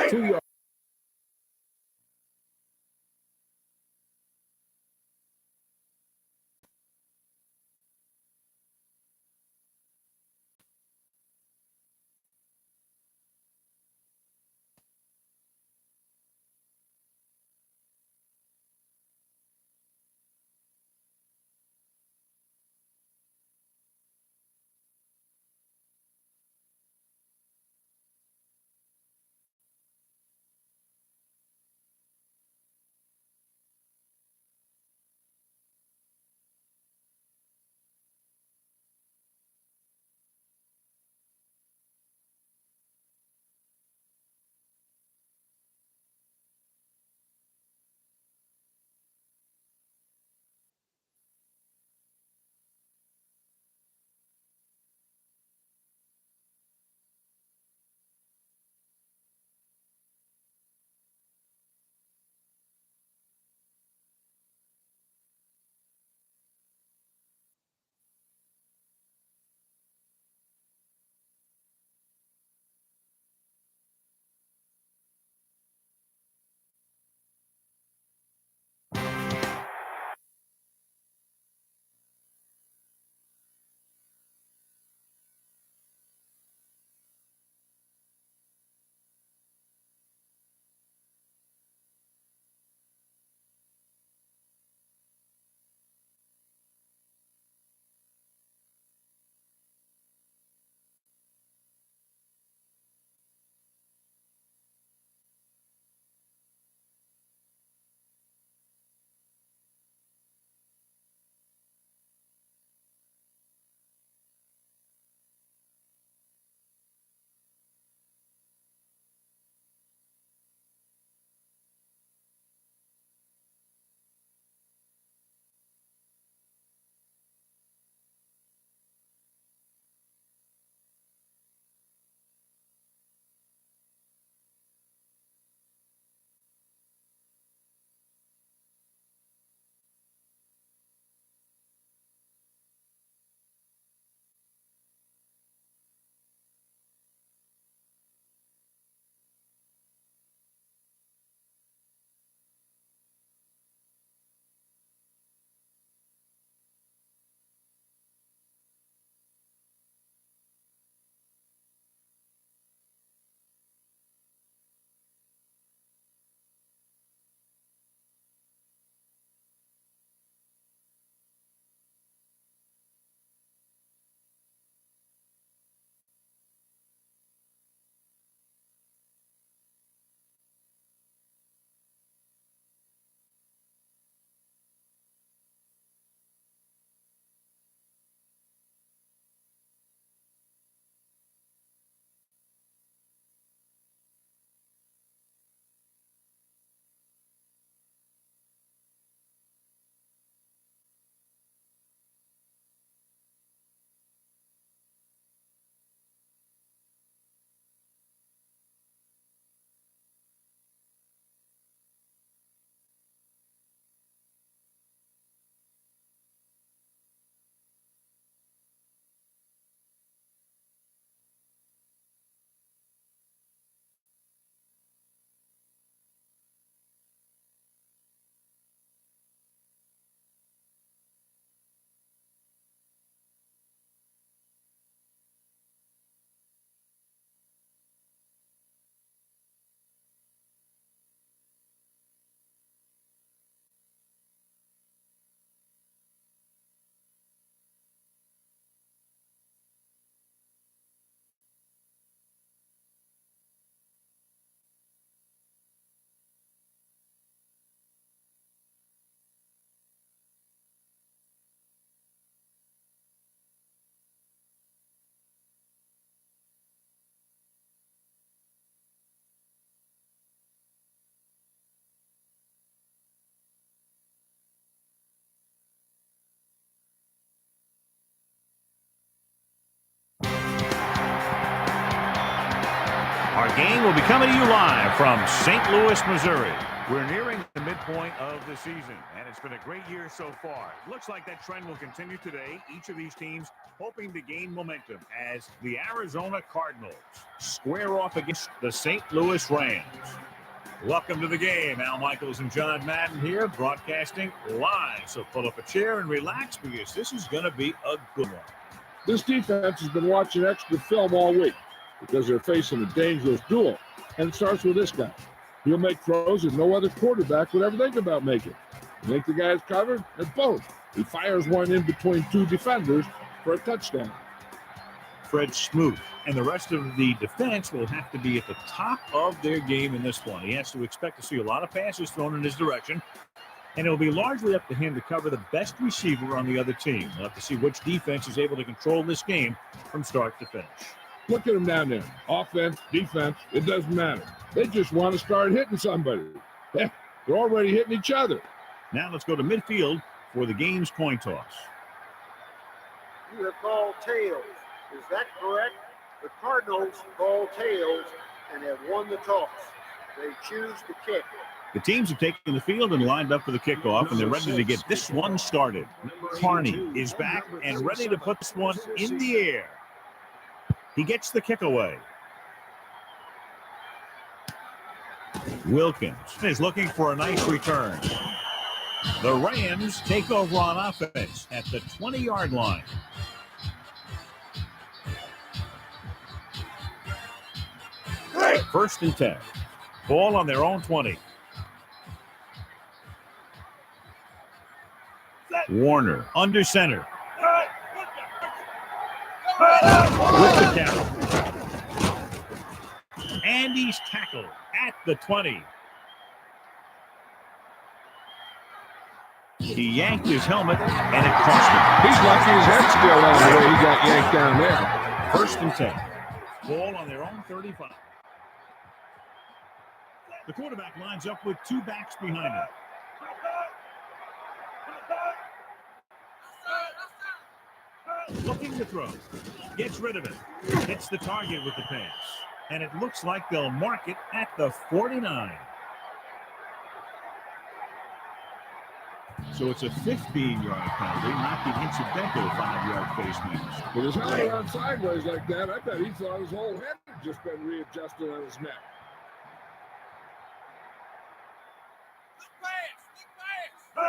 2 yards. Our game will be coming to you live from St. Louis, Missouri. We're nearing the midpoint of the season, and it's been a great year so far. It looks like that trend will continue today. Each of these teams hoping to gain momentum as the Arizona Cardinals square off against the St. Louis Rams. Welcome to the game. Al Michaels and John Madden here, broadcasting live. So pull up a chair and relax because this is going to be a good one. This defense has been watching extra film all week because they're facing a dangerous duel. And it starts with this guy. He'll make throws that no other quarterback would ever think about making. You think the guy's covered? And boom, he fires one in between two defenders for a touchdown. Fred Smoot and the rest of the defense will have to be at the top of their game in this one. He has to expect to see a lot of passes thrown in his direction, and it will be largely up to him to cover the best receiver on the other team. We'll have to see which defense is able to control this game from start to finish. Look at them down there. Offense, defense, it doesn't matter. They just want to start hitting somebody. They're already hitting each other. Now let's go to midfield for the game's coin toss. You have called tails. Is that correct? The Cardinals call tails and have won the toss. They choose to kick. The teams have taken the field and lined up for the kickoff, and they're ready to get this one started. Carney is back and ready to put this one in the air. He gets the kick away. Wilkins is looking for a nice return. The Rams take over on offense at the 20-yard line. First and 10. Ball on their own 20. Warner under center. With the count. And he's tackled at the 20. He yanked his helmet, and it cost him. He's lucky his head's still on the way he got yanked down there. First and 10. Ball on their own 35. The quarterback lines up with two backs behind him. Looking to throw. Gets rid of it. Hits the target with the pass. And it looks like they'll mark it at the 49. So it's a 15-yard penalty, not the incidental 5-yard face mask. With his head around sideways like that, I bet he thought his whole head had just been readjusted on his neck.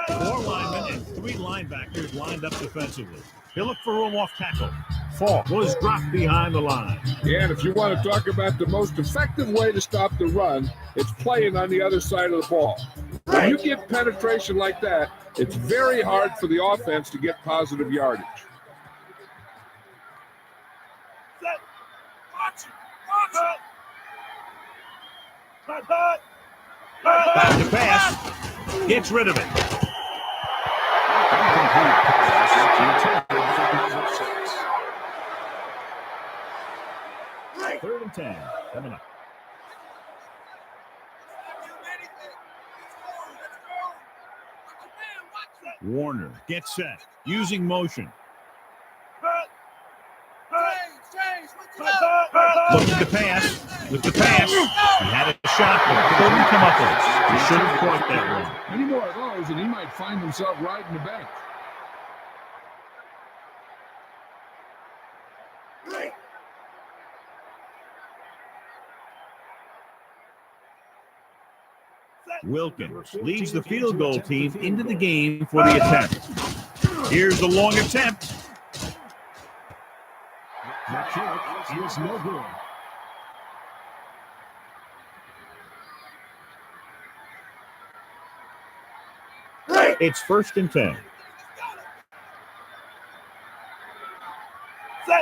Four linemen and three linebackers lined up defensively. He'll look for room off tackle. Falk was dropped behind the line. Yeah, and if you want to talk about the most effective way to stop the run, it's playing on the other side of the ball. When you get penetration like that, it's very hard for the offense to get positive yardage. Back to pass. Gets rid of it. Third and 10 coming up. Warner gets set, using motion. Looking to pass. With the pass, he had a shot, but couldn't come up with it. He should have caught that one. Any more of those, and he might find himself riding the bench. Wilkins leads the field goal team into the game for the attempt. Here's the long attempt. The kick is no good. It's first and 10.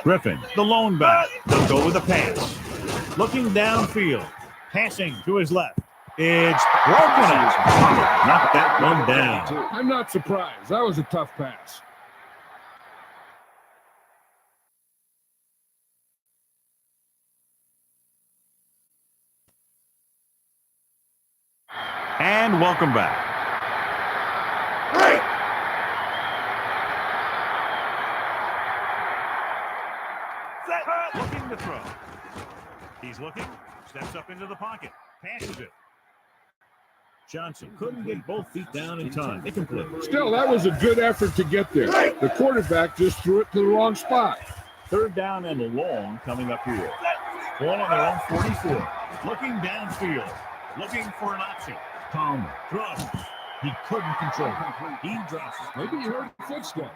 Griffin, the lone back. They'll go with a pass. Looking downfield. Passing to his left. It's broken up. Knocked that one down. I'm not surprised. That was a tough pass. And welcome back. Looking to throw. He's looking, steps up into the pocket, passes it. Johnson couldn't get both feet down in time. Incomplete. Still, that was a good effort to get there. The quarterback just threw it to the wrong spot. 3rd down and long coming up here. Ball on their own 44. Looking downfield. Looking for an option. Palmer throws. He couldn't control it. He drops it. Maybe he heard a footstep.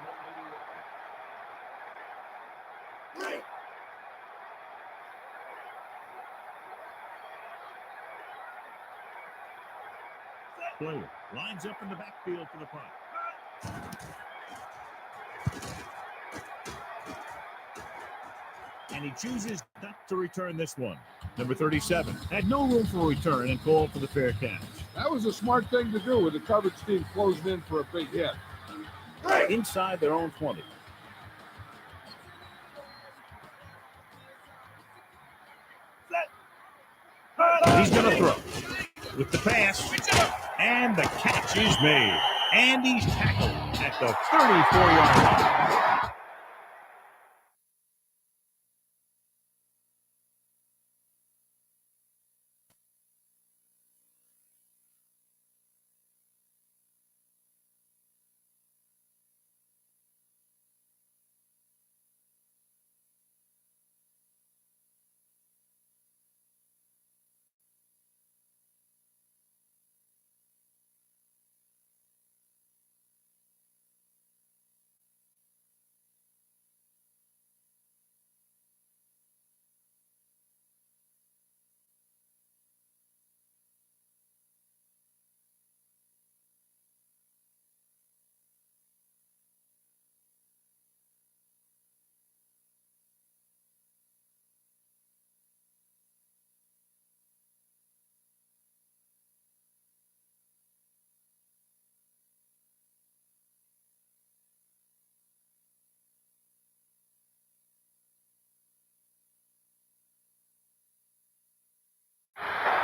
Player lines up in the backfield for the punt. And he chooses not to return this one. Number 37 had no room for a return and called for the fair catch. That was a smart thing to do with the coverage team closing in for a big hit. Inside their own 20. He's going to throw with the pass, and the catch is made. And he's tackled at the 34-yard line.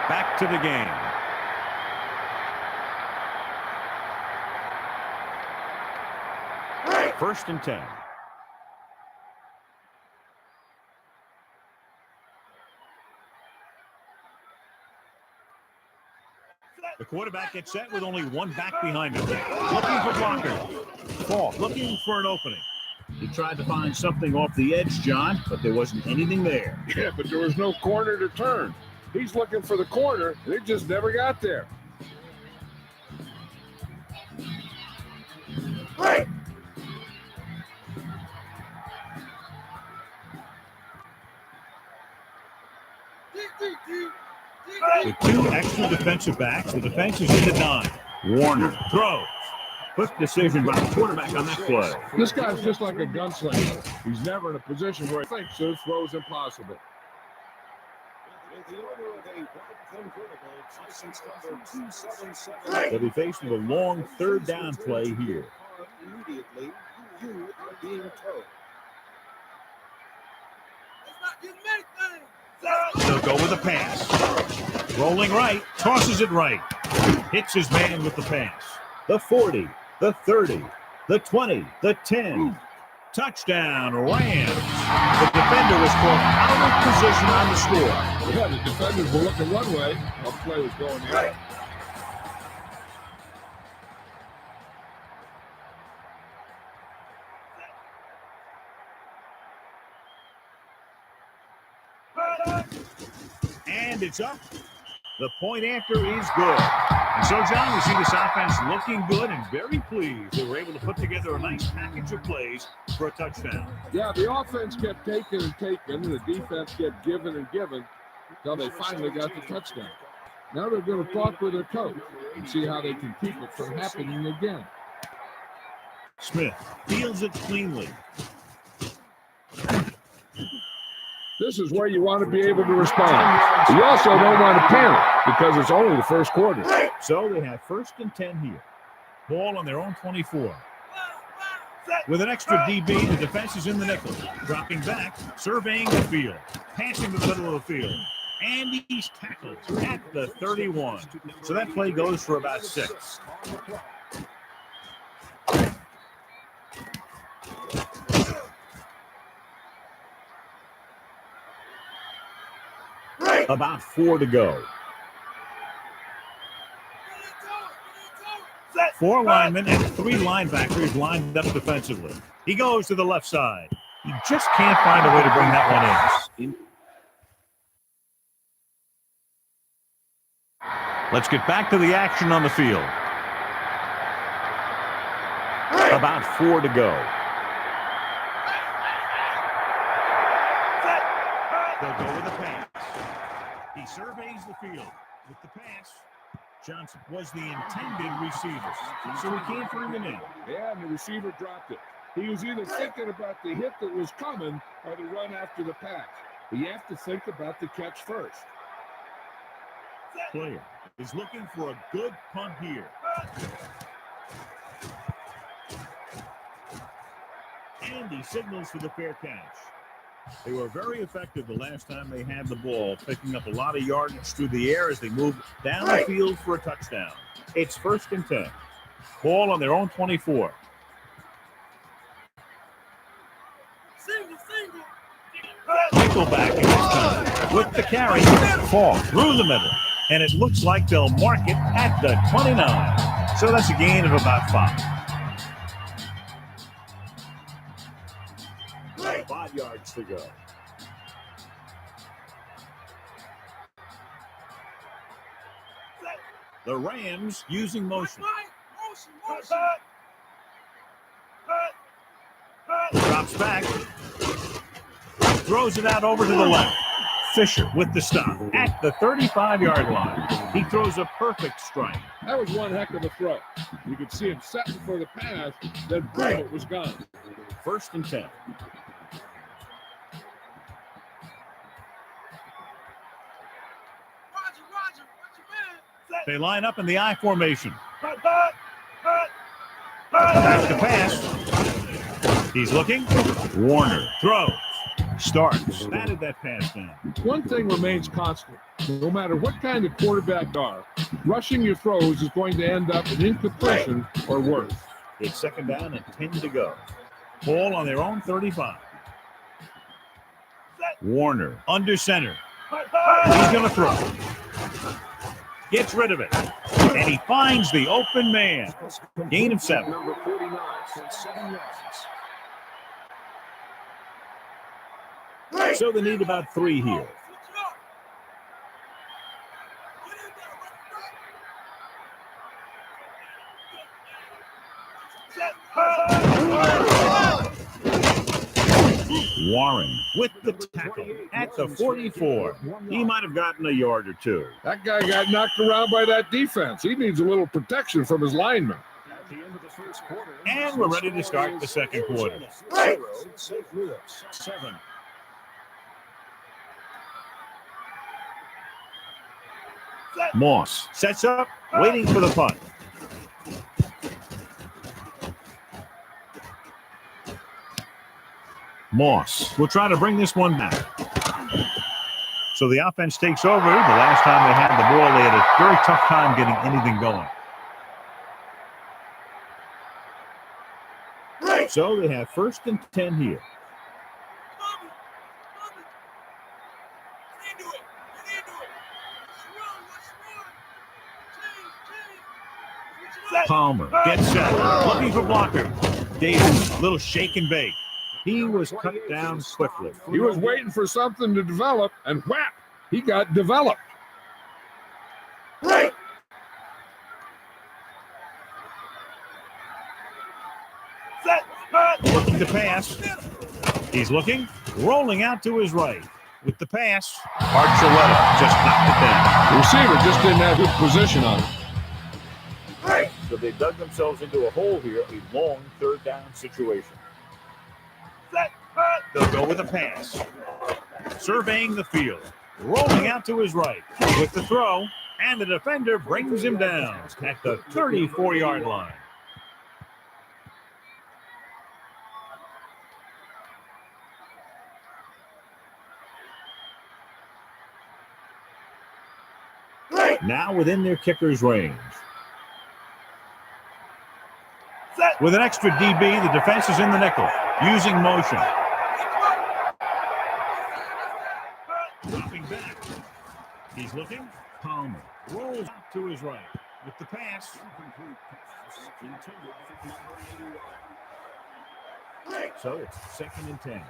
Back to the game. First and 10. The quarterback gets set with only one back behind him. Looking for blockers. Ball looking for an opening. He tried to find something off the edge, John, but there wasn't anything there. Yeah, but there was no corner to turn. He's looking for the corner, and it just never got there. With 2 extra defensive backs, the defense is in the 9. Warner throws. Quick decision by the quarterback on that play. This guy's just like a gunslinger. He's never in a position where he thinks his throw is impossible. They'll be faced with a long 3rd down play here. Immediately, you are being told. They'll go with a pass. Rolling right, tosses it right. Hits his man with the pass. The 40, the 30, the 20, the 10. Touchdown, Rams. The defender was caught out of position on the score. Yeah, the defenders were looking one way while the play was going the other. And it's up. The point after is good. And so, John, we see this offense looking good and very pleased. They were able to put together a nice package of plays for a touchdown. Yeah, the offense kept taking and taking, and the defense kept giving and giving until they finally got the touchdown. Now they're going to talk with their coach and see how they can keep it from happening again. Smith fields it cleanly. This is where you want to be able to respond. You also don't want to panic because it's only the first quarter. So they have 1st and 10 here. Ball on their own 24. With an extra DB, the defense is in the nickel. Dropping back, surveying the field. Passing to the middle of the field. And he's tackled at the 31. So that play goes for about 6. About 4 to go. 4 linemen and 3 linebackers lined up defensively. He goes to the left side. He just can't find a way to bring that one in. Let's get back to the action on the field. About 4 to go. They'll go with the pass. He surveys the field with the pass. Johnson was the intended receiver, so he can't bring it in. Yeah, and the receiver dropped it. He was either thinking about the hit that was coming or the run after the pass. But you have to think about the catch first. Player is looking for a good punt here. And he signals for the fair catch. They were very effective the last time they had the ball, picking up a lot of yardage through the air as they moved down the field for a touchdown. It's 1st and 10. Ball on their own 24. Nickelback in this time with the carry. Fall through the middle. And it looks like they'll mark it at the 29. So that's a gain of about 5. 5 yards to go. The Rams using motion. Drops back. Throws it out over to the left. Fisher with the stop at the 35-yard line. He throws a perfect strike. That was one heck of a throw. You could see him setting for the pass, then boom, it was gone. 1st and 10. They line up in the I formation. Back to pass. He's looking. Warner throws. Starts. Batted that pass down. One thing remains constant. No matter what kind of quarterback you are, rushing your throws is going to end up in incompletion or worse. It's 2nd down and 10 to go. Ball on their own 35. Warner under center. He's going to throw. Gets rid of it. And he finds the open man. Gain of 7. Number 49, 7 yards. So they need about 3 here. Warren with the tackle at the 44. He might have gotten a yard or 2. That guy got knocked around by that defense. He needs a little protection from his linemen. At the end of the first quarter, And we're ready to start the second quarter. 0, St. Louis 7. Moss sets up, waiting for the punt. Moss will try to bring this one back. So the offense takes over. The last time they had the ball, they had a very tough time getting anything going. So they have 1st and 10 here. Palmer gets set, looking for blocker. Davis, little shake and bake. He was cut down quickly. He was waiting for something to develop, and whap, he got developed. Looking to pass. He's looking, rolling out to his right. With the pass, Archuleta just knocked it down. The receiver just didn't have good position on it. So they dug themselves into a hole here, a long 3rd down situation. They'll go with a pass. Surveying the field, rolling out to his right. With the throw, and the defender brings him down at the 34-yard line. Now within their kicker's range. With an extra DB, the defense is in the nickel, using motion. Dropping back. He's looking. Palmer rolls out to his right. with the pass. So it's 2nd and 10.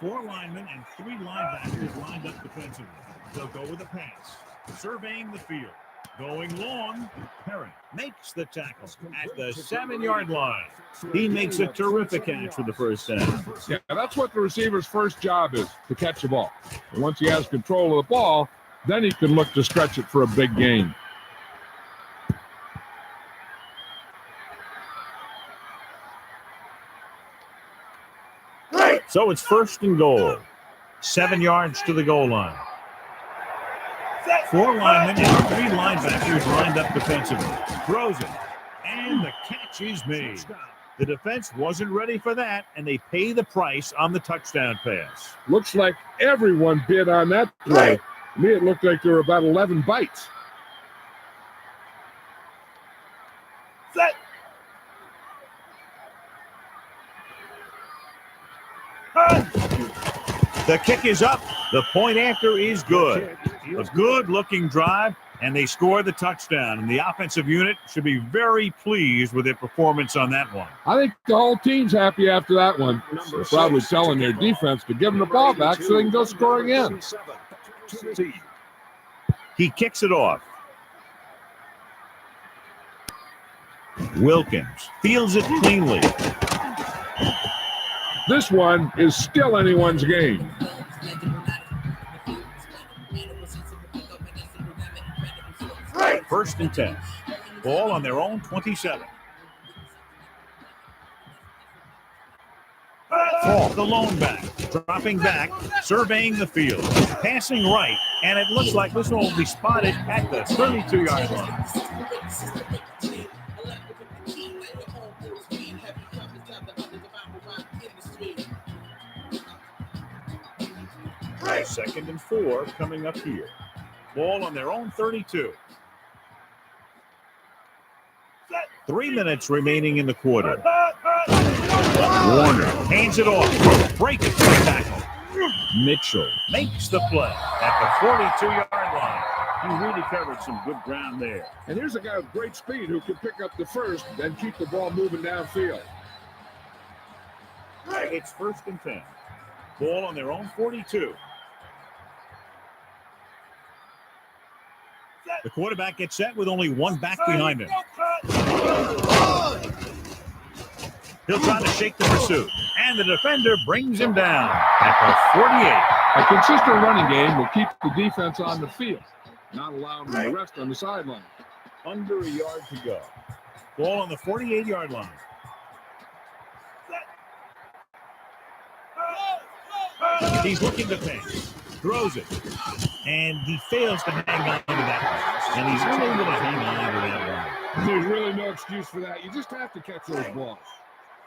4 linemen and 3 linebackers lined up defensively. They'll go with a pass. Surveying the field. Going long. Perrin makes the tackle at the 7-yard line. He makes a terrific catch for the first down. Yeah, that's what the receiver's first job is, to catch the ball. And once he has control of the ball, then he can look to stretch it for a big gain. So it's 1st and goal. 7 yards to the goal line. 4 linemen and 3 linebackers lined up defensively. Throws it. And the catch is made. The defense wasn't ready for that, and they pay the price on the touchdown pass. Looks like everyone bid on that play. To me, it looked like there were about 11 bites. The kick is up. The point after is good. A good-looking drive, and they score the touchdown. And the offensive unit should be very pleased with their performance on that one. I think the whole team's happy after that one. They're probably telling their defense to give them the ball back so they can go score again. He kicks it off. Wilkins fields it cleanly. This one is still anyone's game. First and 10. Ball on their own 27. Fall, the lone back, dropping back, surveying the field, passing right, and it looks like this one will be spotted at the 32-yard line. Second and 4 coming up here. Ball on their own 32. 3 minutes remaining in the quarter. Warner hands it off. Break it for the tackle. Mitchell makes the play at the 42-yard line. He really covered some good ground there. And here's a guy with great speed who can pick up the first, then keep the ball moving downfield. It's 1st and 10. Ball on their own 42. The quarterback gets set with only one back behind him. He'll try to shake the pursuit, and the defender brings him down at the 48. A consistent running game will keep the defense on the field, not allowing them to rest on the sideline. Under a yard to go. Ball on the 48-yard line. He's looking to pass. Throws it. And he fails to hang on to that one. And he's unable to hang on to that one. There's really no excuse for that. You just have to catch those balls.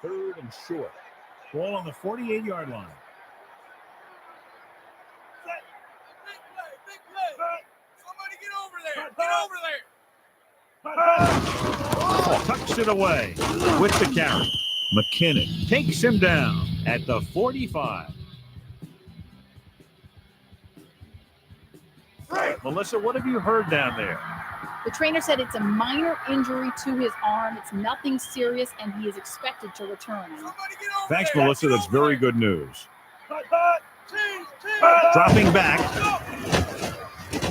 3rd and short. Ball on the 48-yard line. Big play. Somebody get over there. Get over there. Tucks it away with the carry. McKinnon takes him down at the 45. Melissa, what have you heard down there? The trainer said it's a minor injury to his arm. It's nothing serious, and he is expected to return. Thanks, Melissa. That's very good news. Dropping back.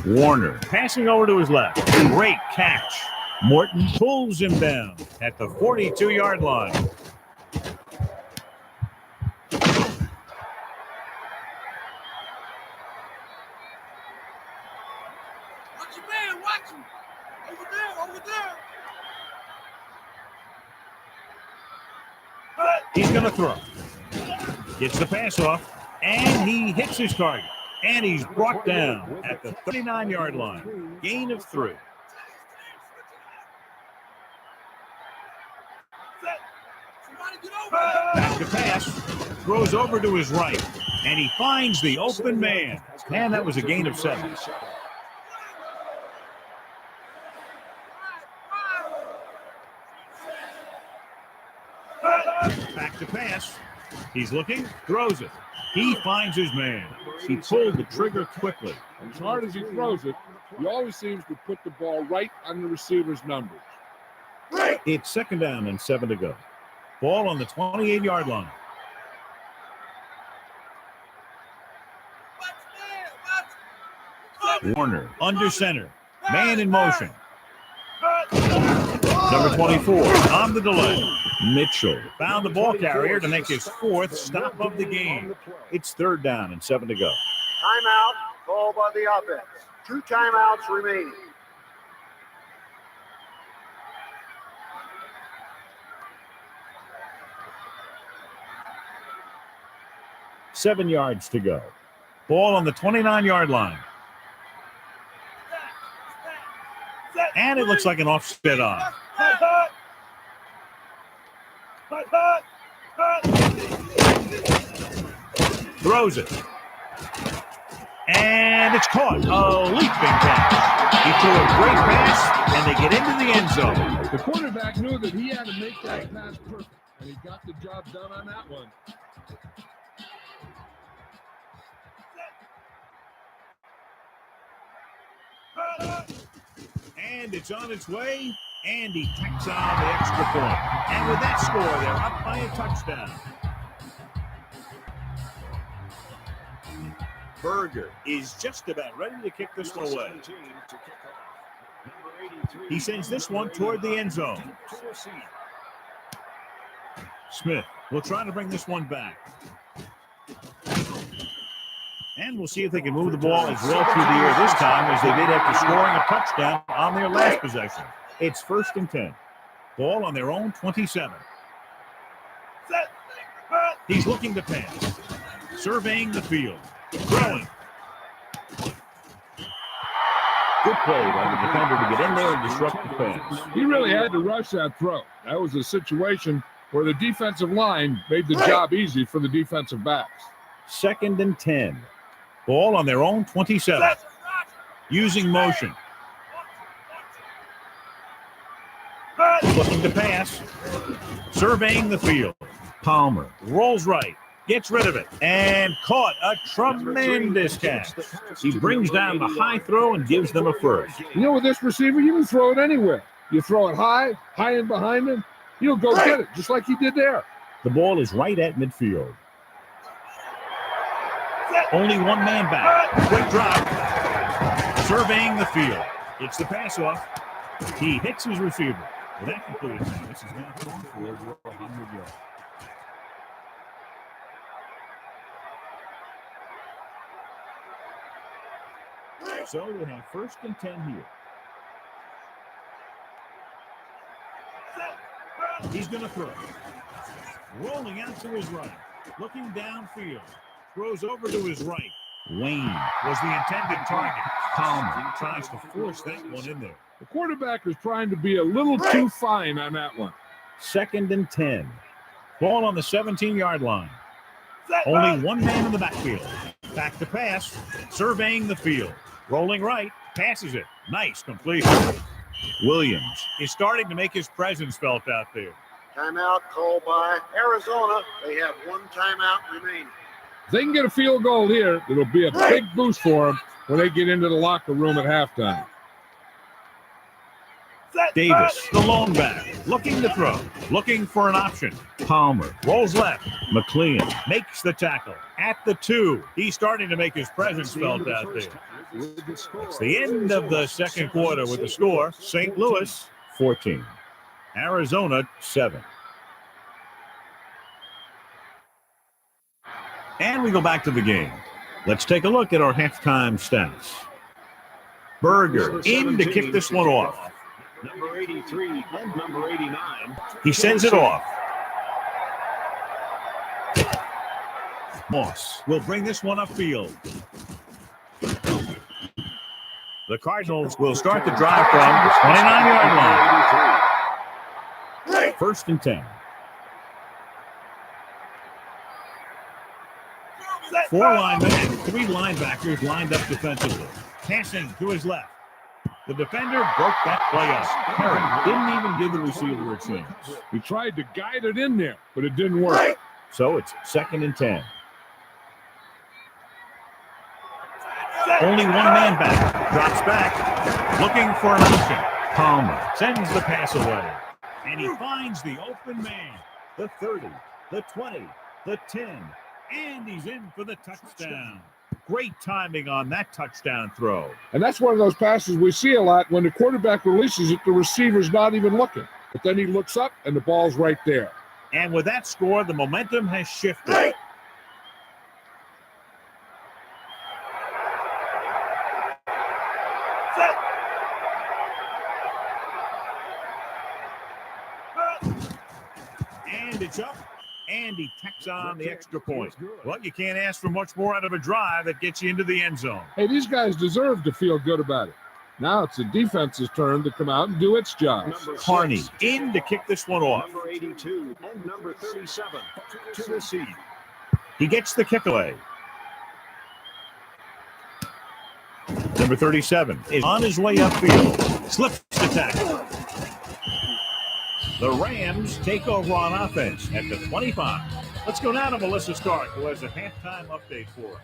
Warner passing over to his left. Great catch. Morton pulls him down at the 42-yard line. Watch him. Over there. He's going to throw. Gets the pass off, and he hits his target. And he's brought down at the 39-yard line. Gain of 3. Back to pass. Throws over to his right. And he finds the open man. And that was a gain of 7. Back to pass. He's looking, throws it. He finds his man. He pulled the trigger quickly. As hard as he throws it, He always seems to put the ball right on the receiver's numbers. It's 2nd down and 7 to go. Ball on the 28-yard line. Warner under center. Man in motion. Number 24 on the delay. Mitchell found the ball carrier to make his 4th stop of the game. It's 3rd down and 7 to go. Timeout called by the offense. 2 timeouts remaining. Seven yards to go. Ball on the 29-yard line. And it looks like an offset on. Throws it. And it's caught. A leaping pass. He threw a great pass, and they get into the end zone. The quarterback knew that he had to make that pass perfect, and he got the job done on that one. And it's on its way, and he tacks on the extra point. And with that score, they're up by a touchdown. Berger is just about ready to kick this one away. He sends this one toward the end zone. Smith will try to bring this one back. And we'll see if they can move the ball as well through the air this time as they did after scoring a touchdown on their last possession. It's 1st and 10. Ball on their own 27. He's looking to pass. Surveying the field. Throwing. Good play by the defender to get in there and disrupt the pass. He really had to rush that throw. That was a situation where the defensive line made the job easy for the defensive backs. 2nd and 10. Ball on their own 27. Using motion. Looking to pass. Surveying the field. Palmer rolls right. Gets rid of it. And caught a tremendous catch. He brings down the high throw and gives them a first. You know, with this receiver, you can throw it anywhere. You throw it high and behind him, he'll go get it, just like he did there. The ball is right at midfield. Only one man back. Quick drop. Surveying the field. It's the pass off. He hits his receiver. Well, that concluded now. This is now going for over 100 yards. So they have 1st and 10 here. He's going to throw. Rolling out to his right. Looking downfield. Throws over to his right. Wayne was the intended target. Palmer tries to force that one in there. The quarterback is trying to be a little too fine on that one. 2nd and 10. Ball on the 17-yard line. Only one man in the backfield. Back to pass. Surveying the field. Rolling right. Passes it. Nice completion. Williams is starting to make his presence felt out there. Timeout called by Arizona. They have 1 timeout remaining. If they can get a field goal here, it'll be a big boost for them when they get into the locker room at halftime. Davis, the lone back, looking to throw, looking for an option. Palmer rolls left. McLean makes the tackle at the 2. He's starting to make his presence felt out there. It's the end of the second quarter with the score, St. Louis 14, Arizona 7. And we go back to the game. Let's take a look at our halftime stats. Berger in to kick this one off. Number 83 and number 89. He sends it off. Moss will bring this one upfield. The Cardinals will start the drive from the 29-yard line. 1st and 10. 4 linemen and 3 linebackers lined up defensively. Passing to his left. The defender broke that play up. Perry didn't even give the receiver a chance. He tried to guide it in there, but it didn't work. So it's 2nd and 10. Only one man back. Drops back. Looking for an option. Palmer sends the pass away. And he finds the open man. The 30, the 20, the 10. And he's in for the touchdown. Great timing on that touchdown throw. And that's one of those passes we see a lot. When the quarterback releases it, the receiver's not even looking. But then he looks up, and the ball's right there. And with that score, the momentum has shifted. And it's up. And he tacks on the extra point. Well, you can't ask for much more out of a drive that gets you into the end zone. Hey, these guys deserve to feel good about it. Now it's the defense's turn to come out and do its job. Carney in to kick this one off. Number 82 and number 37 to receive. He gets the kick away. Number 37 is on his way upfield. Slips the tackle. The Rams take over on offense at the 25. Let's go now to Melissa Stark, who has a halftime update for us.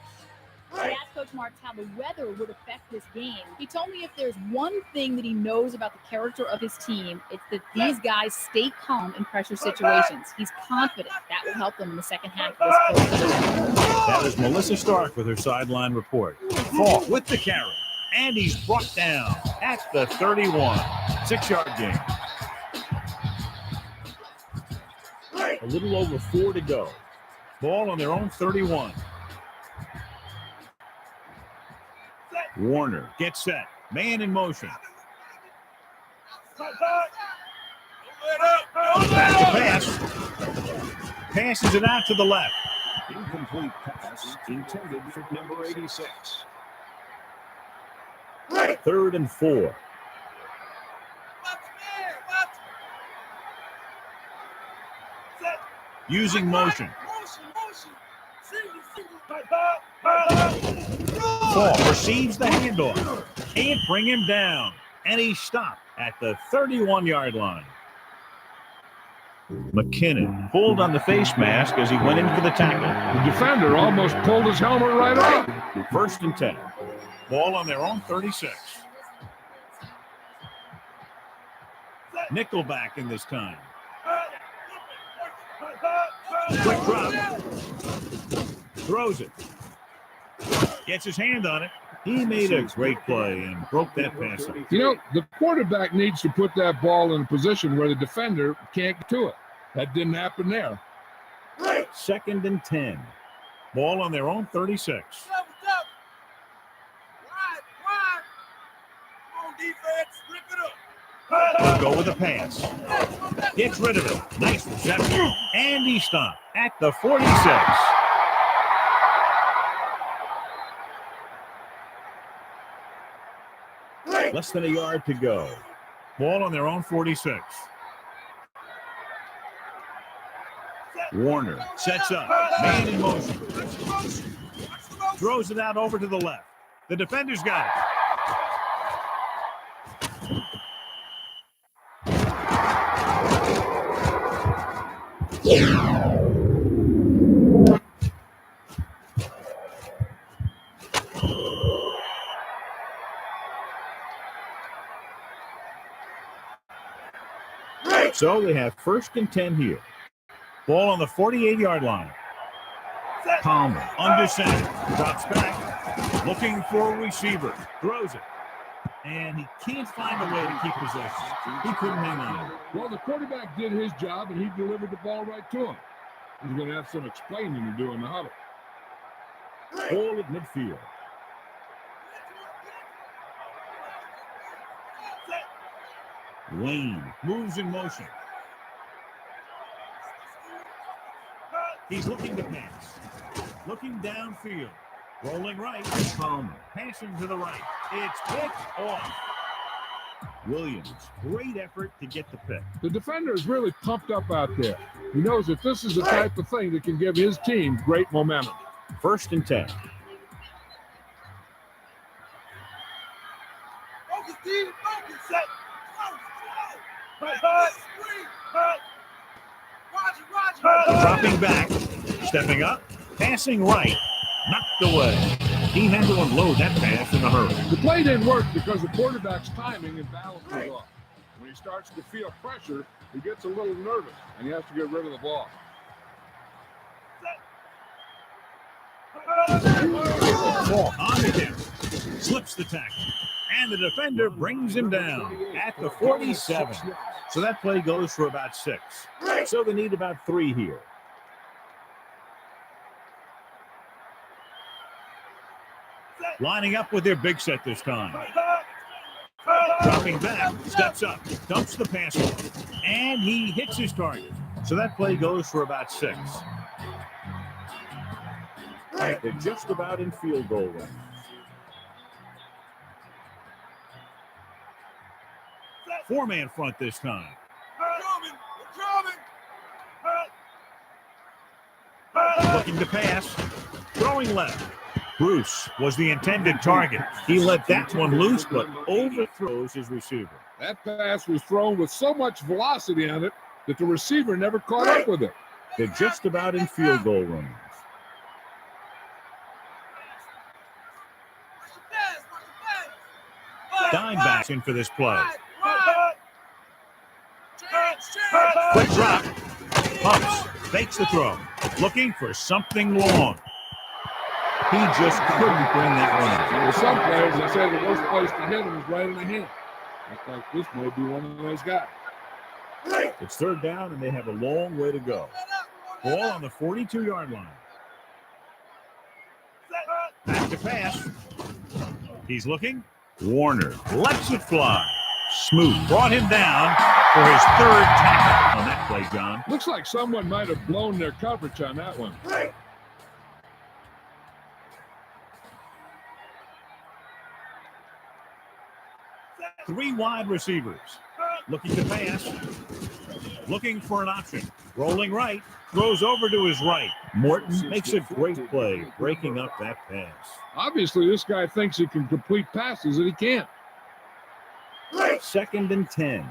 I asked Coach Marks how the weather would affect this game. He told me if there's one thing that he knows about the character of his team, it's that these guys stay calm in pressure situations. He's confident that will help them in the second half of this quarter. That is Melissa Stark with her sideline report. Falk with the carry, and he's brought down at the 31. 6-yard gain. A little over 4 to go. Ball on their own 31. Warner gets set. Man in motion. Back to pass. Passes it out to the left. Incomplete pass intended for number 86. 3rd and 4. Using motion. Falk receives the handoff. Can't bring him down. And he stopped at the 31-yard line. McKinnon pulled on the face mask as he went in for the tackle. The defender almost pulled his helmet right off. 1st and 10. Ball on their own 36. Nickelback in this time. Quick drop. Throws it. Gets his hand on it. He made a great play and broke that pass up. You know, the quarterback needs to put that ball in a position where the defender can't get to it. That didn't happen there. 2nd and 10. Ball on their own 36. Go with the pass. Gets rid of it. Nice reception. And he stopped at the 46. Less than a yard to go. Ball on their own 46. Warner sets up. Man in motion. Throws it out over to the left. The defender's got it. So they have 1st and 10 here. Ball on the 48-yard line. Palmer under center. Drops back. Looking for a receiver. Throws it. And he can't find a way to keep possession. He couldn't hang on. Well, the quarterback did his job, and he delivered the ball right to him. He's going to have some explaining to do in the huddle. Ball at midfield. Wayne moves in motion. He's looking to pass. Looking downfield. Rolling right. Palmer passing to the right. It's picked off. Williams, great effort to get the pick. The defender is really pumped up out there. He knows that this is the type of thing that can give his team great momentum. 1st and 10. Focus, team, focus, set. Dropping back, stepping up, passing right, knocked away. He had to unload that pass in a hurry. The play didn't work because the quarterback's timing and balance was off. When he starts to feel pressure, he gets a little nervous, and he has to get rid of the ball. Ball on the hip. Slips the tackle. And the defender brings him down at the 47. So that play goes for about 6. So they need about 3 here. Lining up with their big set this time. Dropping back, steps up, dumps the pass off, and he hits his target. So that play goes for about 6. They're just about in field goal range. Four-man front this time. Looking to pass. Throwing left. Bruce was the intended target. He let that one loose, but overthrows his receiver. That pass was thrown with so much velocity on it that the receiver never caught up with it. They're just about in field goal range. Dime backs in for this play. Quick drop. Pumps. Fakes the throw. Looking for something long. He just couldn't bring that one in. With some players, they say the worst place to hit him is right in the hand. Looks like this may be one of those guys. It's third down, and they have a long way to go. Ball on the 42-yard line. Back to pass. He's looking. Warner lets it fly. Smooth brought him down for his third tackle on that play, John. Looks like someone might have blown their coverage on that one. 3 wide receivers. Looking to pass. Looking for an option. Rolling right. Throws over to his right. Morton makes a great play, breaking up that pass. Obviously, this guy thinks he can complete passes that he can't. 2nd and 10.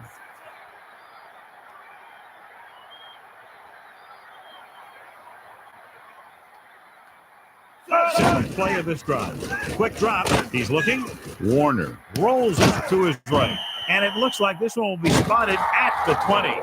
Seventh play of this drive. Quick drop. He's looking. Warner rolls up to his right. And it looks like this one will be spotted at the 20.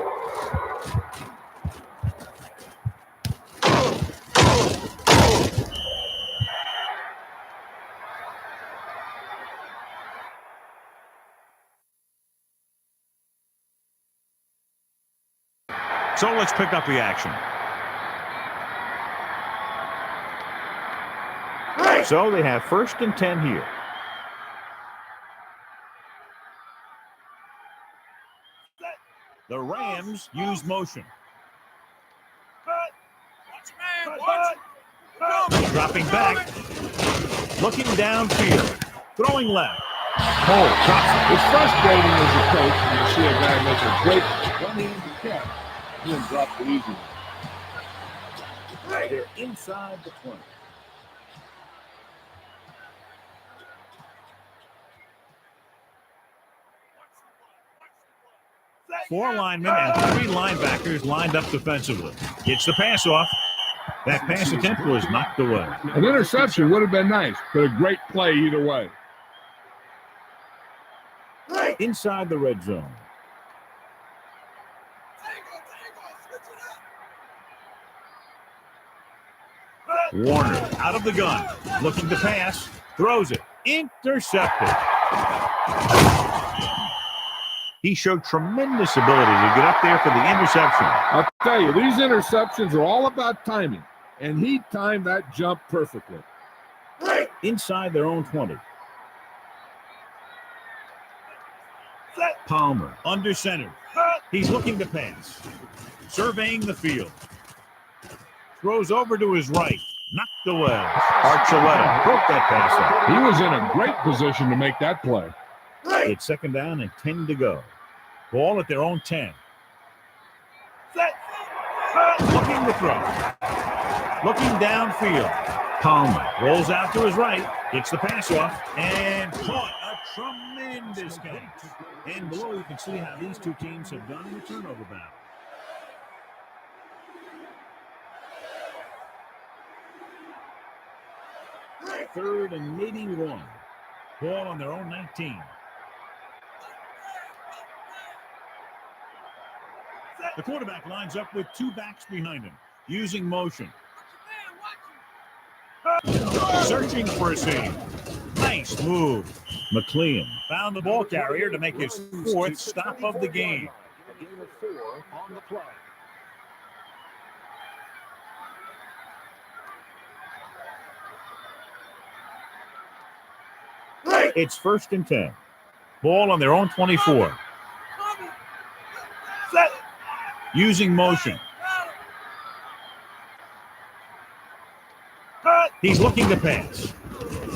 So let's pick up the action. So they have 1st and 10 here. The Rams use motion. Dropping back. Looking downfield. Throwing left. Cole drops it. It's frustrating as a coach when you see a guy make a great one-handed catch and then drop the easy one. They're inside the 20. Four linemen and 3 linebackers lined up defensively. Gets the pass off. That pass attempt was knocked away. An interception would have been nice, but a great play either way. Inside the red zone. Warner out of the gun. Looking to pass. Throws it. Intercepted. He showed tremendous ability to get up there for the interception. I'll tell you, these interceptions are all about timing, and he timed that jump perfectly. Inside their own 20. Palmer under center. He's looking to pass. Surveying the field. Throws over to his right. Knocked away. Archuleta broke that pass up. He was in a great position to make that play. It's 2nd down and 10 to go. Ball at their own 10. Looking to throw. Looking downfield. Palmer rolls out to his right. Gets the pass off. And caught a tremendous catch. And below you can see how these two teams have done in the turnover battle. 3rd and maybe 1. Ball on their own 19. The quarterback lines up with 2 backs behind him, using motion. Searching for a seam. Nice move. McLean found the ball carrier to make his 4th stop of the game. A game of 4 on the play. It's 1st and 10. Ball on their own 24. Set. Using motion. He's looking to pass.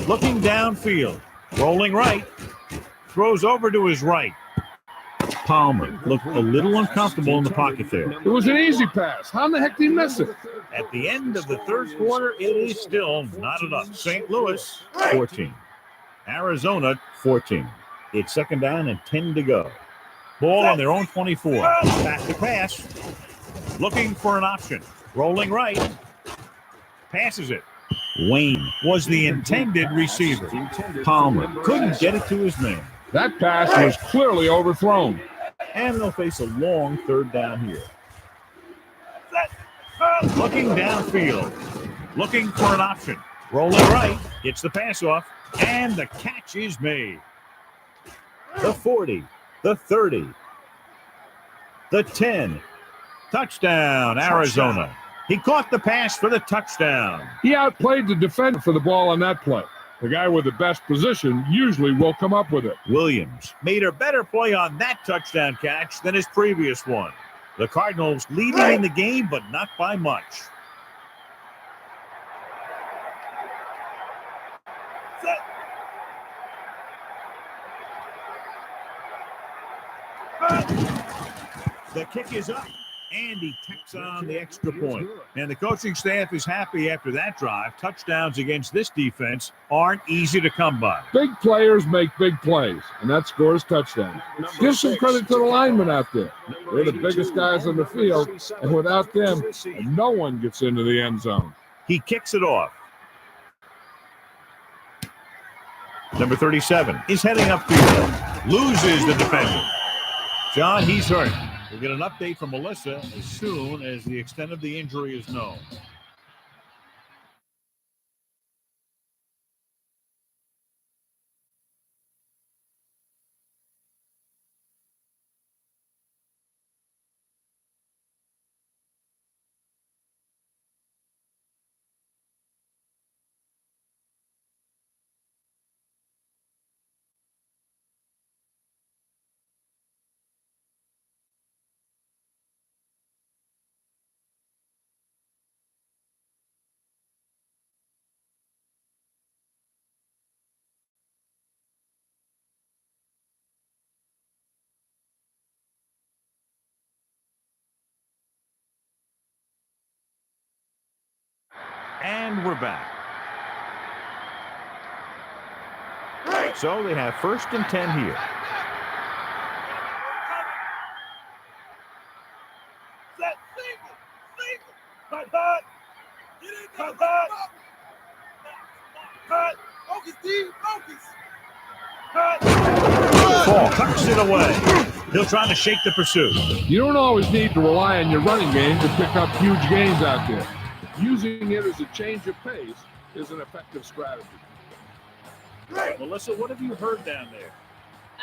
Looking downfield. Rolling right. Throws over to his right. Palmer looked a little uncomfortable in the pocket there. It was an easy pass. How in the heck did he miss it? At the end of the 3rd quarter, it is still knotted up. St. Louis, 14. Arizona, 14. It's 2nd down and 10 to go. Ball on their own 24. Back to pass. Looking for an option. Rolling right. Passes it. Wayne was the intended receiver. Palmer couldn't get it to his man. That pass was clearly overthrown. And they'll face a long 3rd down here. Looking downfield. Looking for an option. Rolling right. Gets the pass off. And the catch is made. The 40. The 30. The 10. Touchdown, Arizona. He caught the pass for the touchdown. He outplayed the defender for the ball on that play. The guy with the best position usually will come up with it. Williams made a better play on that touchdown catch than his previous one. The Cardinals leading in the game, but not by much. The kick is up, and he tacks on the extra point. And the coaching staff is happy after that drive. Touchdowns against this defense aren't easy to come by. Big players make big plays, and that scores touchdowns. Give some credit to the linemen out there. They're the biggest guys on the field, and without them, no one gets into the end zone. He kicks it off. Number 37 is heading upfield. Loses the defender. John, he's hurt. We'll get an update from Melissa as soon as the extent of the injury is known. And we're back. So they have 1st and 10 here. Set. Cut. Get in there. Cut. Focus, D. Focus. Cut. Ball tucks it away. He'll try to shake the pursuit. You don't always need to rely on your running game to pick up huge gains out there. Using it as a change of pace is an effective strategy. Melissa, what have you heard down there?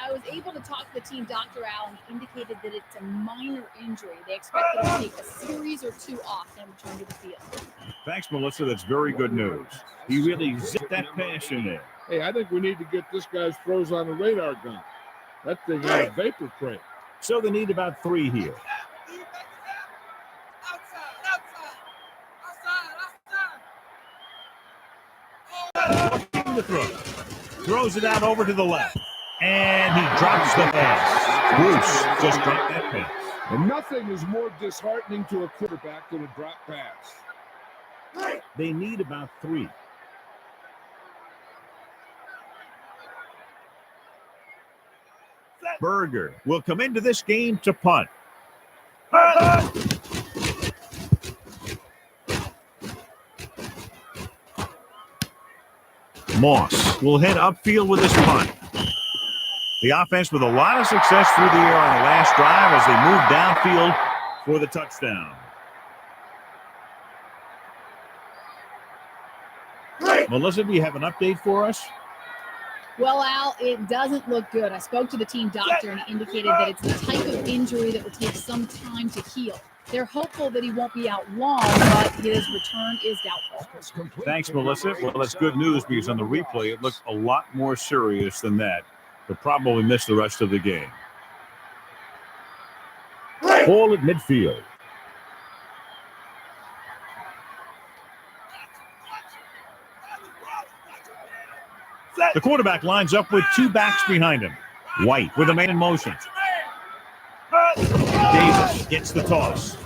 I was able to talk to the team Dr. Allen. He indicated that it's a minor injury. They expect him to take a series or 2 off and return to the field. Thanks, Melissa. That's very good news. He really zipped that pass in there. Hey, I think we need to get this guy's throws on a radar gun. That thing had a vapor crate. So they need about 3 here. The throw. Throws it out over to the left. And he drops the pass. Bruce just dropped that pass. And nothing is more disheartening to a quarterback than a drop pass. They need about 3. Berger will come into this game to punt. Moss will head upfield with his punt. The offense with a lot of success through the air on the last drive as they move downfield for the touchdown. Melissa, do you have an update for us? Well, Al, it doesn't look good. I spoke to the team doctor and he indicated that it's the type of injury that will take some time to heal. They're hopeful that he won't be out long, but his return is doubtful. Thanks, Melissa. Well, that's good news because on the replay, it looked a lot more serious than that. He'll probably miss the rest of the game. Ball at midfield. The quarterback lines up with two backs behind him. White with a man in motion. Davis gets the toss.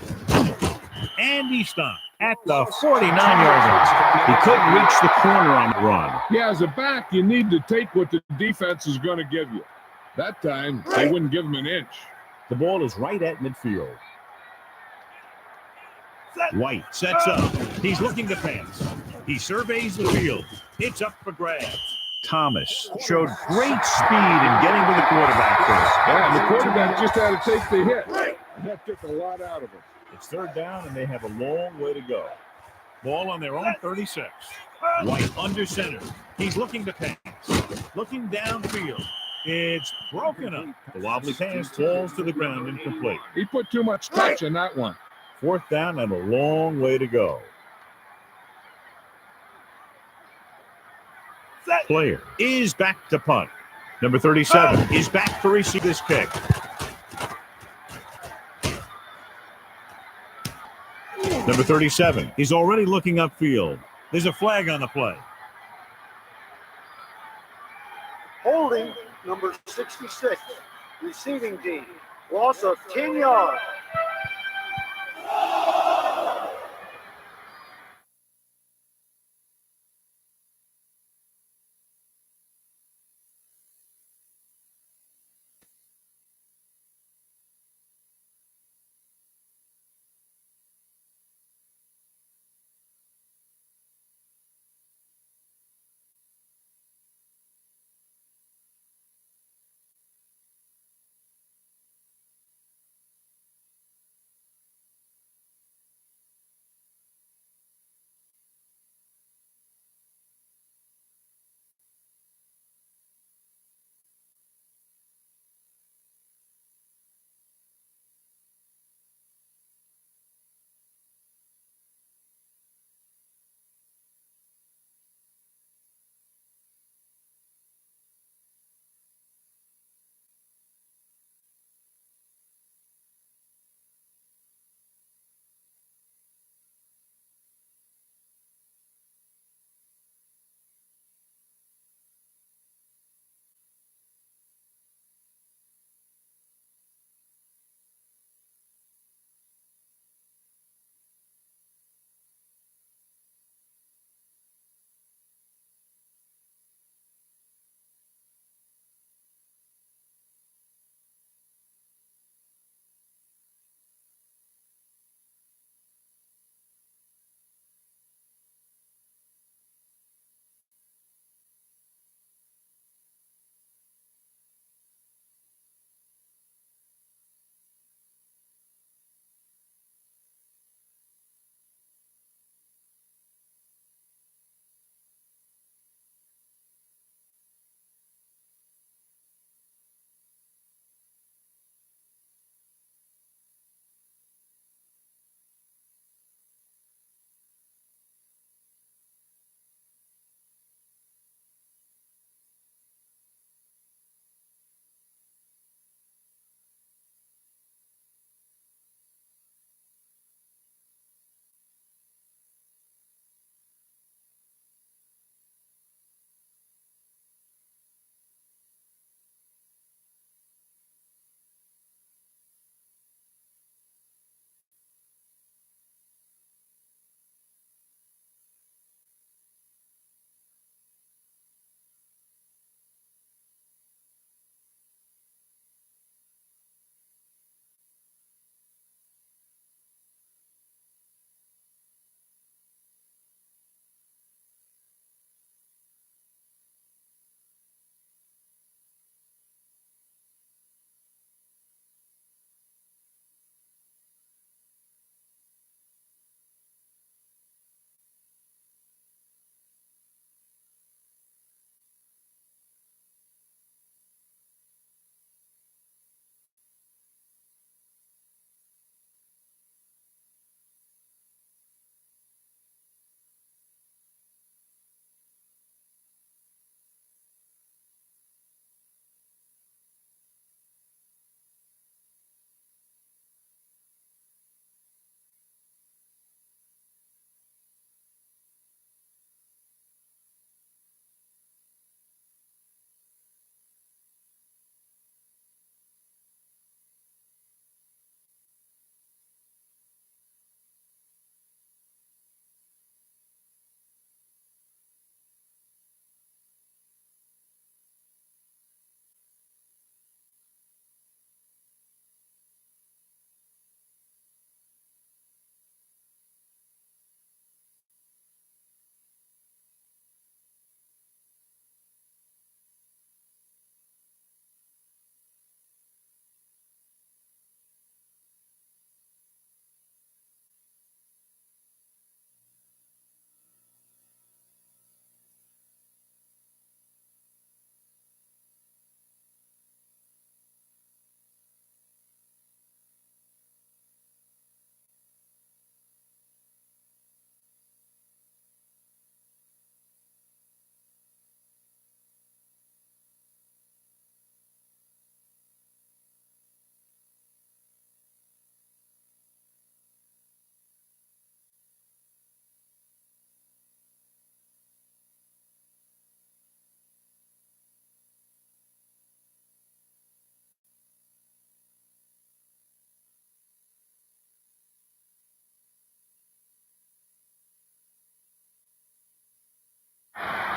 And he stopped at the 49-yard line. He couldn't reach the corner on the run. Yeah, as a back, you need to take what the defense is going to give you. That time, they wouldn't give him an inch. The ball is right at midfield. White sets up. He's looking to pass. He surveys the field. It's up for grabs. Thomas showed great speed in getting to the quarterback first. Yeah, and the quarterback just had to take the hit. That took a lot out of him. It's third down, and they have a long way to go. Ball on their own 36. White under center. He's looking to pass. Looking downfield. It's broken up. The wobbly pass falls to the ground incomplete. He put too much touch in that one. Fourth down and a long way to go. Player is back to punt. Number 37 is back to receive this kick. Number 37 is already looking upfield. There's a flag on the play. Holding number 66, receiving team. Loss of 10 yards.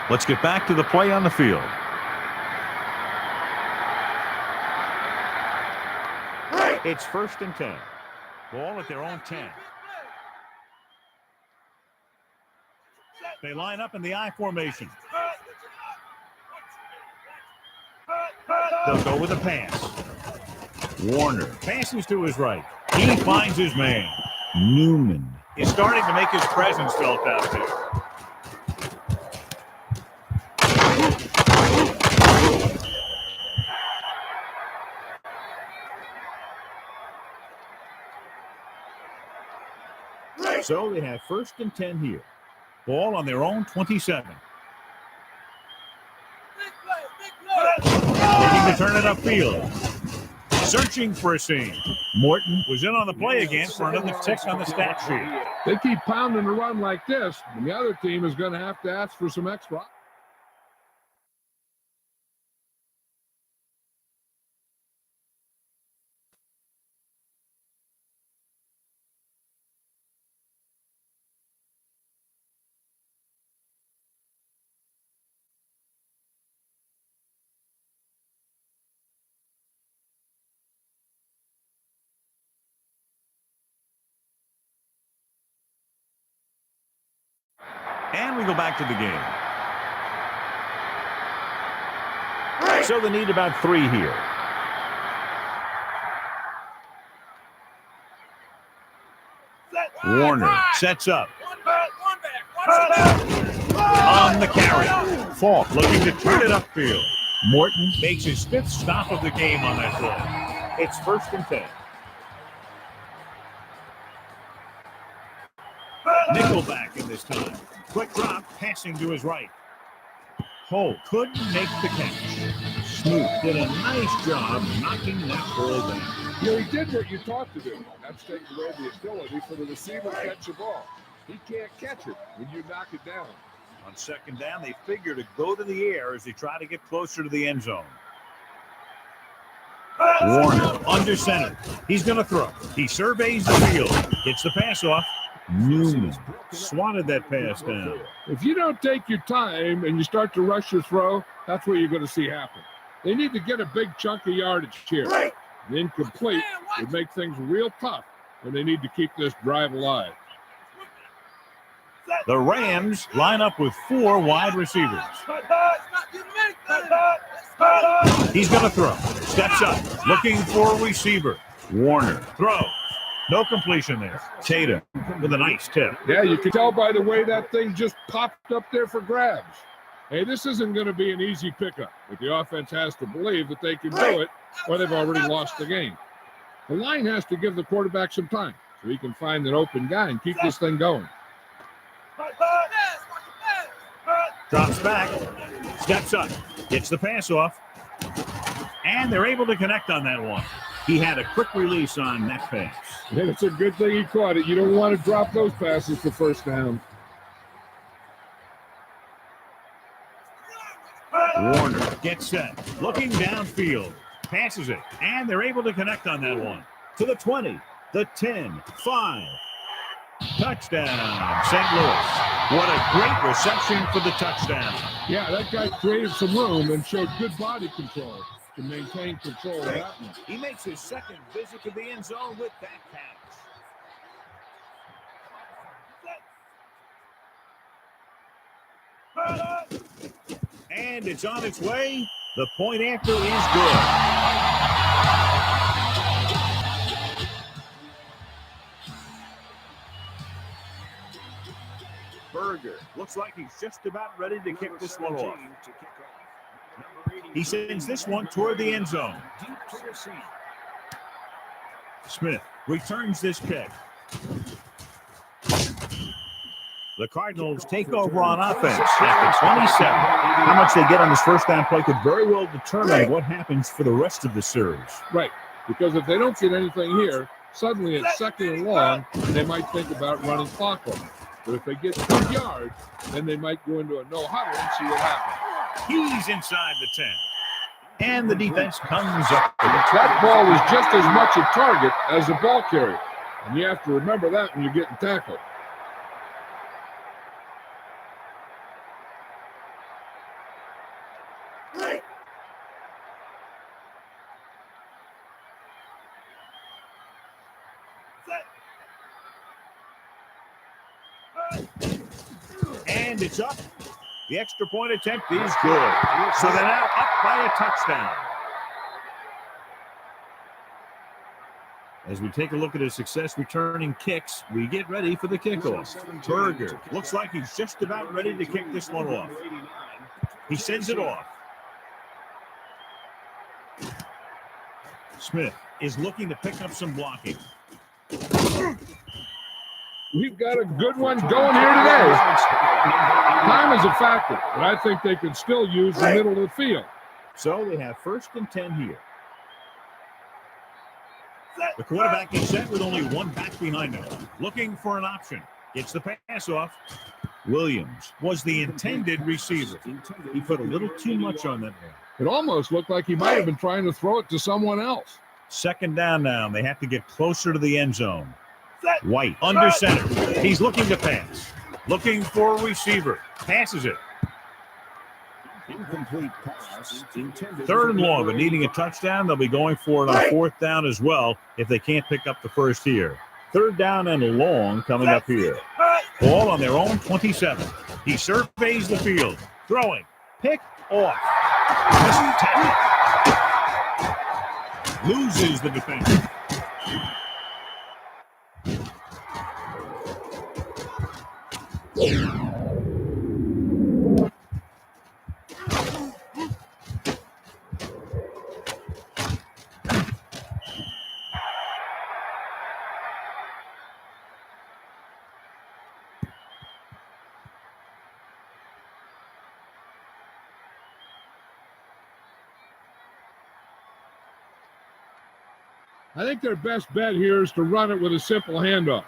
Let's get back to the play on the field. It's 1st and 10. Ball at their own 10. They line up in the I formation. They'll go with a pass. Warner passes to his right. He finds his man. Newman is starting to make his presence felt out there. So they have 1st and 10 here. Ball on their own 27. Looking to turn it upfield. Searching for a seam. Morton was in on the play again for another tick on the stat sheet. They keep pounding the run like this, and the other team is going to have to ask for some extra. And we go back to the game. So they need about 3 here. Warner sets up. On the carry. Falk looking to turn it upfield. Morton makes his 5th stop of the game on that play. It's 1st and 10. Nickelback in this time. Quick drop, passing to his right. Holt couldn't make the catch. Smoot did a nice job knocking that ball down. Yeah, he did what you taught to do. That's taking away the ability for the receiver to catch the ball. He can't catch it when you knock it down. On 2nd down, they figure to go to the air as they try to get closer to the end zone. Warner under center. He's going to throw. He surveys the field. Gets the pass off. Newman swatted that pass down. If you don't take your time and you start to rush your throw, that's what you're going to see happen. They need to get a big chunk of yardage here. An incomplete would make things real tough when they need to keep this drive alive. The Rams line up with 4 wide receivers. He's going to throw. Steps up. Looking for a receiver. Warner throws. No completion there. Tatum with a nice tip. Yeah, you can tell by the way that thing just popped up there for grabs. Hey, this isn't going to be an easy pickup, but the offense has to believe that they can do it or they've already lost the game. The line has to give the quarterback some time so he can find an open guy and keep this thing going. Drops back. Steps up. Gets the pass off. And they're able to connect on that one. He had a quick release on that pass. And it's a good thing he caught it. You don't want to drop those passes for 1st down. Warner gets set. Looking downfield. Passes it. And they're able to connect on that one. To the 20. The 10. 5. Touchdown, St. Louis. What a great reception for the touchdown. Yeah, that guy created some room and showed good body control to maintain control of that one. He makes his 2nd visit to the end zone with that pass. And it's on its way. The point after is good. Berger looks like he's just about ready to kick this one off. He sends this one toward the end zone. Smith returns this kick. The Cardinals take over on offense at the 27. How much they get on this 1st down play could very well determine what happens for the rest of the series. Right, because if they don't get anything here, suddenly it's 2nd and long, and they might think about running clock on it. But if they get 2 yards, then they might go into a no huddle and see what happens. He's inside the 10. And the defense comes up. That ball is just as much a target as a ball carrier. And you have to remember that when you're getting tackled. And it's up. The extra point attempt is good. So they're now up by a touchdown. As we take a look at his success returning kicks, we get ready for the kickoff. Berger looks like he's just about ready to kick this one off. He sends it off. Smith is looking to pick up some blocking. We've got a good one going here today. Time is a factor, but I think they can still use the middle of the field. So they have 1st and 10 here. The quarterback is set with only one back behind him. Looking for an option. Gets the pass off. Williams was the intended receiver. He put a little too much on that one. It almost looked like he might have been trying to throw it to someone else. 2nd down now. They have to get closer to the end zone. White under center. He's looking to pass. Looking for a receiver. Passes it. Incomplete pass intended. 3rd and long, but needing a touchdown. They'll be going for it on 4th down as well if they can't pick up the first here. 3rd down and long coming up here. Ball on their own 27. He surveys the field. Throwing. Pick off. Just tap it. Loses the defender. I think their best bet here is to run it with a simple handoff.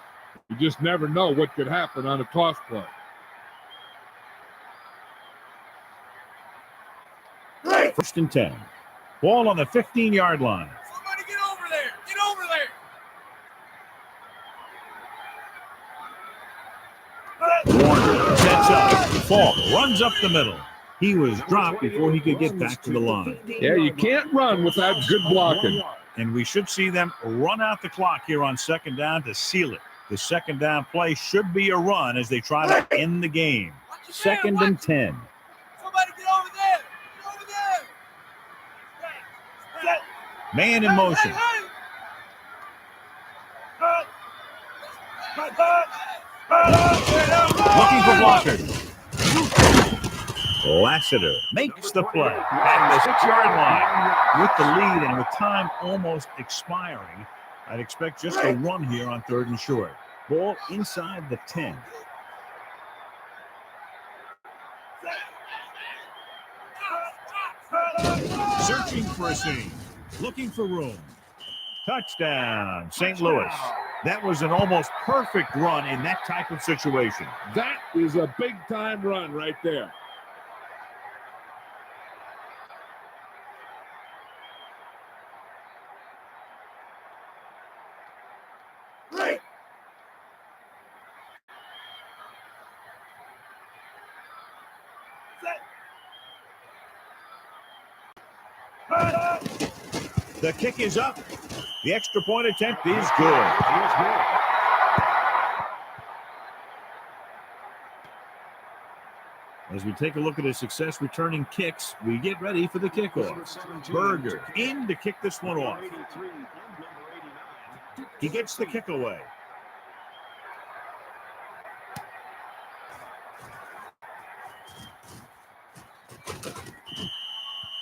You just never know what could happen on a toss play. First and 10. Ball on the 15-yard line. Somebody get over there. Get over there. Warner sets up. Falk runs up the middle. He was dropped before he could get back to the line. Yeah, you can't run without good blocking. And we should see them run out the clock here on 2nd down to seal it. The 2nd down play should be a run as they try to end the game. 2nd and 10. Somebody get over there. Get over there. Man in motion. Looking for blockers. Lassiter makes the play at the 6-yard line. With the lead and with time almost expiring, I'd expect just a run here on 3rd and short. Ball inside the 10. Searching for a seam. Looking for room. Touchdown, St. Louis. That was an almost perfect run in that type of situation. That is a big-time run right there. The kick is up. The extra point attempt is good. As we take a look at his success returning kicks, we get ready for the kickoff. Berger in to kick this one off. He gets the kick away.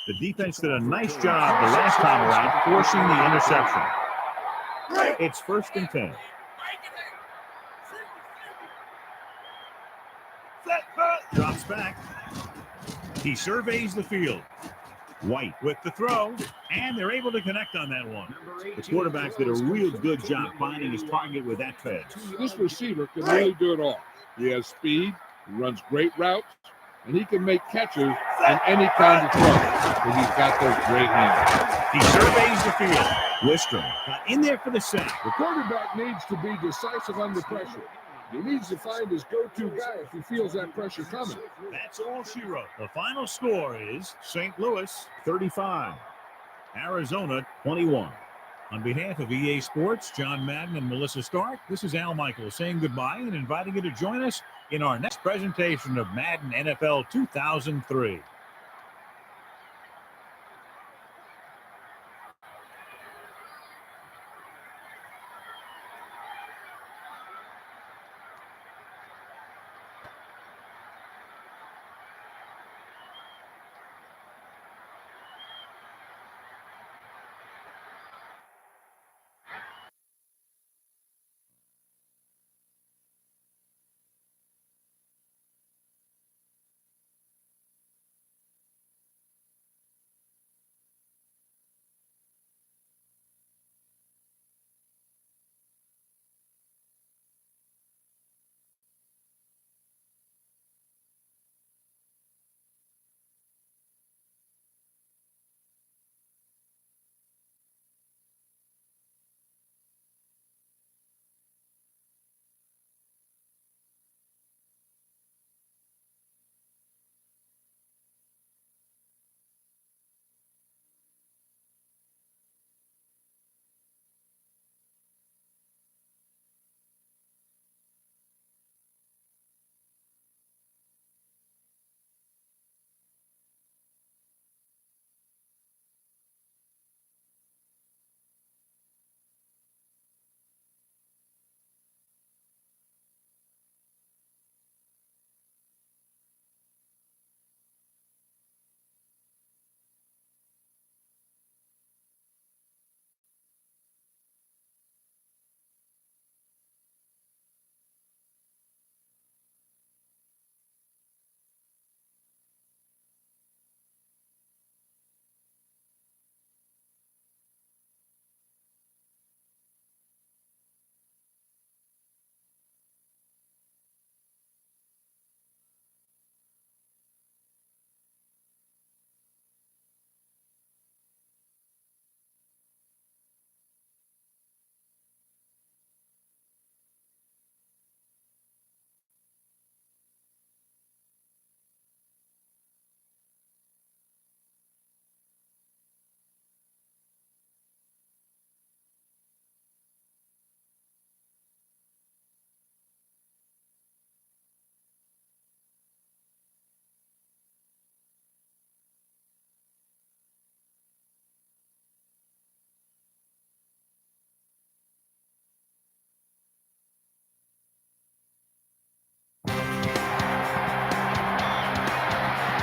The defense did a nice job the last time around, forcing the interception. It's 1st and 10. Drops back. He surveys the field. White with the throw, and they're able to connect on that one. The quarterback did a real good job finding his target with that pass. This receiver can really do it all. He has speed, he runs great routes, and he can make catches in any kind of trouble because he's got those great hands. He surveys the field. Wistrom got in there for the sack. The quarterback needs to be decisive under pressure. He needs to find his go-to guy if he feels that pressure coming. That's all she wrote. The final score is St. Louis 35, Arizona 21. On behalf of EA Sports, John Madden and Melissa Stark, this is Al Michaels saying goodbye and inviting you to join us in our next presentation of Madden NFL 2003.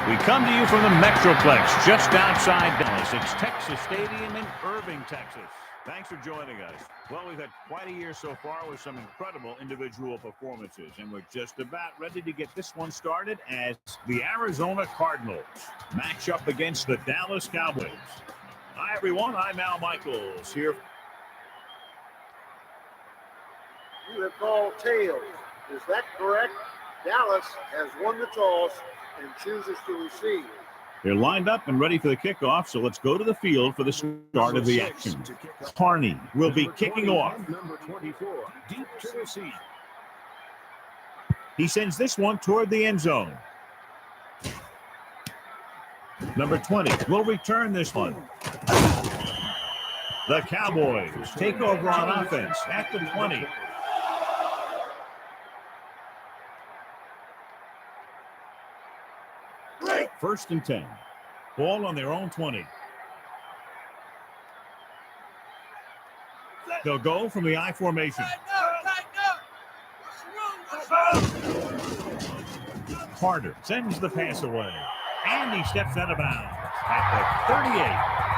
We come to you from the Metroplex just outside Dallas. It's Texas Stadium in Irving, Texas. Thanks for joining us. Well, we've had quite a year so far with some incredible individual performances, and we're just about ready to get this one started as the Arizona Cardinals match up against the Dallas Cowboys. Hi, everyone. I'm Al Michaels here. You have called tails. Is that correct? Dallas has won the toss and chooses to receive. They're lined up and ready for the kickoff, so let's go to the field for the start of the action. Carney will be kicking off. Number 24, deep to receive. He sends this one toward the end zone. Number 20 will return this one. The Cowboys take over on offense at the 20. First and 10. Ball on their own 20. They'll go from the I formation. Carter sends the pass away. And he steps out of bounds at the 38.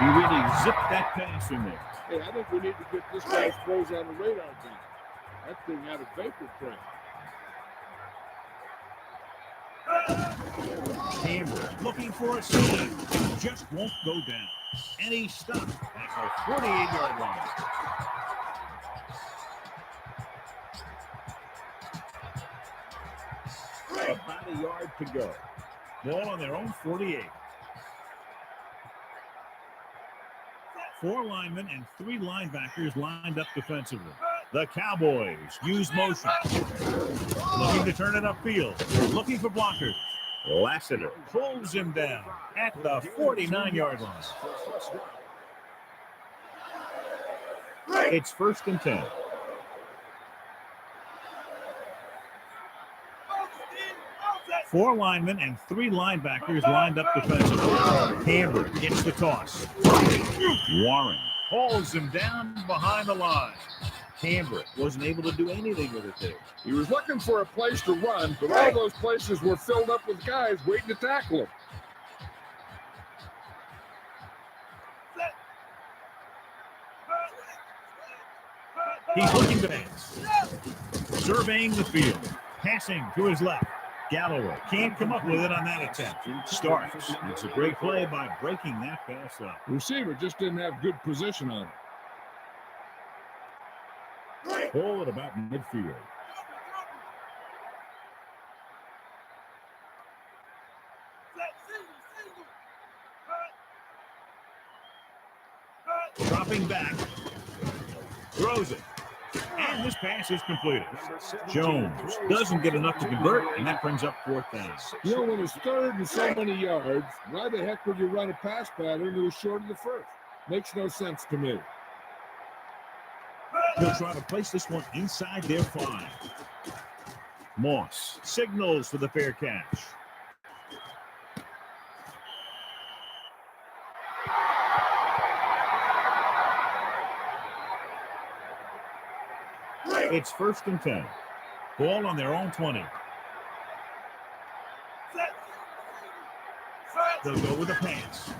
He really zipped that pass in there. Hey, I think we need to get this guy's throws on the radar thing. That thing had a vapor print. Cameron looking for a seam. Just won't go down. And he's stopped at the 48-yard line. About a yard to go. Ball on their own 48. 4 linemen and 3 linebackers lined up defensively. The Cowboys use motion. Looking to turn it upfield. Looking for blockers. Lassiter pulls him down at the 49-yard line. It's 1st and 10. Four linemen and 3 linebackers lined up defensively. Camber gets the toss. Warren pulls him down behind the line. Camber wasn't able to do anything with it there. He was looking for a place to run, but all those places were filled up with guys waiting to tackle him. He's looking to pass. Surveying the field. Passing to his left. Galloway can't come up with it on that attempt. Starks. It's a great play by breaking that pass up. The receiver just didn't have good position on it. Ball at about midfield. Dropping back. Throws it. And this pass is completed. Jones doesn't get enough to convert, and that brings up 4th down. You know, when it's 3rd and so many yards, why the heck would you run a pass pattern that was short of the 1st? Makes no sense to me. He'll try to place this one inside their 5. Moss signals for the fair catch. It's 1st and 10. Ball on their own 20. They'll go with a pass.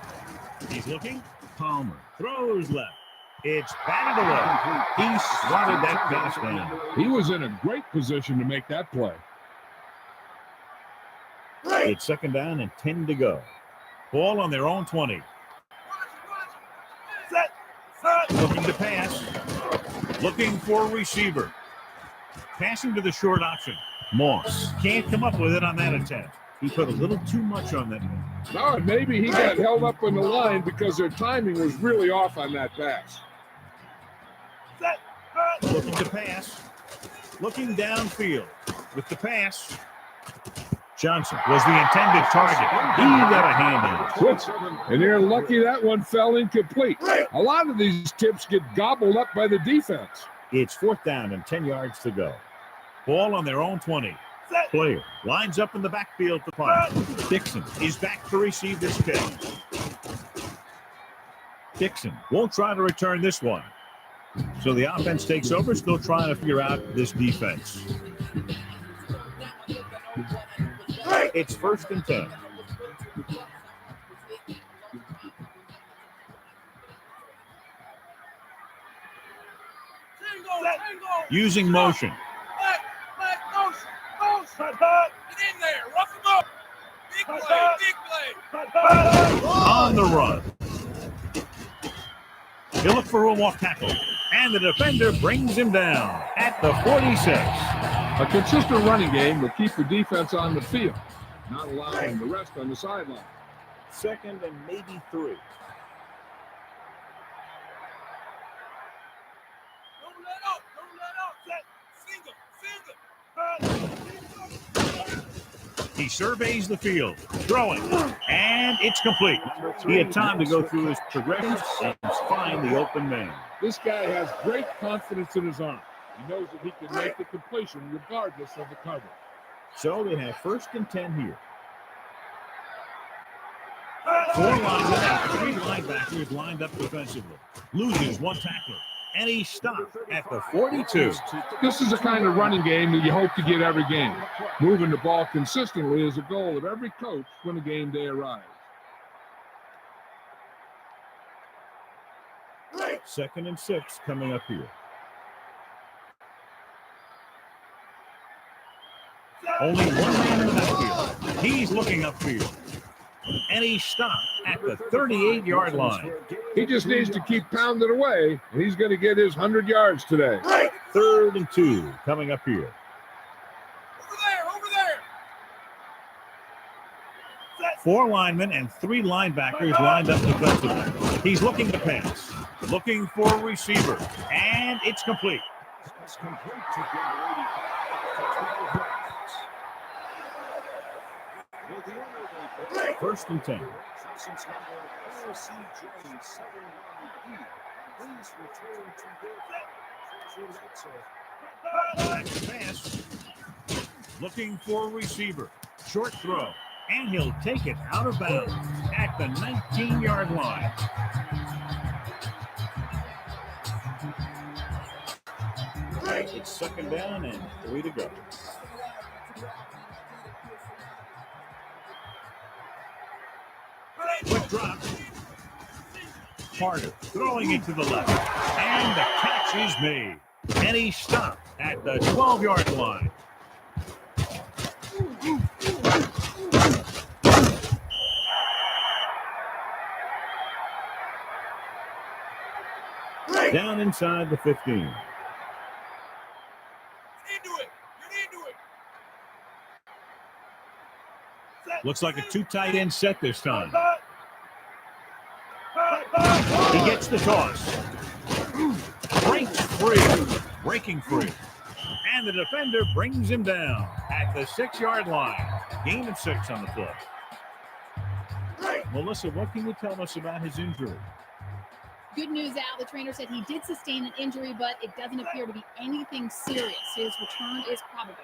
He's looking. Palmer throws left. It's batted away. He swatted that pass down. He was in a great position to make that play. It's 2nd down and 10 to go. Ball on their own 20. Looking to pass. Looking for a receiver. Passing to the short option. Moss can't come up with it on that attempt. He put a little too much on that one. No, and maybe he got held up in the line because their timing was really off on that pass. Looking to pass. Looking downfield. With the pass. Johnson was the intended target. He got a hand in it. And they're lucky that one fell incomplete. A lot of these tips get gobbled up by the defense. It's 4th down and 10 yards to go. Ball on their own 20. Player lines up in the backfield to punt. Dixon is back to receive this kick. Dixon won't try to return this one. So the offense takes over, still trying to figure out this defense. It's 1st and 10. Using motion. Get in there. Rough him up. Big play. Big play. On the run. He'll look for a walk tackle. And the defender brings him down at the 46. A consistent running game will keep the defense on the field, not allowing the rest on the sideline. 2nd and maybe 3. Don't let up. Single. He surveys the field, throwing, and it's complete. He had time to go through his progressions and find the open man. This guy has great confidence in his arm. He knows that he can make the completion regardless of the cover. So they have 1st and 10 here. 4 linemen and 3 linebackers lined up defensively. Loses 1 tackler. And he stopped at the 42. This is the kind of running game that you hope to get every game. Moving the ball consistently is a goal of every coach when a game day arrives. 2nd and 6 coming up here. Only 1 man in the backfield. He's looking upfield. And he stopped at the 38-yard line. He just needs to keep pounding away, and he's going to get his 100 yards today. 3rd and 2 coming up here. Over there. 4 linemen and 3 linebackers lined up defensively. He's looking to pass. Looking for a receiver. And it's complete. pass complete to number 85 for 12 yards. With the other First and 10. license number RCJ71E. Please return to your Pass. Looking for a receiver. Short throw. And he'll take it out of bounds at the 19-yard line. It's second down and 3 to go. Quick drop. Carter throwing it to the left. And the catch is made. And he stopped at the 12-yard line. Down inside the 15. Get into it. Looks like a two tight end set this time. He gets the toss. Breaks free. Breaking free. And the defender brings him down at the 6-yard line. Gain of 6 on the play. Melissa, what can you tell us about his injury? Good news, Al. The trainer said he did sustain an injury, but it doesn't appear to be anything serious. His return is probable.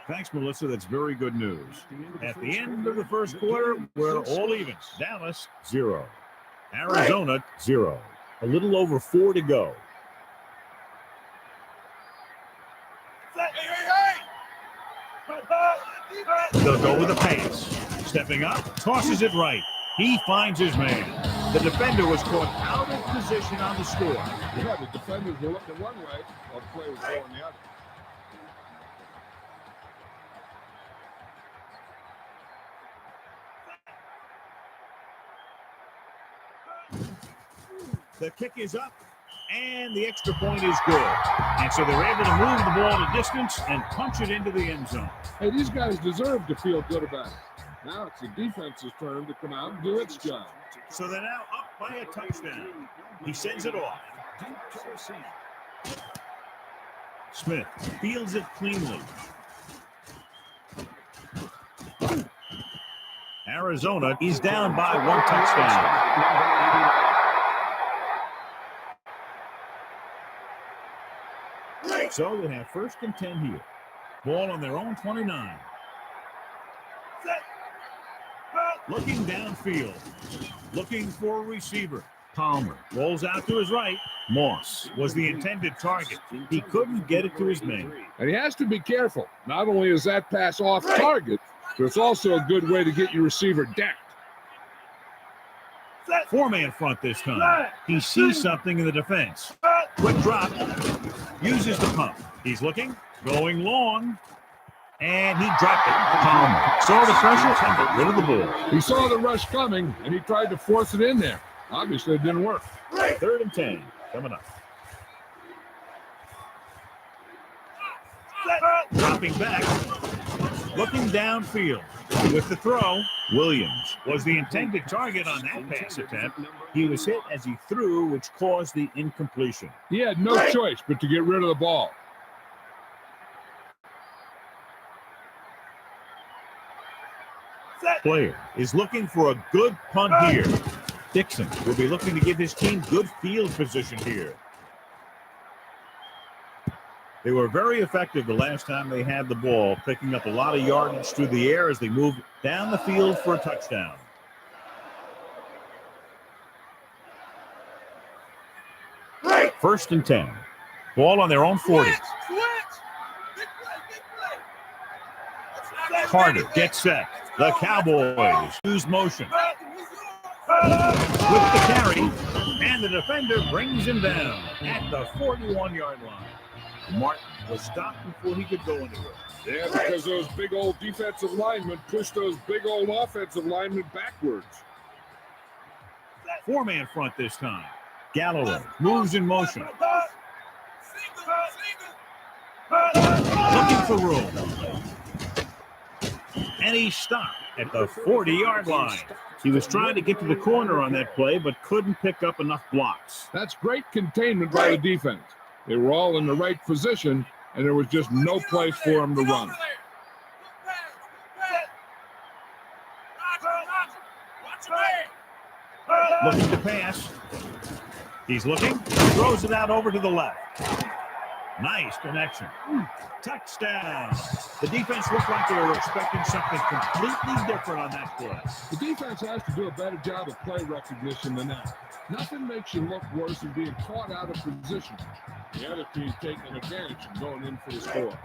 Thanks, Melissa. That's very good news. At the end of the first quarter, we're all even. Dallas, 0. Arizona, 0. A little over 4 to go. They'll go with a pass. Stepping up, tosses it right. He finds his man. The defender was caught out of position on the score. Yeah, the defenders were looking one way while the play was going the other. The kick is up, and the extra point is good. And so they're able to move the ball to distance and punch it into the end zone. Hey, these guys deserve to feel good about it. Now it's the defense's turn to come out and do its job. So they're now up by a touchdown. He sends it off. Smith fields it cleanly. Arizona is down by 1 touchdown. So they have first and 10 here. Ball on their own 29. Looking downfield. Looking for a receiver. Palmer rolls out to his right. Moss was the intended target. He couldn't get it to his man. And he has to be careful. Not only is that pass off target, but it's also a good way to get your receiver decked. 4-man front this time. He sees something in the defense. Quick drop. Uses the pump. He's looking. Going long. And he dropped it. Palmer saw the pressure and got rid of the ball. He saw the rush coming, and he tried to force it in there. Obviously, it didn't work. 3rd and 10 coming up. Dropping back. Looking downfield. With the throw, Williams was the intended target on that pass attempt. He was hit as he threw, which caused the incompletion. He had no choice but to get rid of the ball. Player is looking for a good punt here. Dixon will be looking to give his team good field position here. They were very effective the last time they had the ball, picking up a lot of yardage through the air as they moved down the field for a touchdown. First and 10. Ball on their own 40. Carter gets set. The Cowboys use motion. With the carry, and the defender brings him down at the 41-yard line. Martin was stopped before he could go anywhere. Yeah, because those big old defensive linemen pushed those big old offensive linemen backwards. 4-man front this time. Galloway moves in motion. Looking for room. And he stopped at the 40-yard line. He was trying to get to the corner on that play, but couldn't pick up enough blocks. That's great containment by the defense. They were all in the right position, and there was just no place for him to run. Looking to pass. He's looking. Throws it out over to the left. Nice connection. Touchdown. The defense looked like they were expecting something completely different on that play. The defense has to do a better job of play recognition than that. Nothing makes you look worse than being caught out of position. The other team taking advantage and going in for the score.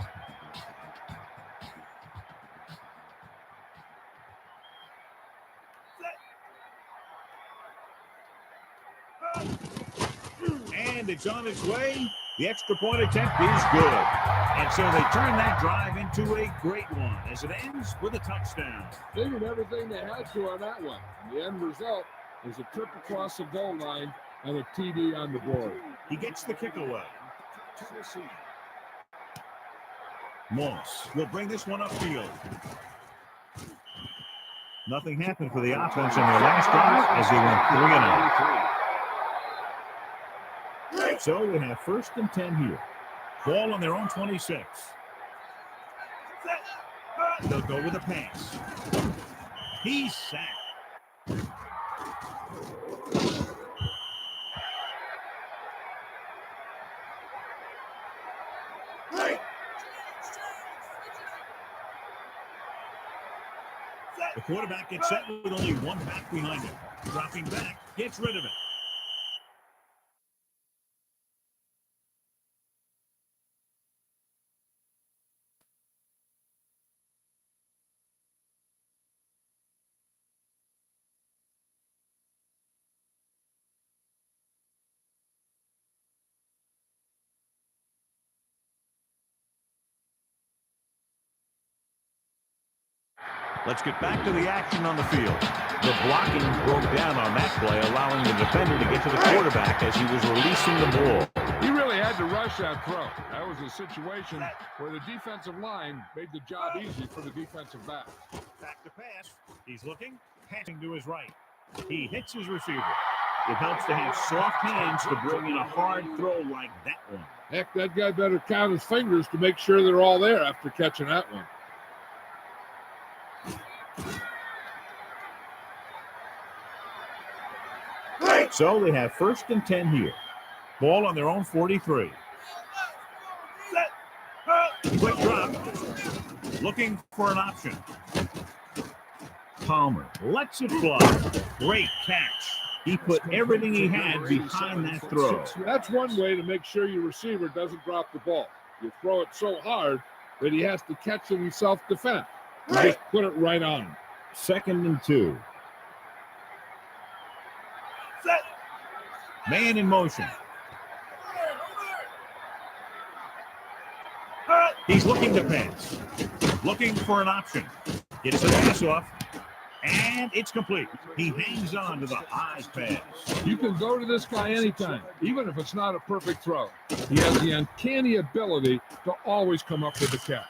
And it's on its way. The extra point attempt is good. And so they turn that drive into a great one as it ends with a touchdown. They did everything they had to on that one. The end result is a trip across the goal line and a TD on the board. He gets the kick away. Moss will bring this one upfield. Nothing happened for the offense in their last drive as they went 3 and out. So we have 1st and 10 here. Ball on their own 26. They'll go with a pass. He's sacked. The quarterback gets set with only one back behind him. Dropping back, gets rid of it. Let's get back to the action on the field. The blocking broke down on that play, allowing the defender to get to the quarterback as he was releasing the ball. He really had to rush that throw. That was a situation where the defensive line made the job easy for the defensive back. Back to pass. He's looking, passing to his right. He hits his receiver. It helps to have soft hands to bring in a hard throw like that one. Heck, that guy better count his fingers to make sure they're all there after catching that one. So they have 1st and 10 here. Ball on their own 43. Quick drop. Looking for an option. Palmer lets it fly. Great catch. He put everything he had behind that throw. That's one way to make sure your receiver doesn't drop the ball. You throw it so hard that he has to catch it in self-defense. You just put it right on him. 2nd and 2. Man in motion. He's looking to pass. Looking for an option. Gets the pass off. And it's complete. He hangs on to the high pass. You can go to this guy anytime, even if it's not a perfect throw. He has the uncanny ability to always come up with a catch.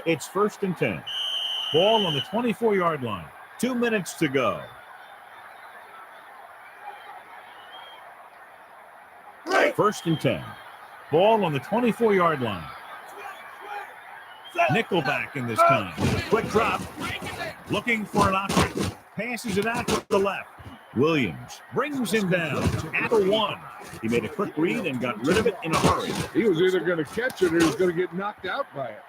It's 1st and 10. Ball on the 24-yard line. 2 minutes to go. First and 10. Ball on the 24-yard line. Nickelback in this time. Quick drop. Looking for an option. Passes it out to the left. Williams brings him down at the 1. He made a quick read and got rid of it in a hurry. He was either going to catch it or he was going to get knocked out by it.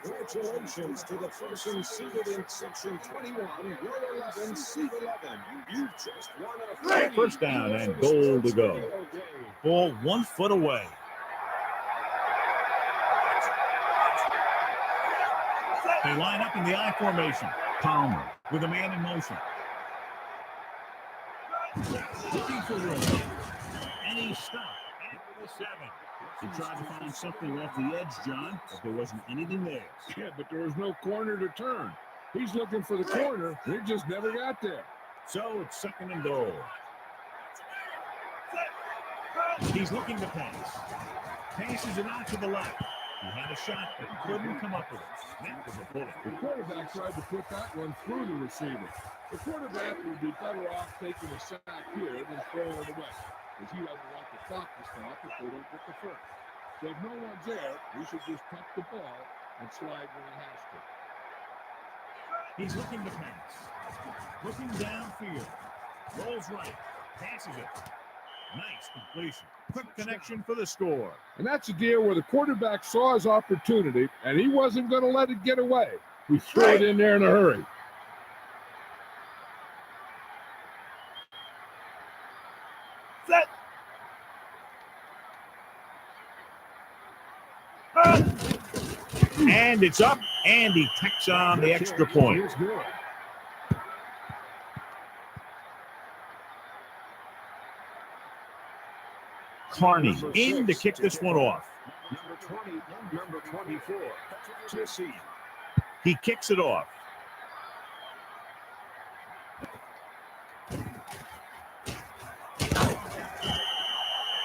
Congratulations to the person seated in section 21, row 11, seat 11. You've just won a first down and goal to go. Ball 1 foot away. They line up in the I formation. Palmer with a man in motion. Looking for room. And he's stopped at the 7. He tried to find something off the edge, John, but there wasn't anything there. Yeah, but there was no corner to turn. He's looking for the corner, and it just never got there. So it's 2nd and goal. He's looking to pass. Passes it out to the left. He had a shot, but couldn't come up with it. That was a bullet. The quarterback tried to put that one through the receiver. The quarterback would be better off taking a sack here than throwing it away, because he doesn't want the clock to stop if they don't get the first. So if no one's there, we should just tuck the ball and slide when he has to. He's looking to pass. Looking downfield. Rolls right. Passes it. Nice completion. Quick connection for the score. And that's a deal where the quarterback saw his opportunity, and he wasn't going to let it get away. He threw it in there in a hurry. Set. And it's up, and he tacks on the extra point. Carney in to kick this one off. Number 24, Jesse. He kicks it off.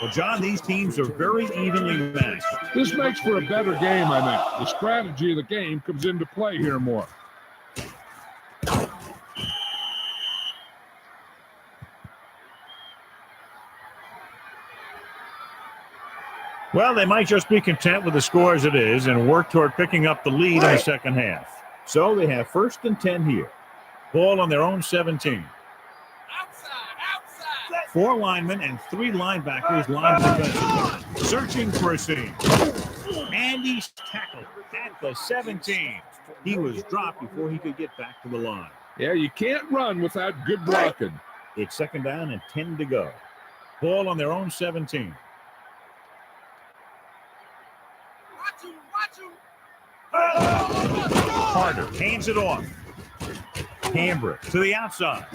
Well, John, these teams are very evenly matched. This makes for a better game, I think. The strategy of the game comes into play here more. Well, they might just be content with the score as it is and work toward picking up the lead in the second half. So they have 1st and 10 here. Ball on their own 17. Outside. 4 linemen and 3 linebackers lined defensively, searching for a seam. And he's tackled at the 17. He was dropped before he could get back to the line. Yeah, you can't run without good blocking. It's 2nd down and 10 to go. Ball on their own 17. Watch him. Carter hands it off. Hambrick to the outside.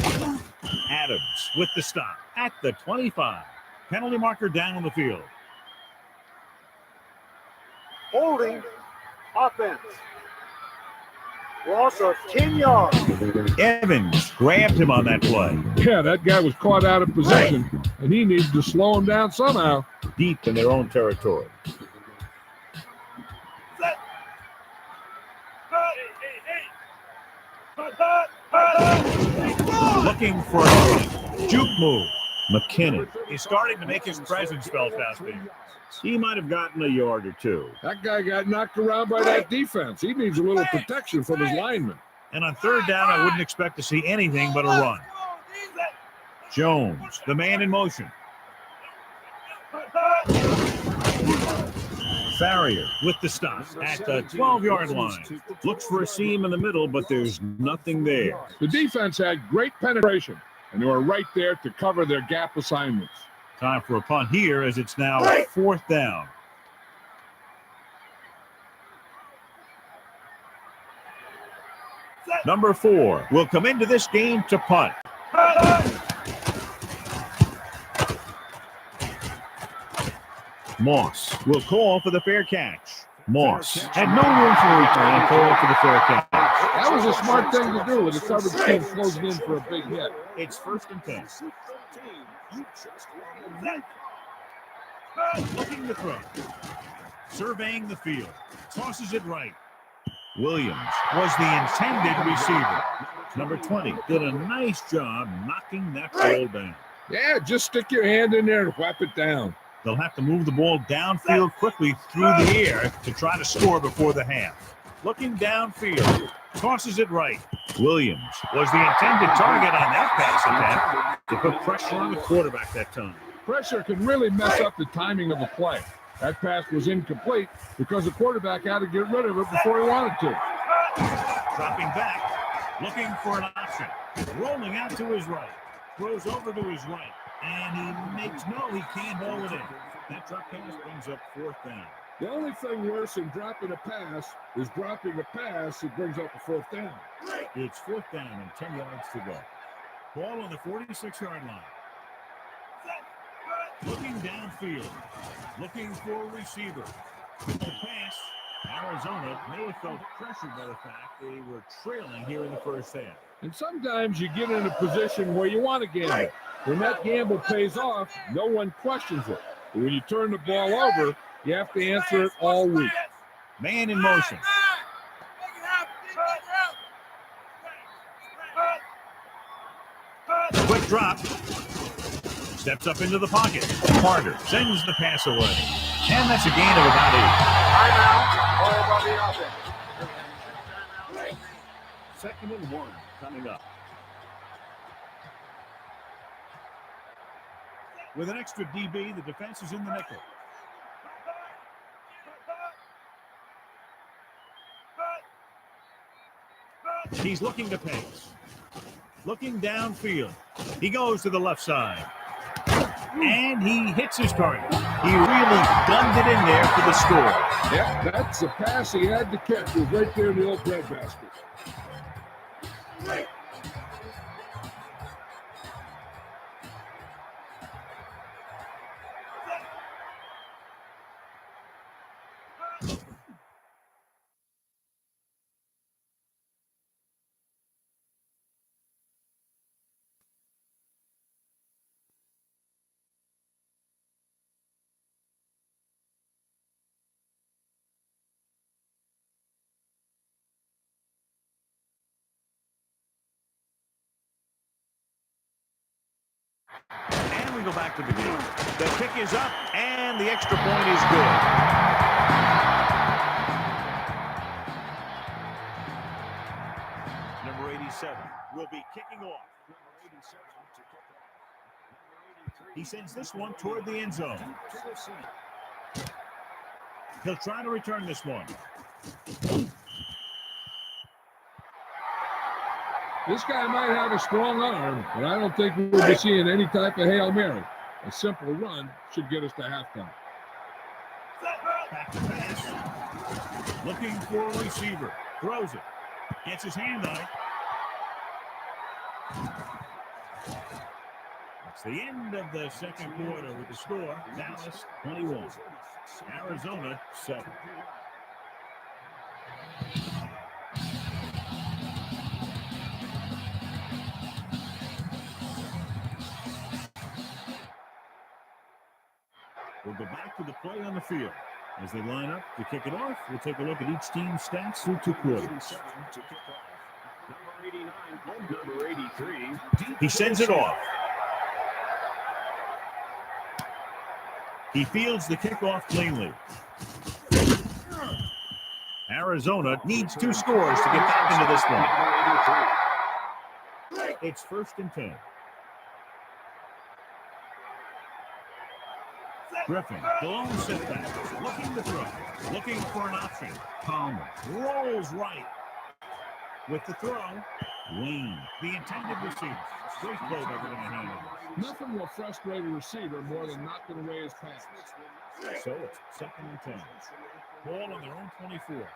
Adams with the stop at the 25. Penalty marker down on the field. Holding offense. Loss of 10 yards. Evans grabbed him on that play. Yeah, that guy was caught out of position, and he needed to slow him down somehow. Deep in their own territory. Looking for a juke move. McKinnon is starting to make his presence felt out there. He might have gotten a yard or two. That guy got knocked around by that defense. He needs a little protection from his linemen. And on 3rd down, I wouldn't expect to see anything but a run. Jones, the man in motion. Farrier with the stop at the 12-yard line. Looks for a seam in the middle, but there's nothing there. The defense had great penetration, and they were right there to cover their gap assignments. Time for a punt here as it's now 4th down. Number 4 will come into this game to punt. Moss will call for the fair catch. Moss had no room for a return and called for the fair catch. That was a smart thing to do when the coverage team closing in for a big hit. It's 1st and 10. Looking to throw. Surveying the field. Tosses it right. Williams was the intended receiver. Number 20 did a nice job knocking that ball down. Yeah, just stick your hand in there and whap it down. They'll have to move the ball downfield quickly through the air to try to score before the half. Looking downfield, tosses it right. Williams was the intended target on that pass attempt to put pressure on the quarterback that time. Pressure can really mess up the timing of a play. That pass was incomplete because the quarterback had to get rid of it before he wanted to. Dropping back, looking for an option. Rolling out to his right. Throws over to his right. And he makes he can't hold it in. That drop pass brings up 4th down. The only thing worse than dropping a pass is dropping a pass that brings up a 4th down. It's 4th down and 10 yards to go. Ball on the 46-yard line. Looking downfield. Looking for a receiver. With the pass, Arizona may have felt pressured by the fact they were trailing here in the first half. And sometimes you get in a position where you want to gamble. When that gamble pays off, no one questions it. But when you turn the ball over, you have to answer it all week. Man in motion. Quick drop. Steps up into the pocket. Carter sends the pass away. And that's a gain of about 8. 2nd and 1 coming up. With an extra DB, the defense is in the nickel. He's looking to pass. Looking downfield. He goes to the left side. And he hits his target. He really gunned it in there for the score. Yep, that's a pass he had to catch. It was right there in the old breadbasket. And we go back to the game. The kick is up, and the extra point is good. Number 87 will be kicking off. He sends this one toward the end zone. He'll try to return this one. This guy might have a strong arm, but I don't think we'll be seeing any type of Hail Mary. A simple run should get us to halftime. Back to pass. Looking for a receiver. Throws it. Gets his hand on it. It's the end of the second quarter with the score. Dallas 21. Arizona 7. We'll go back to the play on the field. As they line up to kick it off, we'll take a look at each team's stats through 2 quarters. Number 83. He sends it off. He fields the kickoff cleanly. Arizona needs 2 scores to get back into this one. It's 1st and 10. Griffin, the lone setback, looking to throw, looking for an option. Palmer rolls right. With the throw, Wayne, the intended receiver. Great play by getting a hand on it. Nothing will frustrate a receiver more than knocking away his pass. So it's 2nd and 10. Ball on their own 24.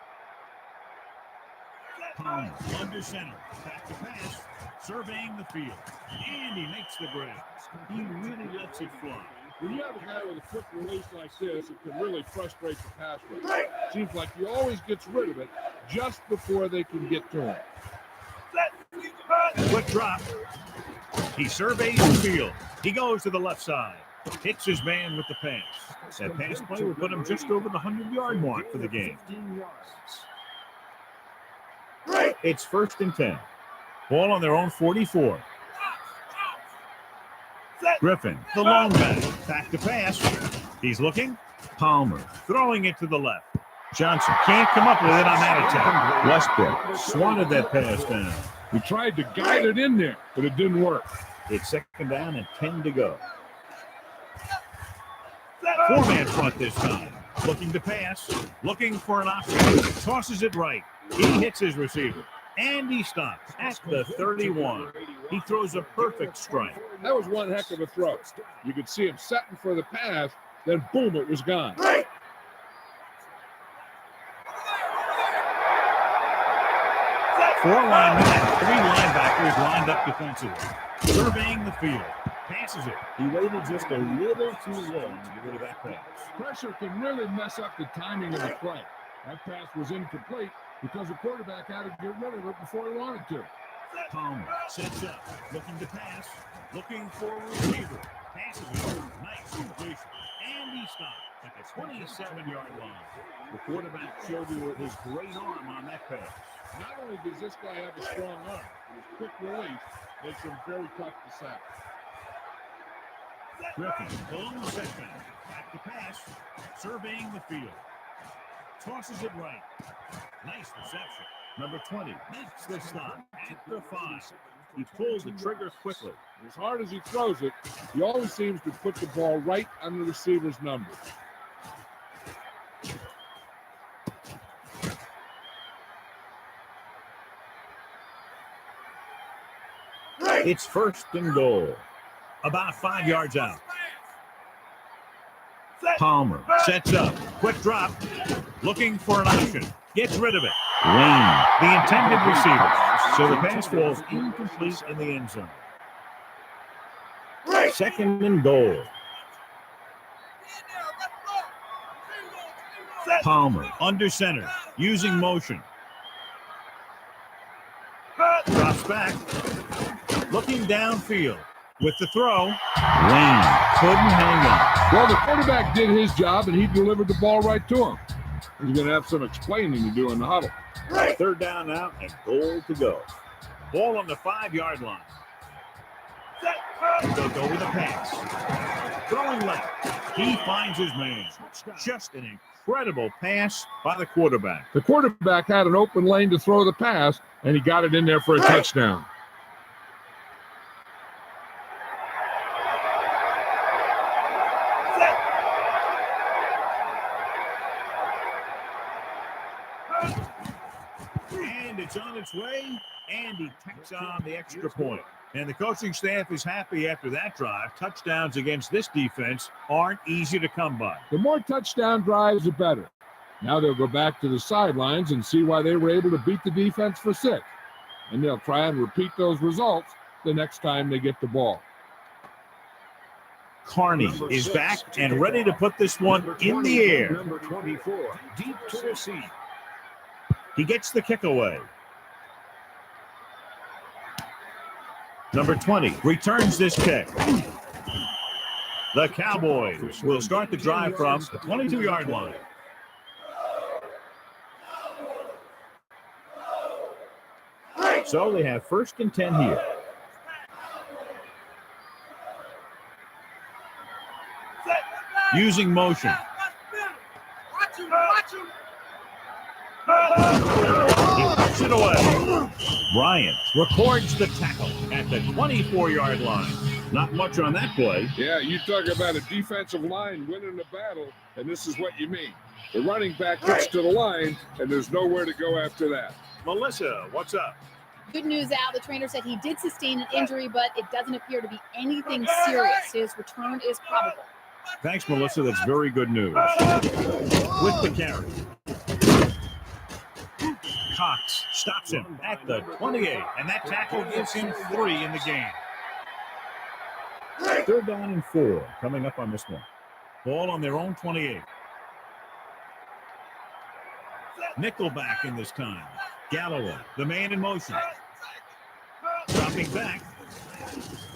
Palmer under center, back to pass, surveying the field, and he makes the grab. He really lets it fly. When you have a guy with a quick release like this, it can really frustrate the pass rush. Seems like he always gets rid of it just before they can get to him. Quick drop. He surveys the field. He goes to the left side. Hits his man with the pass. That pass play will put him just over the 100-yard mark for the game. It's 1st and 10. Ball on their own 44. Griffin, the long back to pass. He's looking. Palmer throwing it to the left. Johnson can't come up with it on that attack. Westbrook swatted that pass down. He tried to guide it in there, but it didn't work. It's 2nd down and 10 to go. 4-man front this time. Looking to pass. Looking for an option. Tosses it right. He hits his receiver. And he stops at the 31. He throws a perfect strike. That was one heck of a throw. You could see him setting for the pass, then boom, it was gone. 4 linemen and 3 linebackers lined up defensively. Surveying the field. passes it. He waited just a little too long to get rid of that pass. Pressure can really mess up the timing of the play. That pass was incomplete because the quarterback had to get rid of it before he wanted to. Palmer sets up, looking to pass, looking for a receiver. Passes it. Nice completion. And he stopped at the 27-yard line. The quarterback showed you his great arm on that pass. Not only does this guy have a strong arm, his quick release makes him very tough to sack. Griffin, long setback. Back to pass. Surveying the field. Tosses it right. Nice reception. Number 20 makes the stop at the 5. He pulls the trigger quickly. As hard as he throws it, he always seems to put the ball right on the receiver's numbers. It's first and goal. About 5 yards out. Palmer sets up. Quick drop. Looking for an option. Gets rid of it. Wayne, the intended receiver. So the pass falls incomplete in the end zone. Second and goal. Palmer under center. Using motion. Drops back. Looking downfield. With the throw, Wayne couldn't hang on. Well, the quarterback did his job, and he delivered the ball right to him. He's going to have some explaining to do in the huddle. Third down now and goal to go. Ball on the 5-yard line. They'll go with a pass. Throwing left. He finds his man. Just an incredible pass by the quarterback. The quarterback had an open lane to throw the pass, and he got it in there for a touchdown. It's on its way, and he tacks on the extra point. And the coaching staff is happy after that drive. Touchdowns against this defense aren't easy to come by. The more touchdown drives, the better. Now they'll go back to the sidelines and see why they were able to beat the defense for 6. And they'll try and repeat those results the next time they get the ball. Carney is back and ready to put this one in the air. Number 24, deep to receive. He gets the kick away. Number 20 returns this kick. The Cowboys will start the drive from the 22-yard line. So they have first and 10 here. Using motion. He puts it away. Bryant records the tackle at the 24-yard line. Not much on that play. Yeah, you talk about a defensive line winning the battle, and this is what you mean. The running back gets to the line, and there's nowhere to go after that. Melissa, what's up? Good news, Al. The trainer said he did sustain an injury, but it doesn't appear to be anything serious. His return is probable. Thanks, Melissa. That's very good news. With the carry. Cox stops him at the 28, and that tackle gives him 3 in the game. Third down and 4 coming up on this one. Ball on their own 28. Nickelback in this time. Galloway, the man in motion. Dropping back.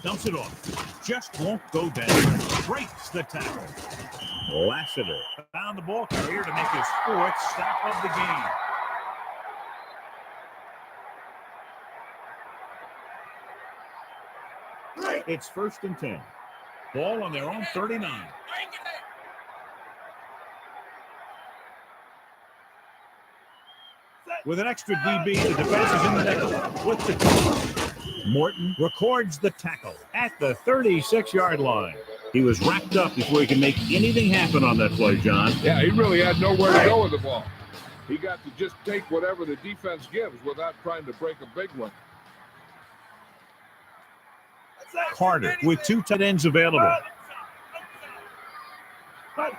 Dumps it off. Just won't go down. Breaks the tackle. Lassiter found the ball carrier to make his 4th stop of the game. It's first and 10. Ball on their own 39. With an extra DB, the defense is in the nickel. With the Morton records the tackle at the 36-yard line. He was wrapped up before he could make anything happen on that play, John. Yeah, he really had nowhere to go with the ball. He got to just take whatever the defense gives without trying to break a big one. Carter with 2 tight ends available. Looking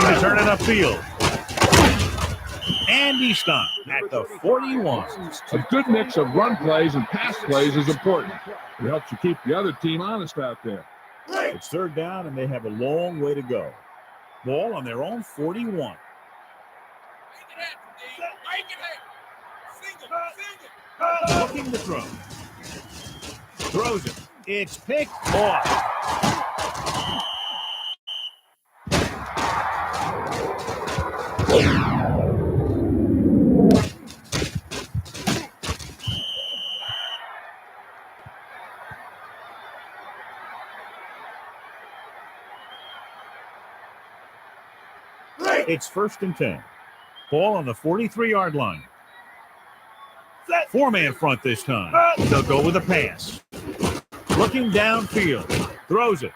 to turn it upfield. And he stopped at the 41. A good mix of run plays and pass plays is important. It helps you keep the other team honest out there. It's third down, and they have a long way to go. Ball on their own 41. Looking to throw. Throws it. It's picked off. It's first and 10. Ball on the 43-yard line. Four-man front this time. They'll go with a pass. Looking downfield. Throws it.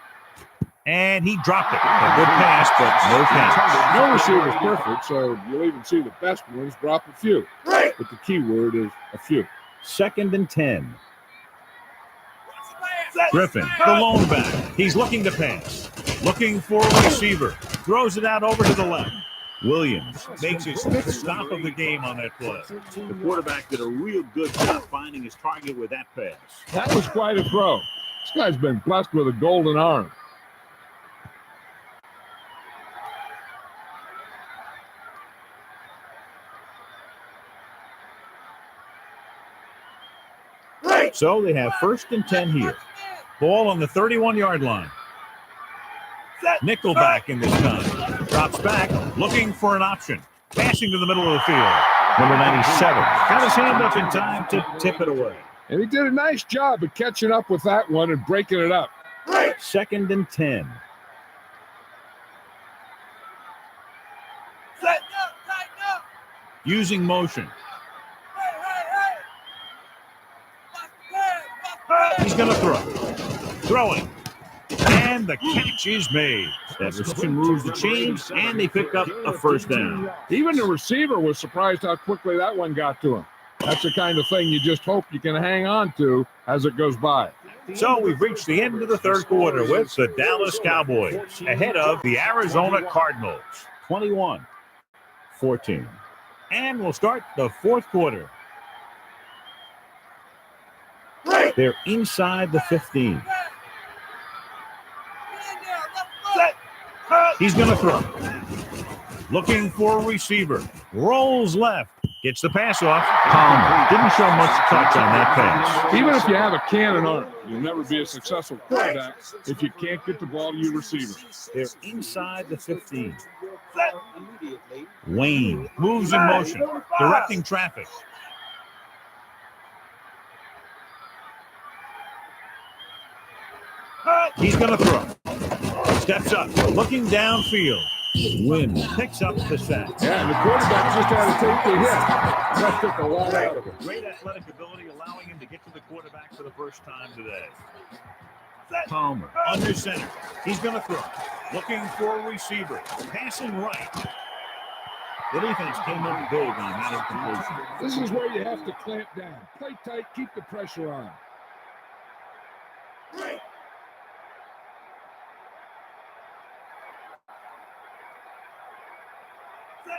And he dropped it. A good pass, but no catch. No receiver's perfect, so you'll even see the best ones drop a few. But the key word is a few. Second and 10. Griffin, the lone back. He's looking to pass. Looking for a receiver. Throws it out over to the left. Williams makes his fifth stop of the game on that play. The quarterback did a real good job finding his target with that pass. That was quite a throw. This guy's been blessed with a golden arm. So they have first and 10 here. Ball on the 31-yard line. Nickelback in this time. Drops back, looking for an option. Passing to the middle of the field. Number 97 got his hand up in time to tip it away. And he did a nice job of catching up with that one and breaking it up. Second and 10. Using motion. He's going to throw. Throwing. And the catch is made. That reception moves the chains, and they pick up a first down. Even the receiver was surprised how quickly that one got to him. That's the kind of thing you just hope you can hang on to as it goes by. So we've reached the end of the third quarter with the Dallas Cowboys ahead of the Arizona Cardinals, 21-14. And we'll start the fourth quarter. They're inside the 15. He's going to throw. Looking for a receiver. Rolls left. Gets the pass off. Palmer didn't show much touch on that pass. Even if you have a cannon arm, you'll never be a successful quarterback if you can't get the ball to your receivers. They're inside the 15. Wayne moves in motion, directing traffic. He's going to throw. Steps up, looking downfield. Wynn picks up the sack. Yeah, and the quarterback just had to take the hit. That took a lot out of it. Great athletic ability, allowing him to get to the quarterback for the first time today. Palmer under center. He's going to throw. Looking for a receiver. Passing right. The defense came up big on that incompletion. This is where you have to clamp down. Play tight, keep the pressure on.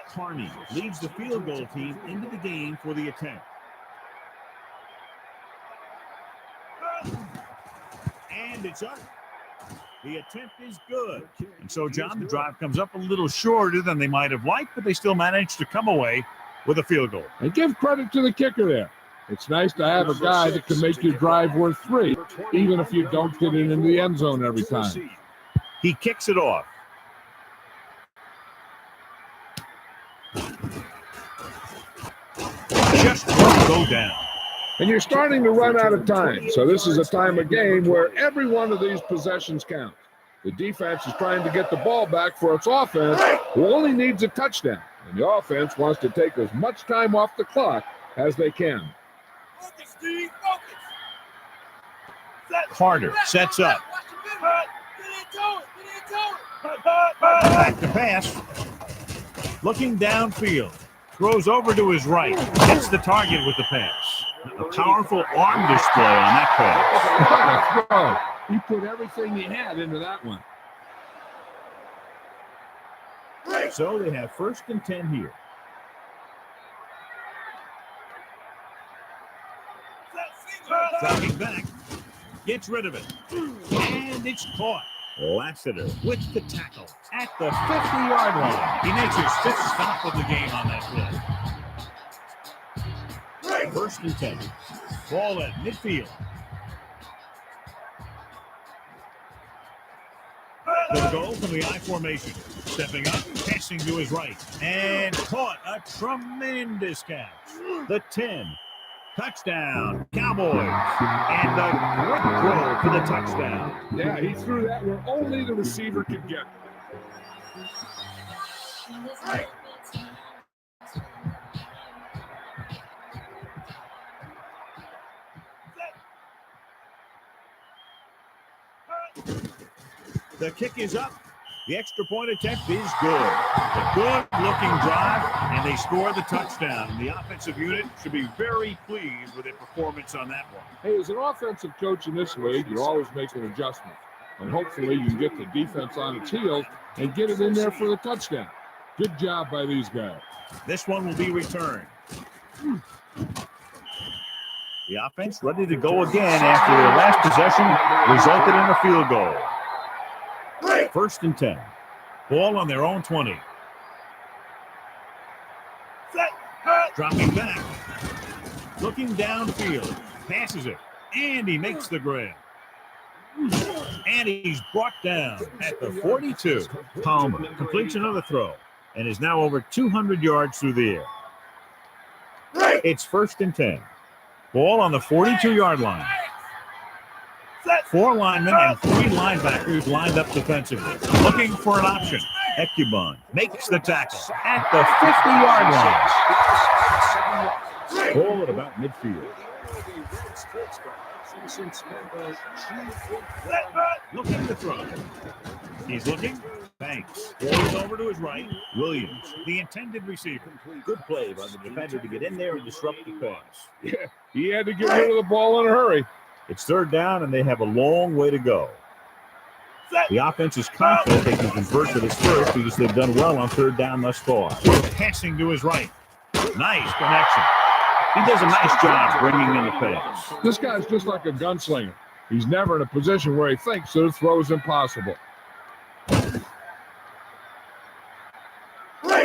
Carney leads the field goal team into the game for the attempt. And it's up. The attempt is good. And so, John, the drive comes up a little shorter than they might have liked, but they still managed to come away with a field goal. And give credit to the kicker there. It's nice to have a guy that can make your drive worth three, even if you don't get it into the end zone every time. He kicks it off. Just won't go down. And you're starting to run out of time. So this is a time of game where every one of these possessions counts. The defense is trying to get the ball back for its offense, who only needs a touchdown. And the offense wants to take as much time off the clock as they can. Focus, Steve, focus. Carter sets up. Back to pass. Looking downfield. Throws over to his right. Hits the target with the pass. A powerful arm display on that pass. He put everything he had into that one. So they have first and 10 here. Dropping back. Gets rid of it. And it's caught. Lassiter with the tackle at the 50-yard line. He makes his 5th stop of the game on that play. First and 10. Ball at midfield. The goal from the I formation. Stepping up, passing to his right. And caught a tremendous catch. The 10. Touchdown, Cowboys. And a quick throw for the touchdown. Yeah, he threw that where only the receiver could get. The kick is up. The extra point attempt is good. A good-looking drive, and they score the touchdown. And the offensive unit should be very pleased with their performance on that one. Hey, as an offensive coach in this league, you're always making adjustments. And hopefully you can get the defense on its heels and get it in there for the touchdown. Good job by these guys. This one will be returned. The offense ready to go again after their last possession resulted in a field goal. First and 10. Ball on their own 20. Dropping back. Looking downfield. Passes it. And he makes the grab. And he's brought down at the 42. Palmer completes another throw and is now over 200 yards through the air. It's first and 10. Ball on the 42-yard line. 4 linemen and 3 linebackers lined up defensively. Looking for an option. Ecubon makes the tackle at the 50-yard line. Ball at about midfield. Looking to throw. He's looking. Banks. Rolls over to his right. Williams, the intended receiver. Good play by the defender to get in there and disrupt the pass. Yeah, he had to get rid of the ball in a hurry. It's third down, and they have a long way to go. The offense is confident they can convert to this first because they've done well on third down thus far. Passing to his right. Nice connection. He does a nice job bringing in the pass. This guy's just like a gunslinger. He's never in a position where he thinks that a throw is impossible.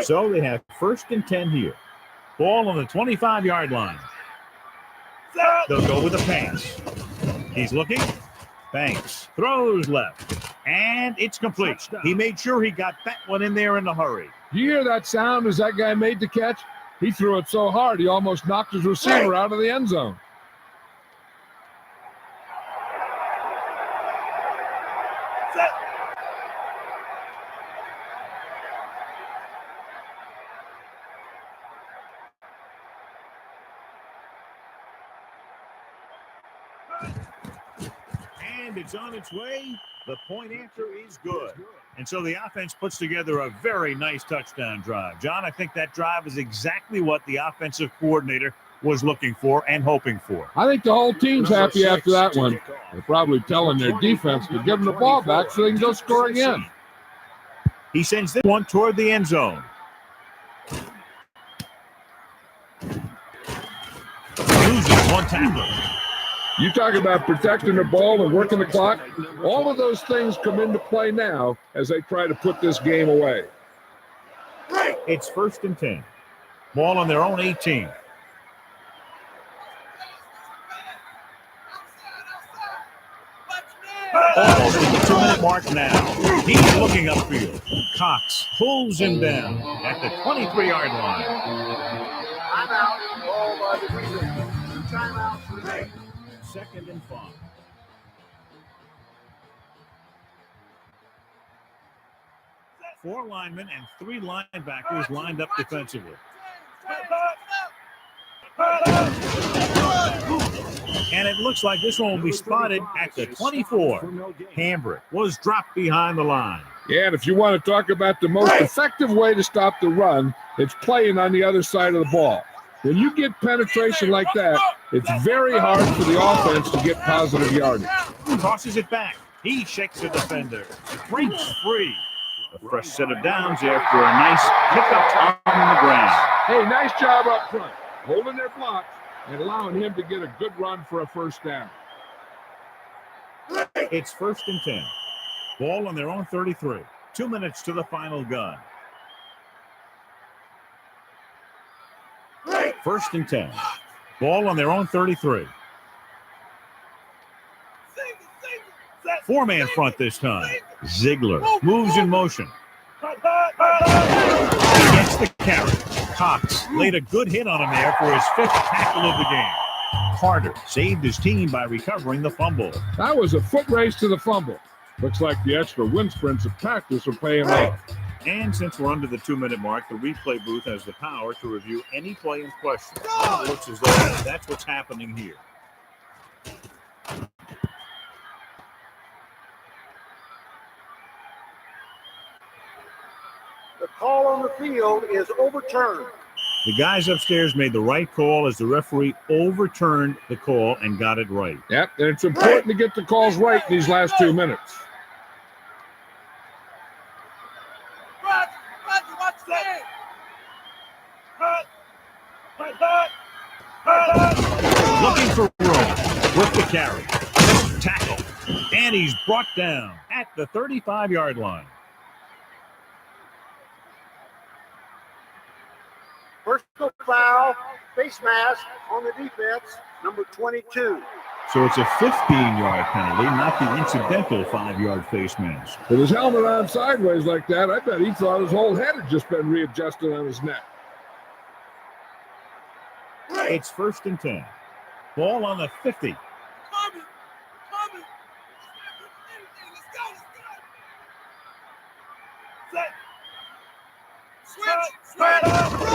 So they have first and 10 here. Ball on the 25-yard line. They'll go with a pass. He's looking. Banks throws left. And it's complete. He made sure he got that one in there in a hurry. You hear that sound as that guy made the catch? He threw it so hard he almost knocked his receiver out of the end zone. And it's on its way. The point answer is good. And so the offense puts together a very nice touchdown drive. John, I think that drive is exactly what the offensive coordinator was looking for and hoping for. I think the whole team's happy after that one. They're probably telling their defense to give them the ball back so they can go score again. He sends this one toward the end zone. Loses one tackler. You talk about protecting the ball and working the clock. All of those things come into play now as they try to put this game away. It's first and 10. Ball on their own 18. Almost at the 2-minute mark now. He's looking upfield. Cox pulls him down at the 23-yard line. Timeout. Ball by the defense. 2 timeouts remain. Second and 5. Four linemen and 3 linebackers lined up defensively. And it looks like this one will be spotted at the 24. Hambrick was dropped behind the line. Yeah, and if you want to talk about the most effective way to stop the run, it's playing on the other side of the ball. When you get penetration like that, it's very hard for the offense to get positive yardage. Tosses it back. He shakes the defender. Breaks free. A fresh set of downs after a nice pickup on the ground. Hey, nice job up front, holding their blocks and allowing him to get a good run for a first down. It's 1st and 10. Ball on their own 33. 2 minutes to the final gun. 1st and 10. Ball on their own 33. 4-man front this time. Ziegler moves in motion. He gets the carry. Cox laid a good hit on him there for his 5th tackle of the game. Carter saved his team by recovering the fumble. That was a foot race to the fumble. Looks like the extra wind sprints of practice are paying off. And since we're under the 2-minute mark, the replay booth has the power to review any play in question. It looks as though that's what's happening here. The call on the field is overturned. The guys upstairs made the right call as the referee overturned the call and got it right. Yep, and it's important to get the calls right in these last 2 minutes. Looking for room with the carry. Tackle. And he's brought down at the 35-yard line. Personal foul, face mask on the defense, number 22. So it's a 15-yard penalty, not the incidental 5-yard face mask. With his helmet on sideways like that, I bet he thought his whole head had just been readjusted on his neck. It's 1st and 10. Ball on the 50. Coming. Let's go. Switch.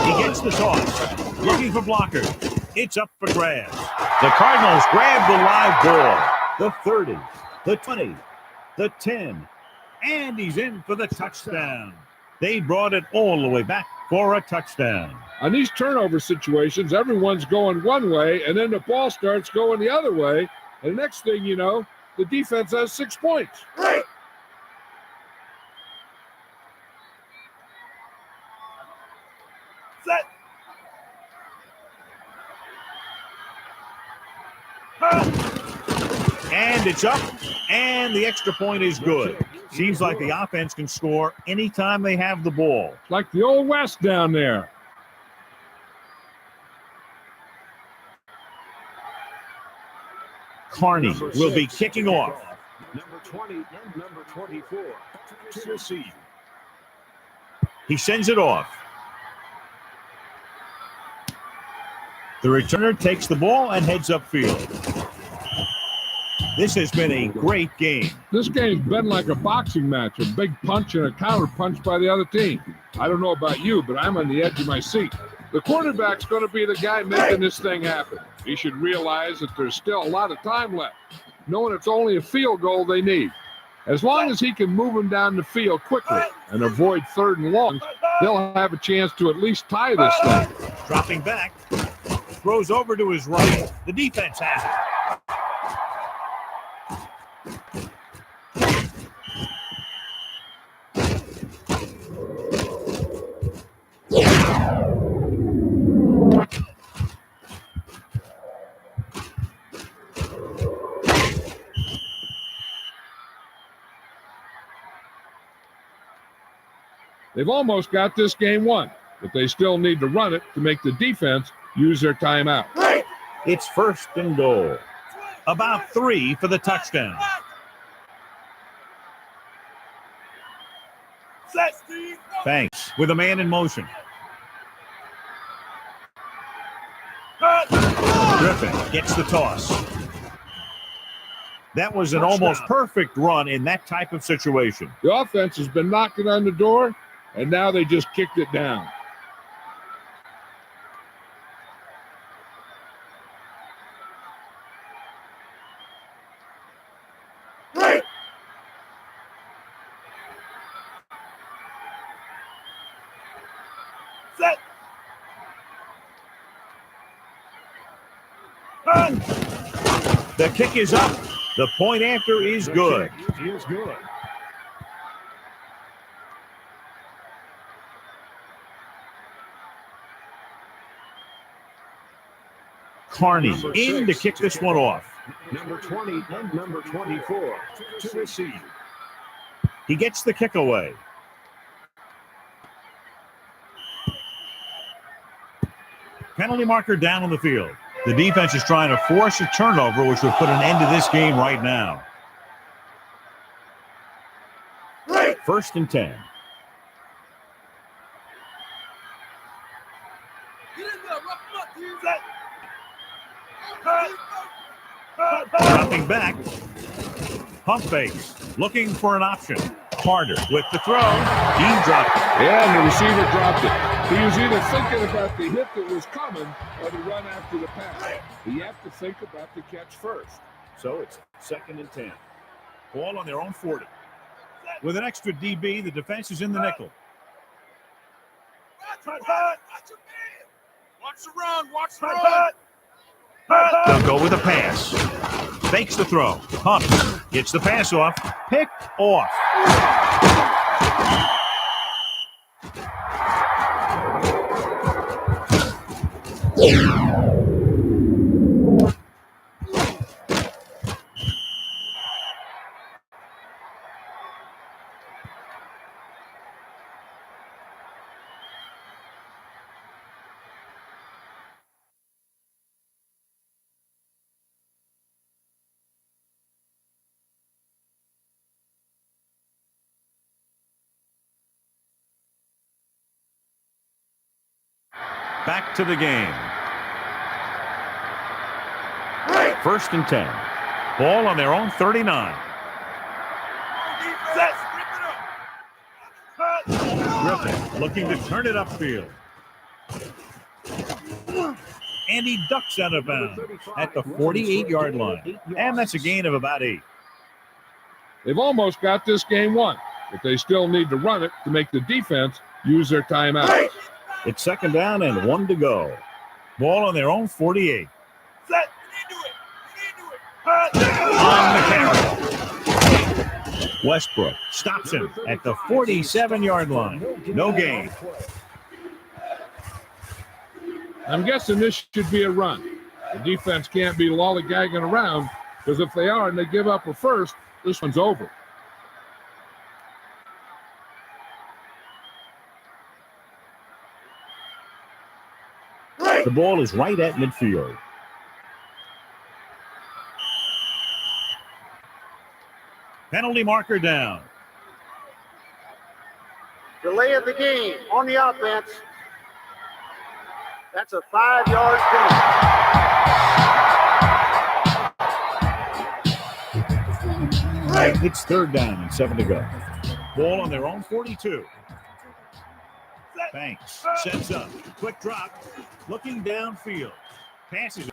He gets the toss. Looking for blockers. It's up for grabs. The Cardinals grab the live ball. The 30, the 20, the 10, and he's in for the touchdown. They brought it all the way back for a touchdown. On these turnover situations, everyone's going one way, and then the ball starts going the other way, and the next thing you know, the defense has 6 points. Set. And it's up, and the extra point is good. Seems like the offense can score anytime they have the ball. Like the old West down there. Carney will be kicking off. Number 20 and number 24, Tennessee. He sends it off. The returner takes the ball and heads upfield. This has been a great game. This game's been like a boxing match, a big punch and a counter punch by the other team. I don't know about you, but I'm on the edge of my seat. The quarterback's going to be the guy making this thing happen. He should realize that there's still a lot of time left, knowing it's only a field goal they need. As long as he can move them down the field quickly and avoid 3rd and long, they'll have a chance to at least tie this thing. Dropping back, throws over to his right. The defense has it. They've almost got this game won, but they still need to run it to make the defense use their timeout. It's 1st and goal. About 3 for the touchdown. Banks with a man in motion. Griffin gets the toss. That was an almost perfect run in that type of situation. The offense has been knocking on the door, and now they just kicked it down. Set. The kick is up. The point after is good. Is good. Carney in to kick this one off. Number 20 and number 24 to receive. He gets the kick away. Penalty marker down on the field. The defense is trying to force a turnover, which would put an end to this game right now. 1st and 10. Dropping back. Pump fakes. Looking for an option. Carter with the throw. He dropped it. Yeah, and the receiver dropped it. He was either thinking about the hit that was coming or the run after the pass. You have to think about the catch first. So it's 2nd and 10. Ball on their own 40. With an extra DB, the defense is in the nickel. Watch the run. Watch the run. They'll go with a pass. Fakes the throw. Pumps. Gets the pass off. Picked off. Back to the game. 1st and 10. Ball on their own 39. Griffin looking to turn it upfield. And he ducks out of bounds at the 48-yard line. And that's a gain of about 8. They've almost got this game won, but they still need to run it to make the defense use their timeout. It's 2nd down and 1 to go. Ball on their own 48. On the carry. Westbrook stops him at the 47-yard line. No gain. I'm guessing this should be a run. The defense can't be lollygagging around, because if they are and they give up a first, this one's over. The ball is right at midfield. Penalty marker down. Delay of the game on the offense. That's a 5-yard penalty. It's 3rd down and 7 to go. Ball on their own 42. Banks sets up. Quick drop. Looking downfield. Passes.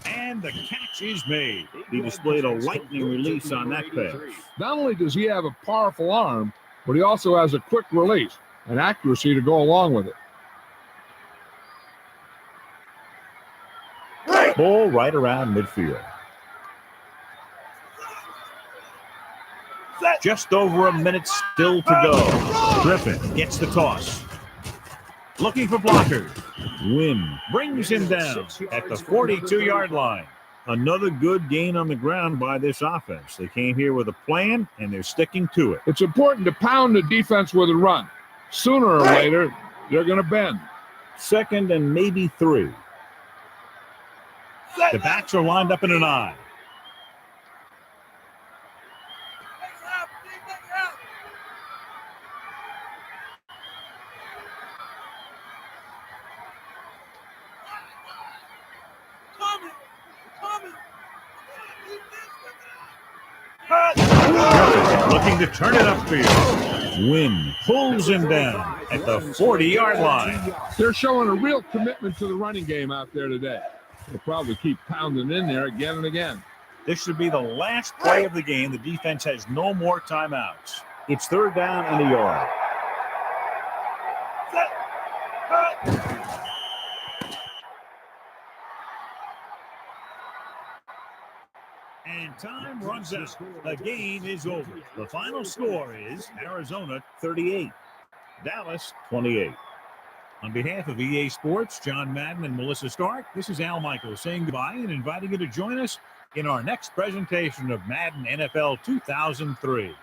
And the catch is made. He displayed a lightning release on that pass. Not only does he have a powerful arm, but he also has a quick release and accuracy to go along with it. Ball right around midfield. Just over a minute still to go. Griffin gets the toss. Looking for blockers. Wynn brings him down at the 42-yard line. Another good gain on the ground by this offense. They came here with a plan, and they're sticking to it. It's important to pound the defense with a run. Sooner or later, they're going to bend. 2nd and maybe 3. The backs are lined up in an eye. Looking to turn it upfield. Wynn pulls him down at the 40-yard line. They're showing a real commitment to the running game out there today. They'll probably keep pounding in there again and again. This should be the last play of the game. The defense has no more timeouts. It's 3rd down and a yard. And time runs out. The game is over. The final score is Arizona 38, Dallas 28. On behalf of EA Sports, John Madden, and Melissa Stark, this is Al Michaels saying goodbye and inviting you to join us in our next presentation of Madden NFL 2003.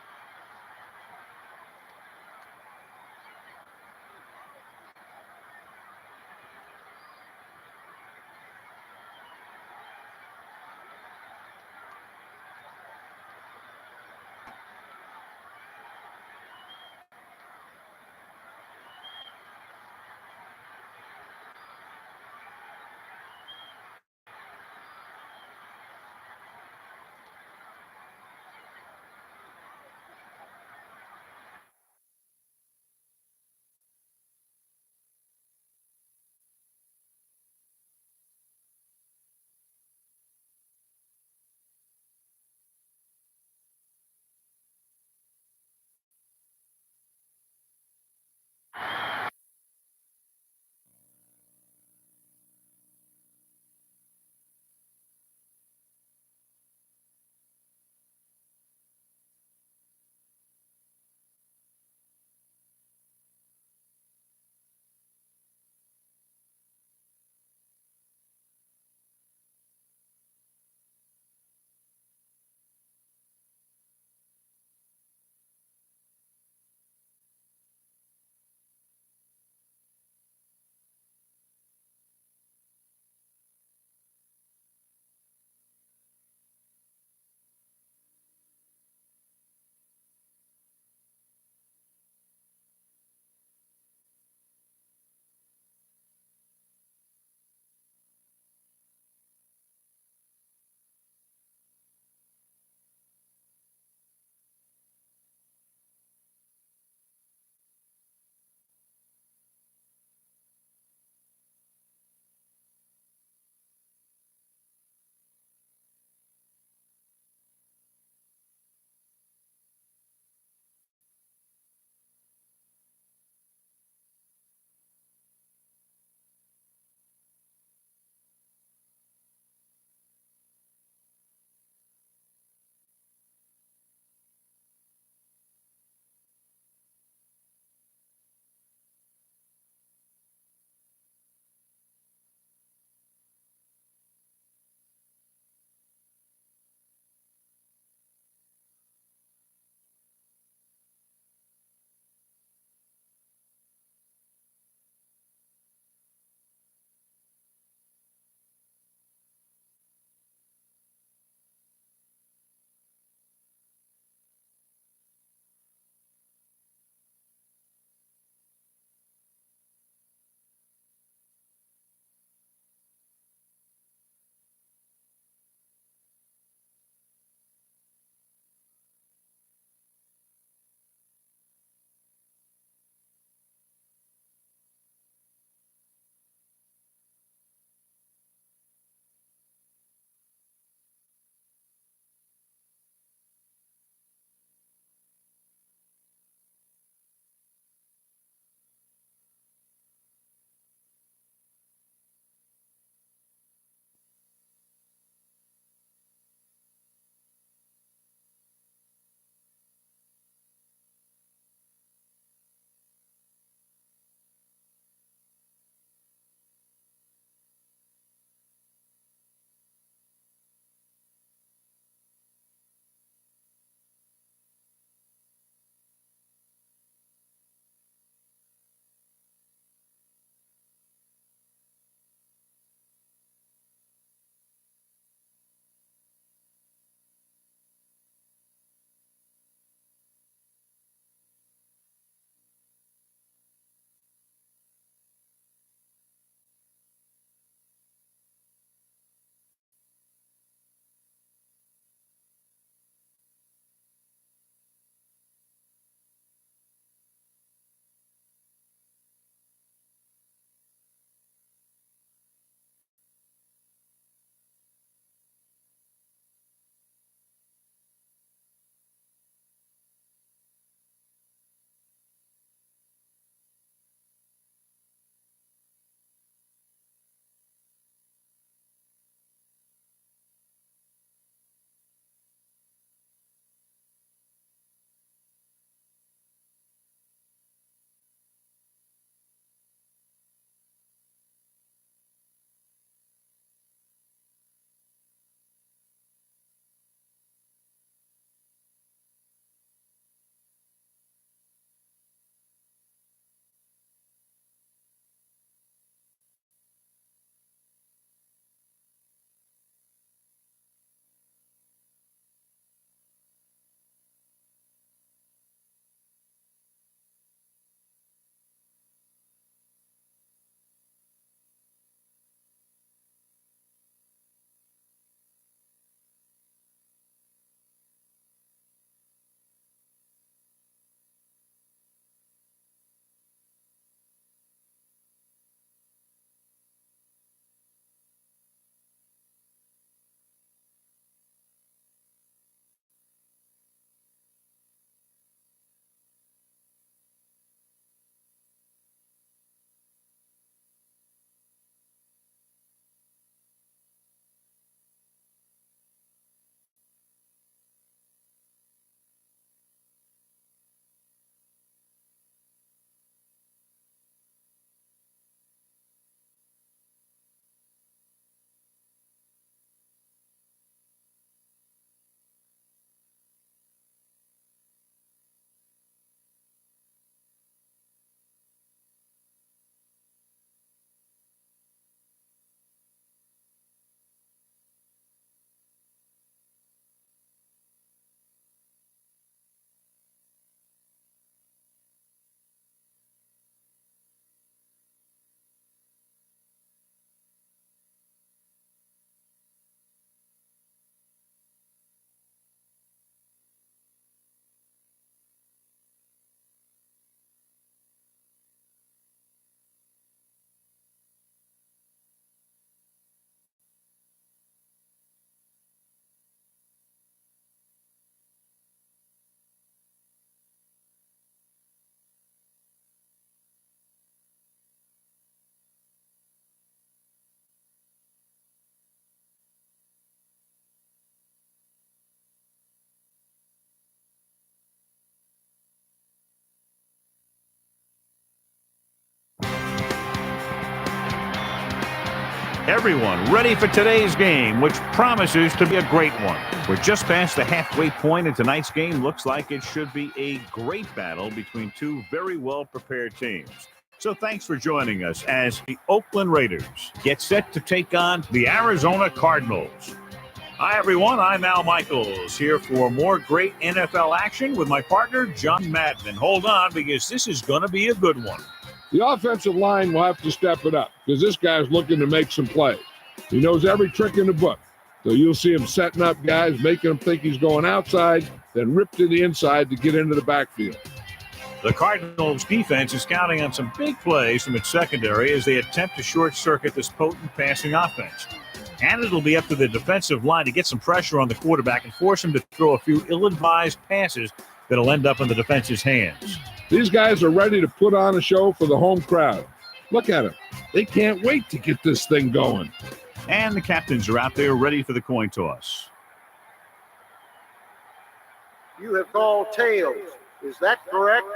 Everyone ready for today's game, which promises to be a great one. We're just past the halfway point, and tonight's game looks like it should be a great battle between two very well-prepared teams. So thanks for joining us as the Oakland Raiders get set to take on the Arizona Cardinals. Hi, everyone. I'm Al Michaels here for more great NFL action with my partner, John Madden. And hold on, because this is going to be a good one. The offensive line will have to step it up because this guy's looking to make some plays. He knows every trick in the book. So you'll see him setting up guys, making them think he's going outside, then rip to the inside to get into the backfield. The Cardinals defense is counting on some big plays from its secondary as they attempt to short-circuit this potent passing offense. And it'll be up to the defensive line to get some pressure on the quarterback and force him to throw a few ill-advised passes that'll end up in the defense's hands. These guys are ready to put on a show for the home crowd. Look at them. They can't wait to get this thing going. And the captains are out there ready for the coin toss. You have called tails. Is that correct?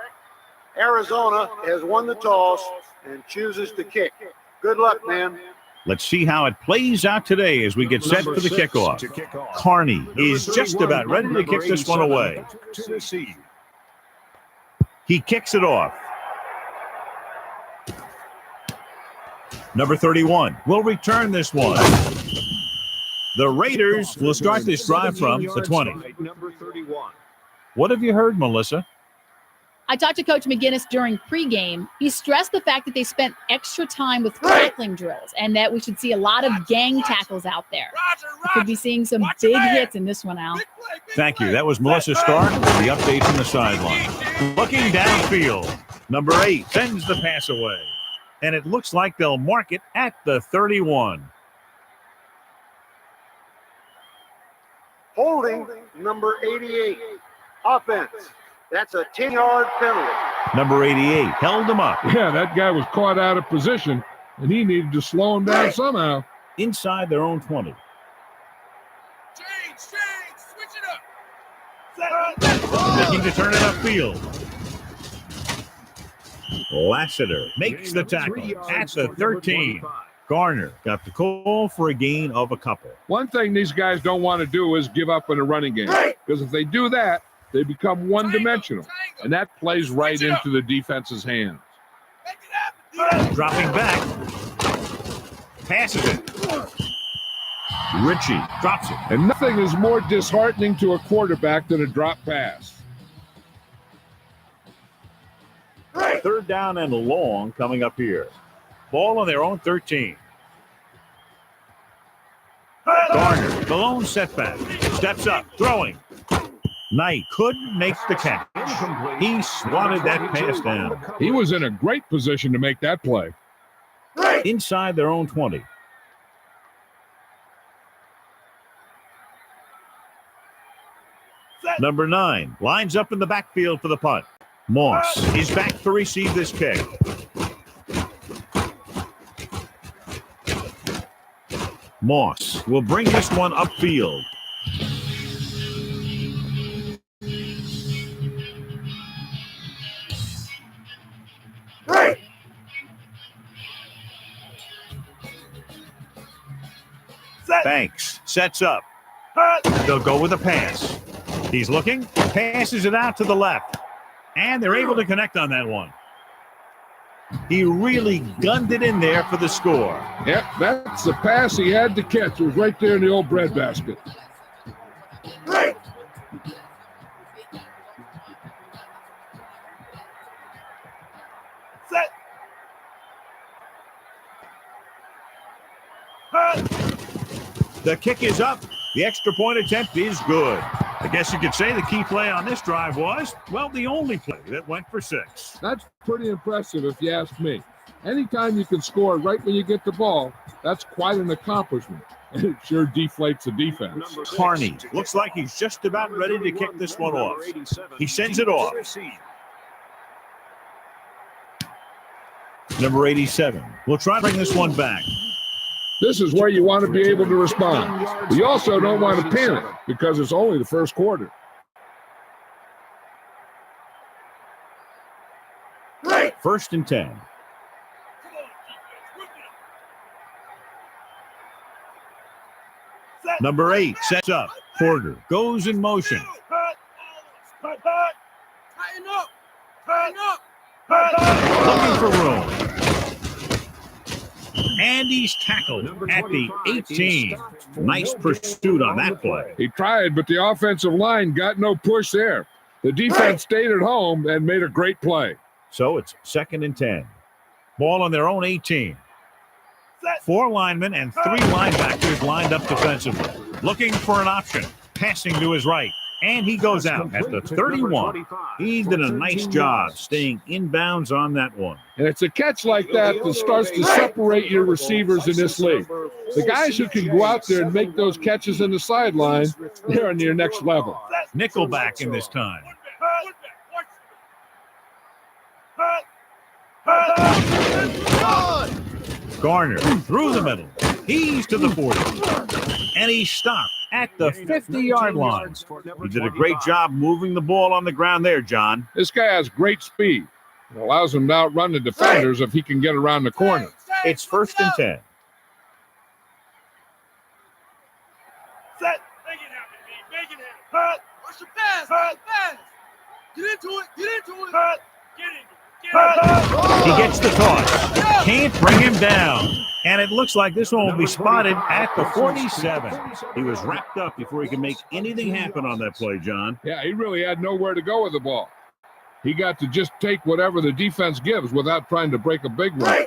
Arizona has won the toss and chooses to kick. Good luck, man. Let's see how it plays out today as we get set for the kickoff. Carney is just about ready to kick this one away. He kicks it off. Number 31 will return this one. The Raiders will start this drive from the 20. What have you heard, Melissa? I talked to Coach McGinnis during pregame. He stressed the fact that they spent extra time with tackling drills and that we should see a lot of gang tackles out there. We could be seeing some big hits in this one, Al. Thank you. That was Melissa Stark with the update from the sideline. Looking downfield, number 8 sends the pass away. And it looks like they'll mark it at the 31. Holding number 88. Offense. That's a 10-yard penalty. Number 88 held him up. Yeah, that guy was caught out of position, and he needed to slow him down somehow. Inside their own 20. Change, switch it up. Looking to turn it upfield. Lassiter makes the tackle at the 13. Garner got the call for a gain of a couple. One thing these guys don't want to do is give up in a running game, because if they do that, they become one-dimensional, and that plays right into the defense's hands. Dropping back. Passes it. Ritchie drops it. And nothing is more disheartening to a quarterback than a drop pass. Third down and long coming up here. Ball on their own 13. Garner, the lone setback. Steps up, throwing. Knight couldn't make the catch. He swatted that pass down. He was in a great position to make that play. Inside their own 20. Number 9 lines up in the backfield for the punt. Moss is back to receive this kick. Moss will bring this one upfield. Banks sets up. They'll go with a pass. He's looking, passes it out to the left. And they're able to connect on that one. He really gunned it in there for the score. Yep, that's the pass he had to catch. It was right there in the old breadbasket. The kick is up. The extra point attempt is good. I guess you could say the key play on this drive was, well, the only play that went for 6. That's pretty impressive if you ask me. Anytime you can score right when you get the ball, that's quite an accomplishment. And it sure deflates the defense. Carney looks like he's just about ready to kick this one off. He sends it off. Number 87 will try to bring this one back. This is where you want to be able to respond. But you also don't want to panic because it's only the first quarter. First and 10. Number 8 sets up. Porter goes in motion. Tighten up. Tighten up. Looking for room. And he's tackled at the 18. Nice pursuit on that play. He tried, but the offensive line got no push there. The defense stayed at home and made a great play. So it's 2nd and 10. Ball on their own 18. 4 linemen and 3 linebackers lined up defensively. Looking for an option. Passing to his right. And he goes out at the 31. He did a nice job staying inbounds on that one. And it's a catch like that that starts to separate your receivers in this league. The guys who can go out there and make those catches in the sideline, they're on your next level. Nickelback in this time. Garner through the middle. He's to the 40. And he stopped at the 50-yard line. He did a great job moving the ball on the ground there, John. This guy has great speed. It allows him to outrun the defenders if he can get around the corner. It's 1st and 10. Make it happen, D. Make it happen. Rush the pass. Rush the pass. Get into it. Get into it. Get into it. He gets the toss. Can't bring him down. And it looks like this one will be spotted at the 47. He was wrapped up before he could make anything happen on that play, John. Yeah, he really had nowhere to go with the ball. He got to just take whatever the defense gives without trying to break a big run.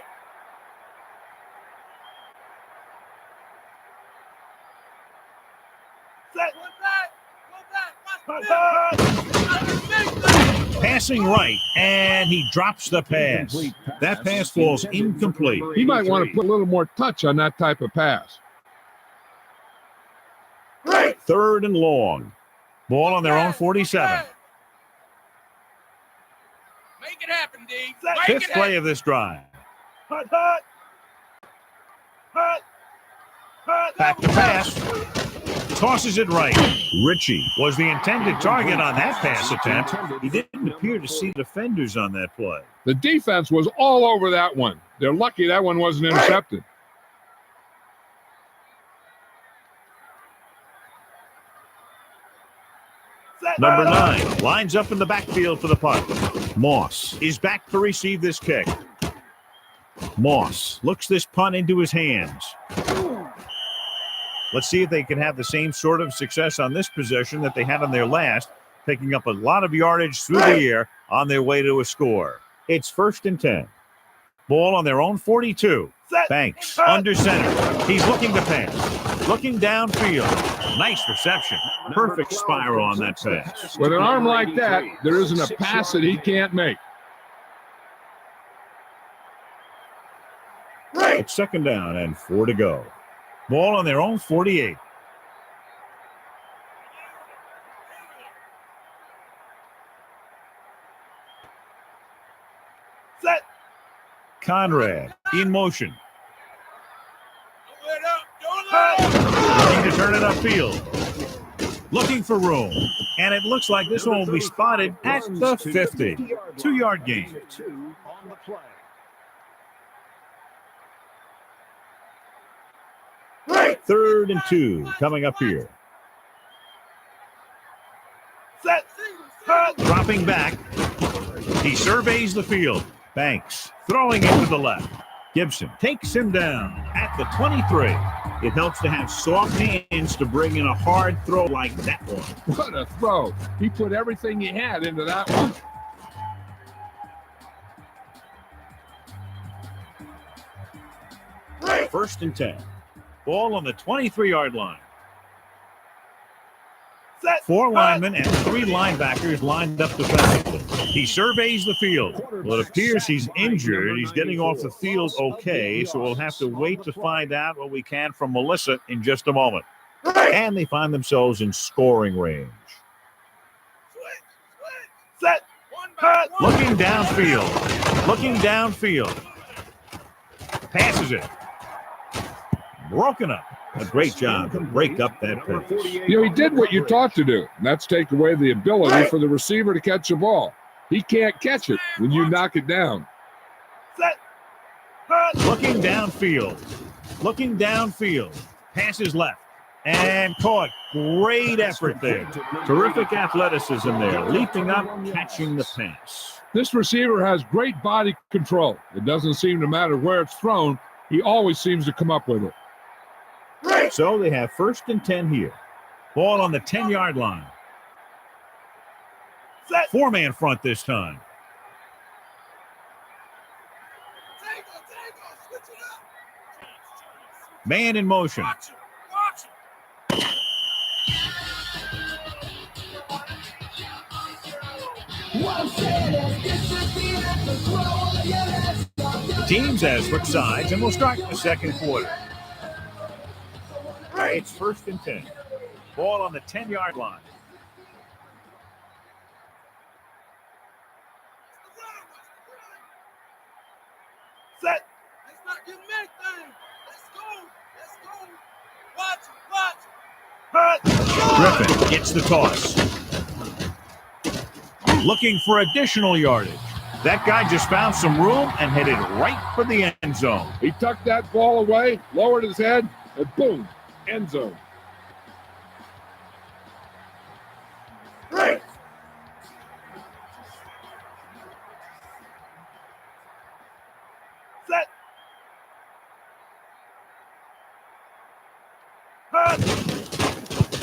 Passing right, and he drops the pass. That pass falls incomplete. He might want to put a little more touch on that type of pass. 3rd and long. Ball on their own 47. Make it happen, D. 5th play of this drive. Back to pass. Tosses it right. Ritchie was the intended target on that pass attempt. He didn't appear to see defenders on that play. The defense was all over that one. They're lucky that one wasn't intercepted. Number 9 lines up in the backfield for the punt. Moss is back to receive this kick. Moss looks this punt into his hands. Let's see if they can have the same sort of success on this possession that they had on their last, picking up a lot of yardage through the air on their way to a score. It's 1st and 10. Ball on their own 42. Banks under center. He's looking to pass. Looking downfield. Nice reception. Perfect spiral on that pass. With an arm like that, there isn't a pass that he can't make. It's 2nd down and 4 to go. Ball on their own 48. Conrad in motion. Looking to turn it upfield. Looking for room. And it looks like this one will be spotted at the 50. 2-yard gain. 3rd and 2 coming up here. Dropping back. He surveys the field. Banks throwing it to the left. Gibson takes him down at the 23. It helps to have soft hands to bring in a hard throw like that one. What a throw. He put everything he had into that one. First and 10. Ball on the 23-yard line. 4 linemen and 3 linebackers lined up defensively. He surveys the field. Well, it appears he's injured. He's getting off the field okay, so we'll have to wait to find out what we can from Melissa in just a moment. And they find themselves in scoring range. Looking downfield. Looking downfield. Passes it. Broken up. A great job to break up that pass. You know, he did what you taught to do, and that's take away the ability for the receiver to catch the ball. He can't catch it when you knock it down. Looking downfield. Looking downfield. Passes left. And caught. Great effort there. Terrific athleticism there. Leaping up, catching the pass. This receiver has great body control. It doesn't seem to matter where it's thrown. He always seems to come up with it. So they have 1st and 10 here. Ball on the 10-yard line. 4-man front this time. Man in motion. Teams has switched sides, and we'll start the second quarter. It's 1st and 10. Ball on the 10-yard line. Set. Let's not give him anything. Let's go. Watch. Griffin gets the toss. Looking for additional yardage. That guy just found some room and headed right for the end zone. He tucked that ball away, lowered his head, and boom, end zone. Right. Set.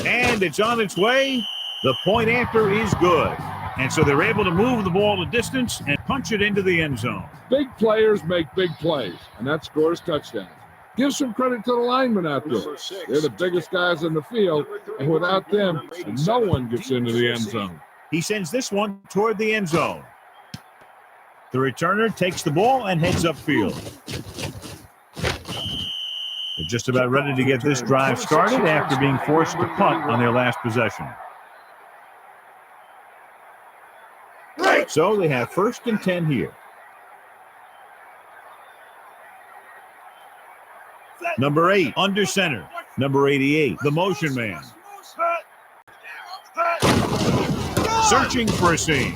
And it's on its way. The point after is good. And so they're able to move the ball a distance and punch it into the end zone. Big players make big plays, and that scores touchdowns. Give some credit to the linemen out there. They're the biggest guys in the field, and without them, no one gets into the end zone. He sends this one toward the end zone. The returner takes the ball and heads upfield. They're just about ready to get this drive started after being forced to punt on their last possession. So they have 1st and 10 here. Number 8, under center. Number 88, the motion man. Searching for a seam.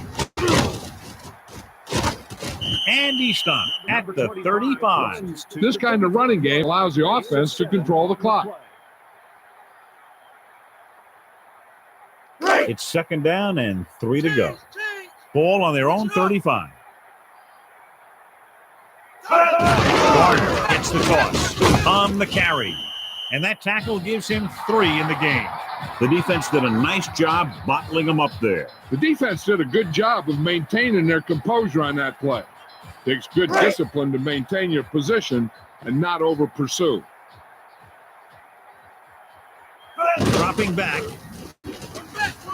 And he stopped at the 35. This kind of running game allows the offense to control the clock. It's 2nd down and 3 to go. Ball on their own 35. Garner gets the toss on the carry. And that tackle gives him 3 in the game. The defense did a nice job bottling them up there. The defense did a good job of maintaining their composure on that play. Takes good discipline to maintain your position and not over pursue. Dropping back.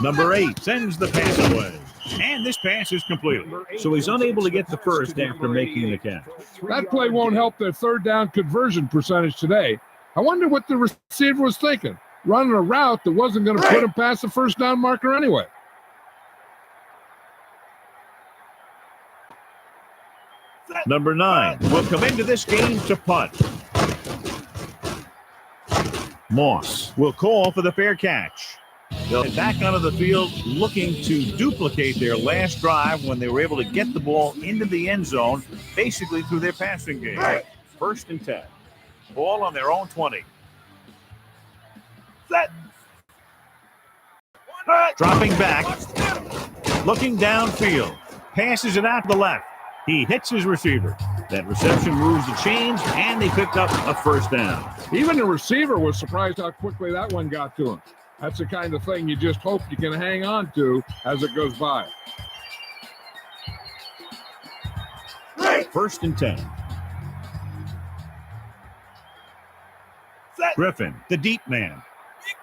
Number 8 sends the pass away. And this pass is completed. So he's unable to get the first after making the catch. That play won't help their 3rd down conversion percentage today. I wonder what the receiver was thinking, running a route that wasn't going to put him past the 1st down marker anyway. Number 9 will come into this game to punt. Moss will call for the fair catch. They'll head back onto the field looking to duplicate their last drive when they were able to get the ball into the end zone, basically through their passing game. 1st and 10. Ball on their own 20. Set. Dropping back. Looking downfield. Passes it out to the left. He hits his receiver. That reception moves the chains, and they picked up a 1st down. Even the receiver was surprised how quickly that one got to him. That's the kind of thing you just hope you can hang on to as it goes by. 1st and 10. Set. Griffin, the deep man. Big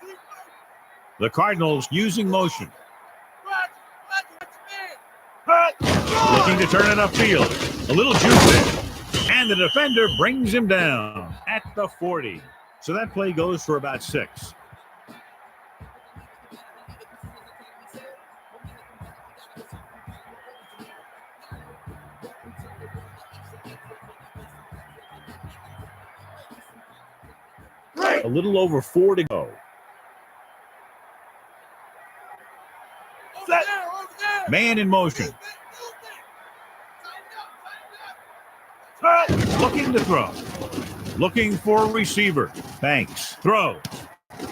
play. The Cardinals using motion. Looking to turn it upfield. A little juice there. And the defender brings him down at the 40. So that play goes for about 6. A little over 4 to go. Set. Man in motion. Looking to throw. Looking for a receiver. Banks throws.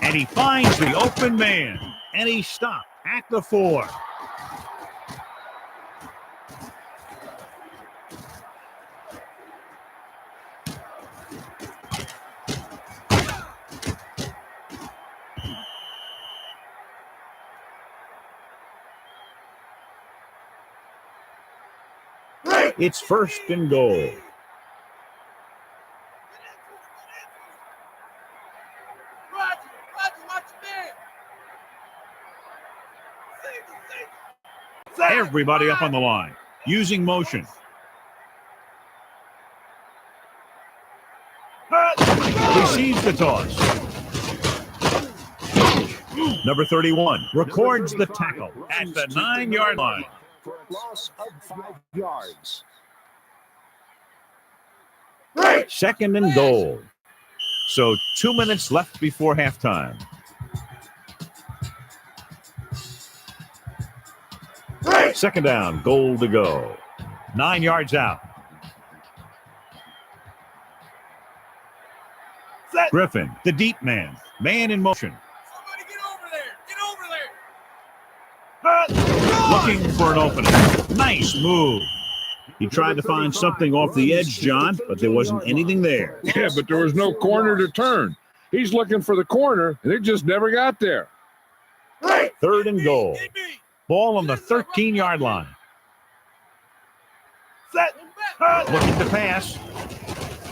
And he finds the open man. And he stopped at the 4. It's first and goal. Roger, watch your man. Everybody up on the line. Using motion. Receives the toss. Number 31 records the tackle at the 9-yard line. For a loss of 5 yards. Second and goal. So 2 minutes left before halftime. Second down, goal to go. 9 yards out. Griffin, the deep man. Man in motion. Somebody get over there. Looking for an opening. Nice move. He tried to find something off the edge, John, but there wasn't anything there. Yeah, but there was no corner to turn. He's looking for the corner, and it just never got there. Third and goal. Ball on the 13-yard line. Looking to pass.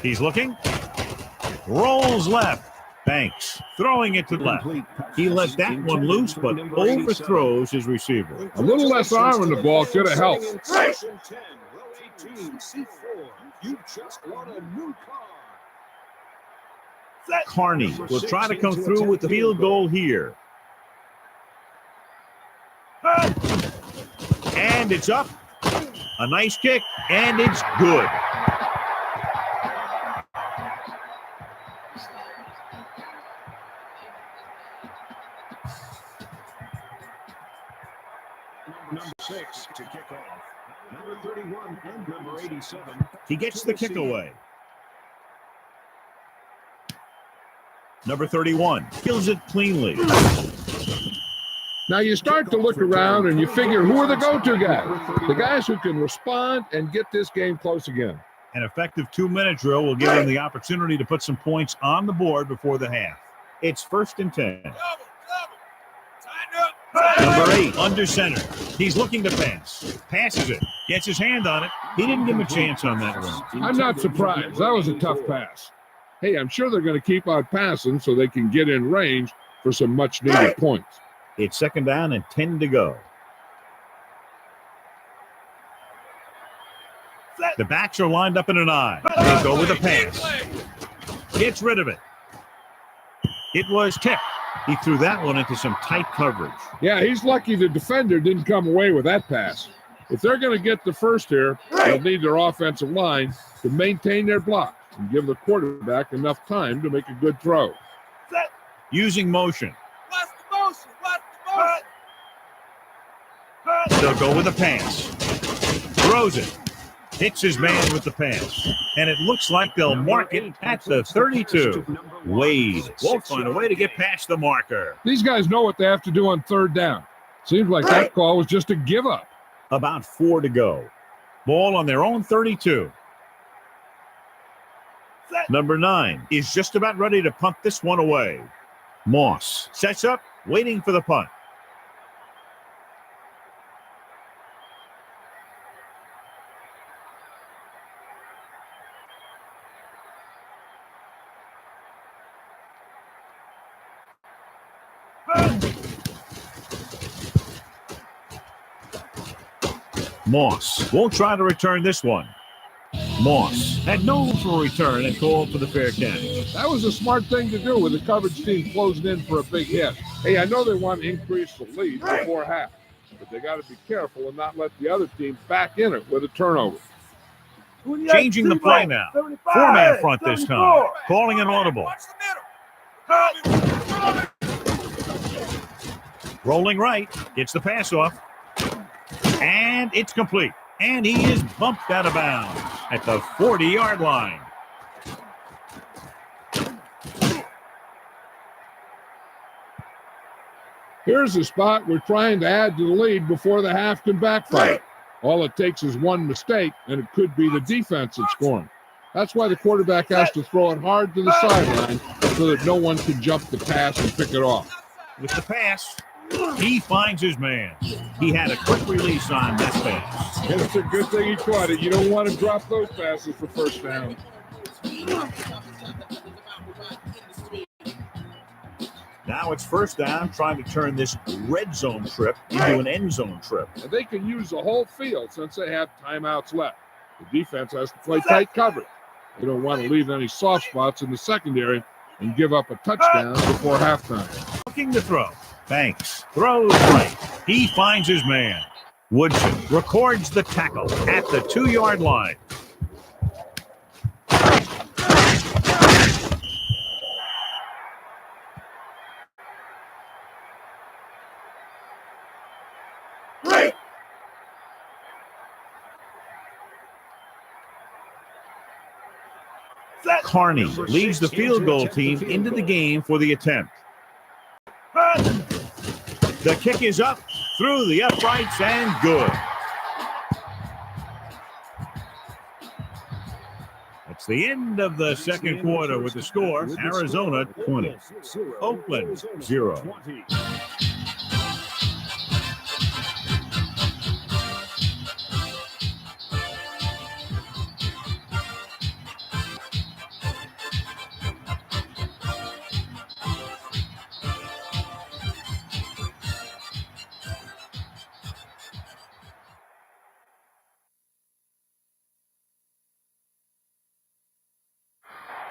He's looking. Rolls left. Banks throwing it to the left. He let that one loose, but overthrows his receiver. A little less arm on the ball could have helped. Section 10, row 18, C4. You just won a new car. Carney will try to come through with the field goal here. And it's up. A nice kick, and it's good. Number 6 to kick off. Number 31 and number 87. He gets the kick away. Number 31 kills it cleanly. Now you start to look around and you figure, who are the go-to guys? The guys who can respond and get this game close again. An effective 2-minute drill will give him the opportunity to put some points on the board before the half. It's first and 10. Number 8, under center. He's looking to pass. Passes it. Gets his hand on it. He didn't give him a chance on that one. I'm not surprised. That was a tough pass. Hey, I'm sure they're going to keep on passing so they can get in range for some much-needed points. It's second down and 10 to go. The backs are lined up in an I. They go with a pass. Gets rid of it. It was tipped. He threw that one into some tight coverage. Yeah, he's lucky the defender didn't come away with that pass. If they're going to get the first here, they'll need their offensive line to maintain their block and give the quarterback enough time to make a good throw. Using motion. Watch the motion. They'll go with a pass. Throws it. Hits his man with the pass. And it looks like they'll mark it at the 32. Wade won't find a way to get past the marker. These guys know what they have to do on third down. Seems like that call was just a give up. About 4 to go. Ball on their own 32. Number 9 is just about ready to punt this one away. Moss sets up, waiting for the punt. Moss won't try to return this one. Moss had no room for a return and called for the fair catch. That was a smart thing to do with the coverage team closing in for a big hit. Hey, I know they want to increase the lead before half, but they got to be careful and not let the other team back in it with a turnover. Changing the play now. 4-man front this time. Calling an audible. Rolling right. Gets the pass off. And it's complete. And he is bumped out of bounds at the 40-yard line. Here's a spot we're trying to add to the lead before the half can backfire. All it takes is one mistake, and it could be the defense that's scoring. That's why the quarterback has to throw it hard to the sideline so that no one can jump the pass and pick it off. With the pass, he finds his man. He had a quick release on that pass. It's a good thing he caught it. You don't want to drop those passes for first down. Now it's first down, trying to turn this red zone trip into an end zone trip. And they can use the whole field since they have timeouts left. The defense has to play tight coverage. They don't want to leave any soft spots in the secondary and give up a touchdown before halftime. Looking to throw. Banks throws right. He finds his man. Woodson records the tackle at the 2-yard line. Carney leads the field goal team into the game for the attempt. The kick is up, through the uprights, and good. It's the end of the second quarter with the score, Arizona 20, Oakland 0.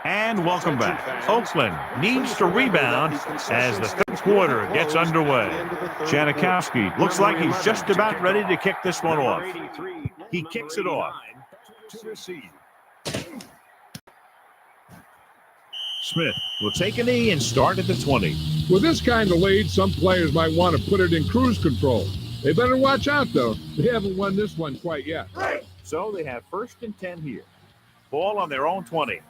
And welcome back. Oakland needs to rebound as the third quarter gets underway. Janikowski looks like he's just about ready to kick this one off. He kicks it off. Smith will take a knee and start at the 20. With this kind of lead, some players might want to put it in cruise control. They better watch out, though. They haven't won this one quite yet. So they have 1st and 10 here. Ball on their own 20.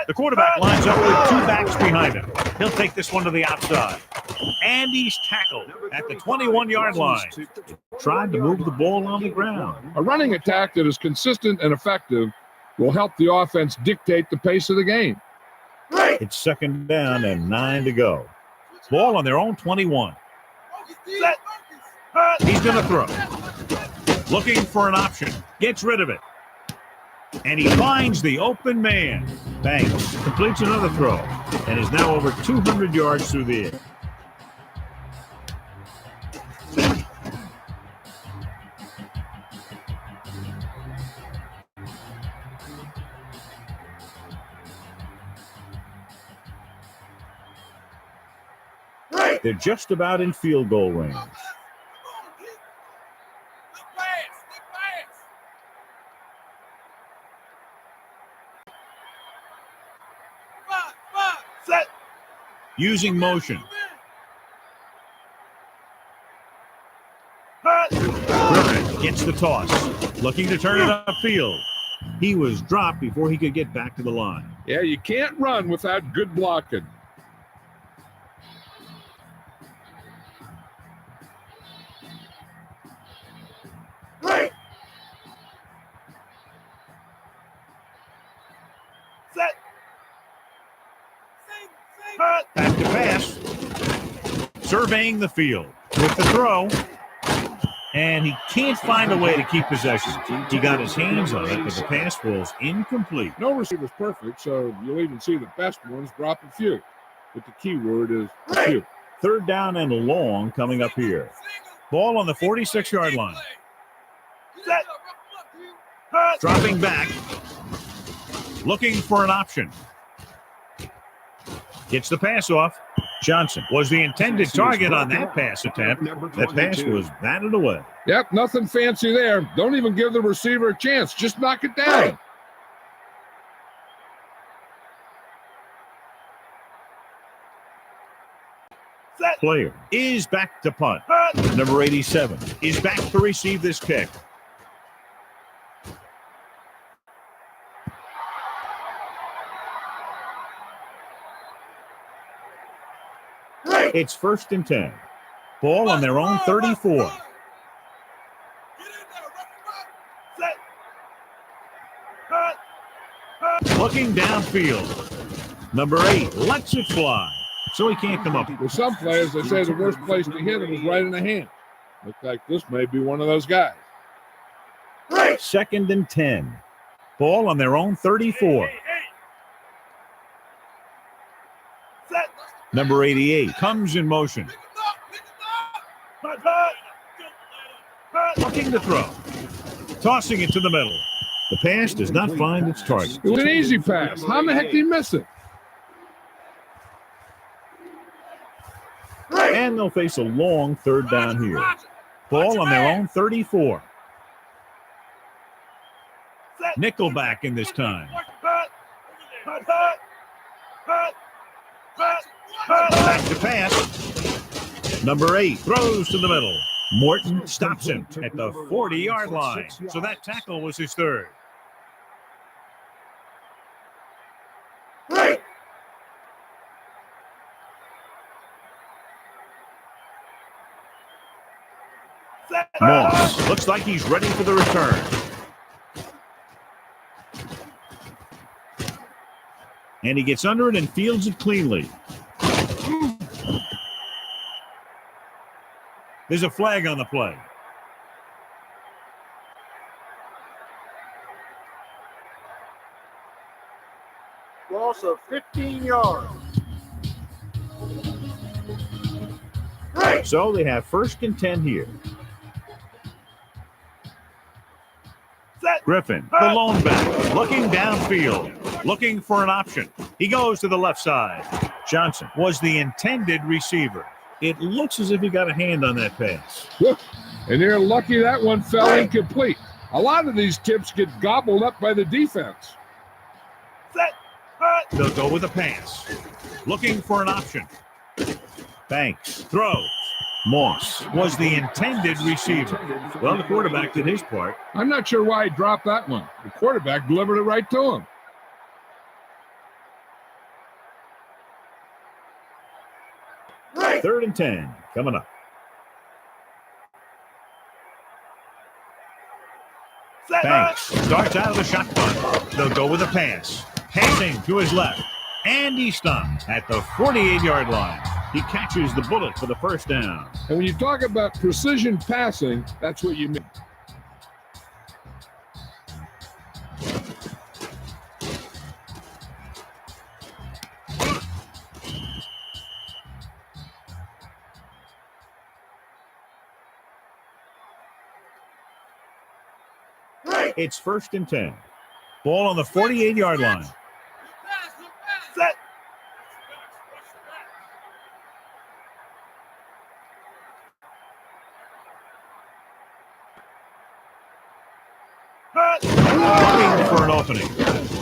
The quarterback lines up with 2 backs behind him. He'll take this one to the outside. And he's tackled at the 21-yard line. Tried to move the ball on the ground. A running attack that is consistent and effective will help the offense dictate the pace of the game. It's 2nd down and 9 to go. Ball on their own 21. He's going to throw. Looking for an option. Gets rid of it. And he finds the open man. Banks completes another throw and is now over 200 yards through the air. They're just about in field goal range. Using motion. Griffin gets the toss. Looking to turn it upfield. He was dropped before he could get back to the line. Yeah, you can't run without good blocking. Back to pass. Surveying the field with the throw. And he can't find a way to keep possession. He got his hands on it, but the pass falls incomplete. No receiver's perfect, so you'll even see the best ones drop a few. But the key word is a few. 3rd down and long coming up here. Ball on the 46-yard line. Dropping back. Looking for an option. Gets the pass off. Johnson was the intended target on that pass attempt. That pass was batted away. Yep, nothing fancy there. Don't even give the receiver a chance. Just knock it down. Player is back to punt. Number 87 is back to receive this kick. It's 1st and 10. Ball on their own 34. Looking downfield. Number 8 lets it fly, so he can't come up. With some players, they say the worst place to hit him is right in the hand. Looks like this may be one of those guys. 2nd and 10. Ball on their own 34. Number 88 comes in motion. Looking to throw. Tossing it to the middle. The pass does not find its target. It was an easy pass. How the heck did he miss it? And they'll face a long 3rd down here. Ball on their own 34. Nickelback in this time. Back to pass. Number 8 throws to the middle. Morton stops him at the 40-yard line. So that tackle was his 3rd. Moss looks like he's ready for the return. And he gets under it and fields it cleanly. There's a flag on the play. Loss of 15 yards. So they have 1st and 10 here. Griffin, the lone back, looking downfield, looking for an option. He goes to the left side. Johnson was the intended receiver. It looks as if he got a hand on that pass. And they're lucky that one fell incomplete. A lot of these tips get gobbled up by the defense. They'll go with a pass. Looking for an option. Banks throws. Moss was the intended receiver. Well, the quarterback did his part. I'm not sure why he dropped that one. The quarterback delivered it right to him. Third and 10 coming up. Banks starts out of the shotgun. They'll go with a pass. Passing to his left. And he stops at the 48-yard line. He catches the bullet for the 1st down. And when you talk about precision passing, that's what you mean. It's 1st and 10. Ball on the 48-yard line. Set. Looking for an opening.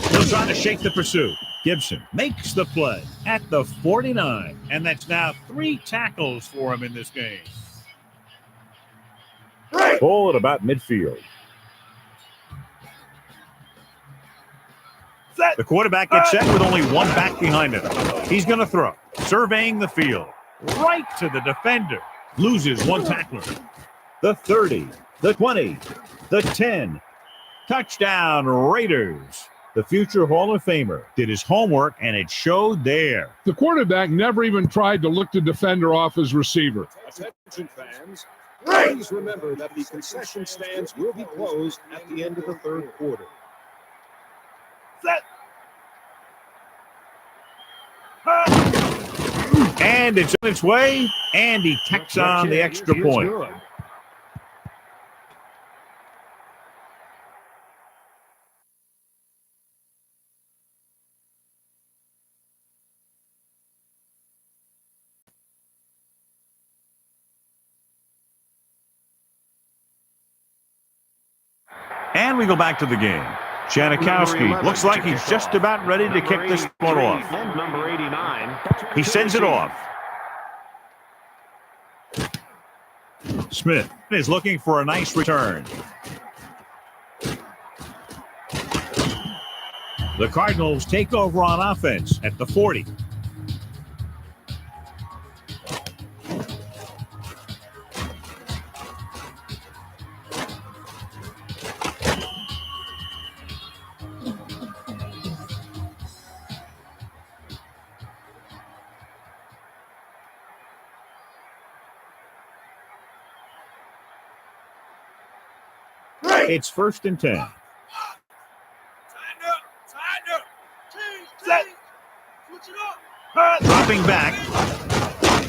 He'll try to shake the pursuit. Gibson makes the play at the 49, and that's now 3 tackles for him in this game. Ball at about midfield. The quarterback gets set with only one back behind him. He's going to throw. Surveying the field. Right to the defender. Loses one tackler. The 30, the 20, the 10. Touchdown, Raiders. The future Hall of Famer did his homework, and it showed there. The quarterback never even tried to look the defender off his receiver. Attention fans, please remember that the concession stands will be closed at the end of the 3rd quarter. Set. And it's on its way, and he tacks on the extra point. And we go back to the game. Janikowski looks like he's just about ready to kick this one off. Number 89. He sends it off. Smith is looking for a nice return. The Cardinals take over on offense at the 40. It's 1st and 10. Tighten up. Set. Switch it up. Dropping back.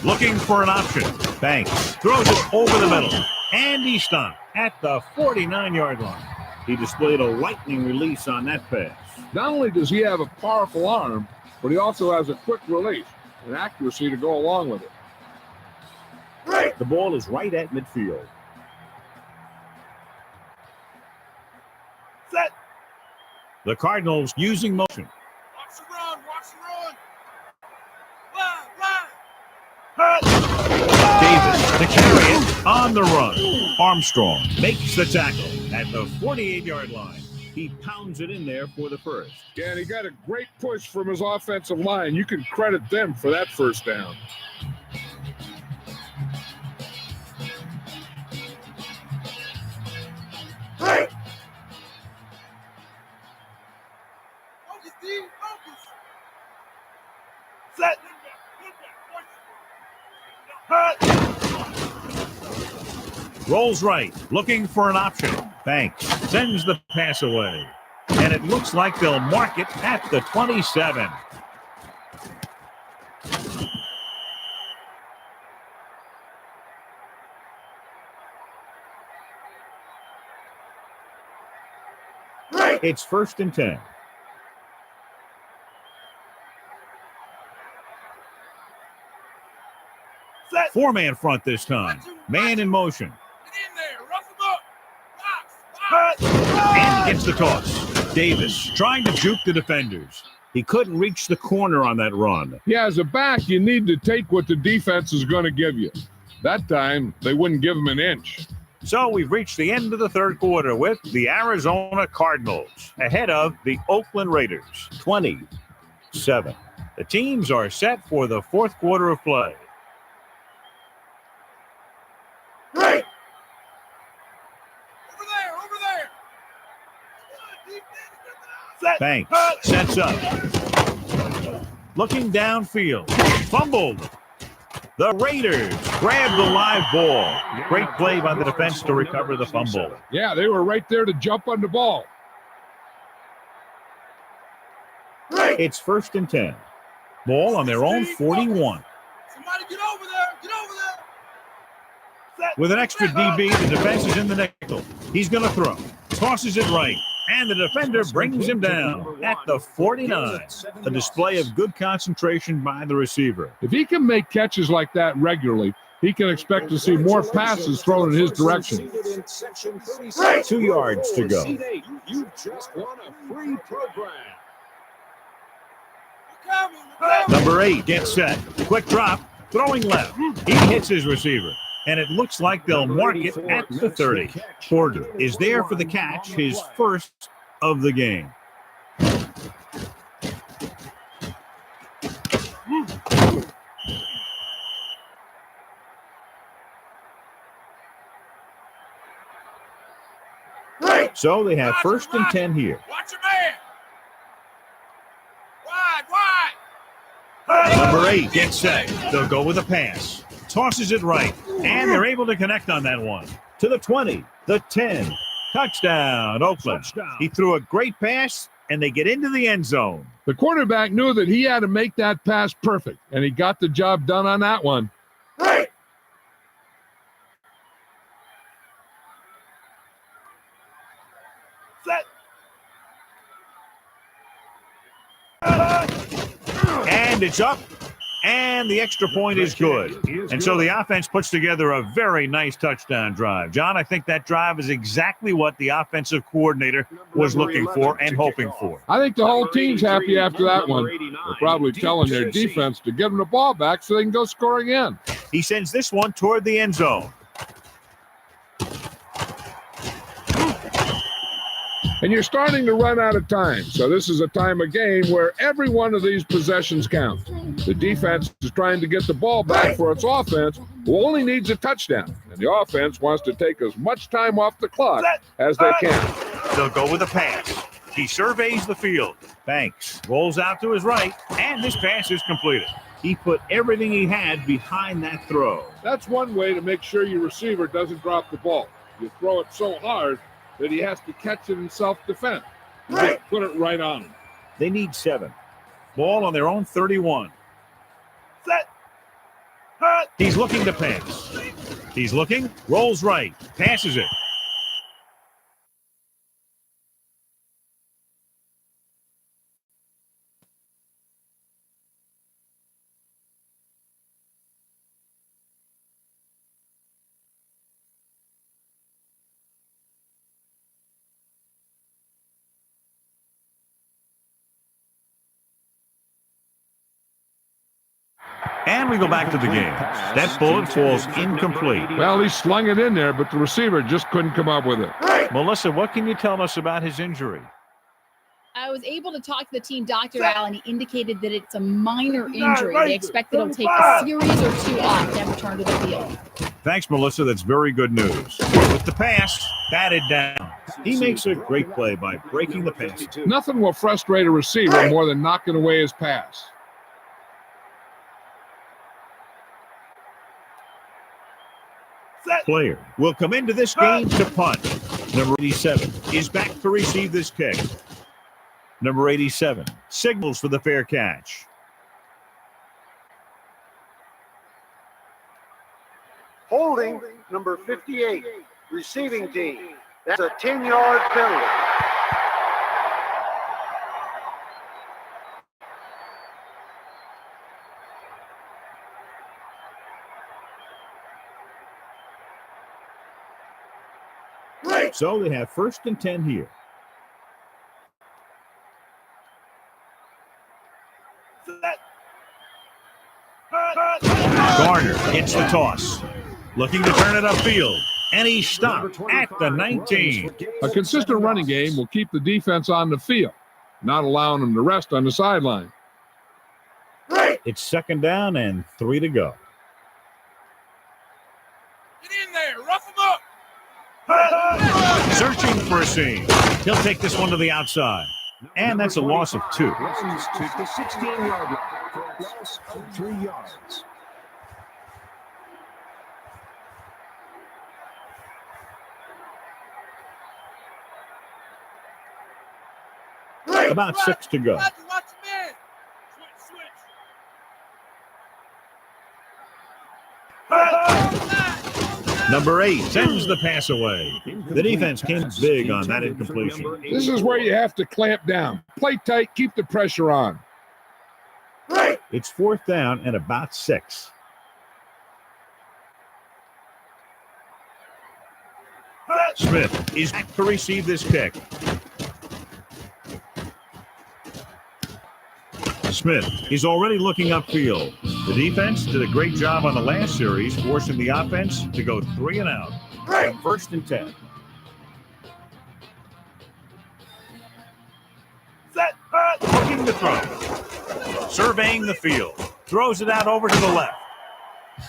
Looking for an option. Banks throws it over the middle. And he stopped at the 49-yard line. He displayed a lightning release on that pass. Not only does he have a powerful arm, but he also has a quick release and accuracy to go along with it. The ball is right at midfield. Set. The Cardinals using motion. Watch the run. Davis to carry it on the run. Armstrong makes the tackle at the 48-yard line. He pounds it in there for the first. Yeah, and he got a great push from his offensive line. You can credit them for that first down. Focus, D. Focus. Set. Rolls right, looking for an option. Banks sends the pass away. And it looks like they'll mark it at the 27. It's 1st and 10. Set. 4-man front this time. Man in motion. Get in there. Rough him up. Box. And he gets the toss. Davis trying to juke the defenders. He couldn't reach the corner on that run. Yeah, as a back, you need to take what the defense is going to give you. That time, they wouldn't give him an inch. So we've reached the end of the third quarter with the Arizona Cardinals ahead of the Oakland Raiders, 27. The teams are set for the fourth quarter of play. Over there. Set. Banks sets up. Looking downfield. Fumbled. The Raiders grab the live ball. Great play by the defense to recover the fumble. Yeah, they were right there to jump on the ball. It's 1st and 10. Ball on their own 41. Somebody get over there. Set. With an extra DB, the defense is in the nickel. He's going to throw. Tosses it right. And the defender brings him down at the 49. A display of good concentration by the receiver. If he can make catches like that regularly, he can expect to see more passes thrown in his direction. 2 yards to go. You just won a free program. Number 8 gets set. Quick drop. Throwing left. He hits his receiver. And it looks like they'll mark it at the 30. Porter is there for the catch, his first of the game. So they have 1st and 10 here. Watch your man. Wide. Number 8 gets set. They'll go with a pass. Tosses it right. And they're able to connect on that one. To the 20, the 10. Touchdown, Oakland. He threw a great pass, and they get into the end zone. The quarterback knew that he had to make that pass perfect, and he got the job done on that one. Set. And it's up. And the extra point is good. And so the offense puts together a very nice touchdown drive. John, I think that drive is exactly what the offensive coordinator was looking for and hoping for. I think the whole team's happy after that one. They're probably telling their defense to give them the ball back so they can go score again. He sends this one toward the end zone. And you're starting to run out of time. So this is a time of game where every one of these possessions counts. The defense is trying to get the ball back for its offense, who only needs a touchdown. And the offense wants to take as much time off the clock as they can. They'll go with a pass. He surveys the field. Banks rolls out to his right, and this pass is completed. He put everything he had behind that throw. That's one way to make sure your receiver doesn't drop the ball. You throw it so hard that he has to catch it in self-defense. Just put it right on him. They need 7. Ball on their own 31. Set. Hut. He's looking to pass. He's looking, rolls right, passes it. And we go back to the game. That bullet falls incomplete. Well, he slung it in there, but the receiver just couldn't come up with it. Melissa, what can you tell us about his injury? I was able to talk to the team doctor, Al, and he indicated that it's a minor injury. They expect that it'll take a series or 2 off and return to the field. Thanks, Melissa. That's very good news. With the pass, batted down. He makes a great play by breaking the pass. Nothing will frustrate a receiver more than knocking away his pass. Player will come into this game to punt. Number 87 is back to receive this kick. Number 87 signals for the fair catch. Holding number 58, receiving team. That's a 10-yard penalty. So they have 1st and 10 here. Garner hits the toss. Looking to turn it upfield. And he's stopped at the 19. A consistent running game will keep the defense on the field, not allowing them to rest on the sideline. It's 2nd down and 3 to go. Get in there. Rough him up. Searching for a seam. He'll take this one to the outside. And that's a loss of 2. Runs to the 16-yard line for a loss of 3 yards. About 6 to go. Watch your man. Switch. Number 8 sends the pass away. The defense came big on that incompletion. This is where you have to clamp down. Play tight, keep the pressure on. It's 4th down and about 6. Smith is back to receive this kick. Smith is already looking upfield. The defense did a great job on the last series, forcing the offense to go 3 and out. 1st and 10. Set. Looking to throw. Surveying the field. Throws it out over to the left.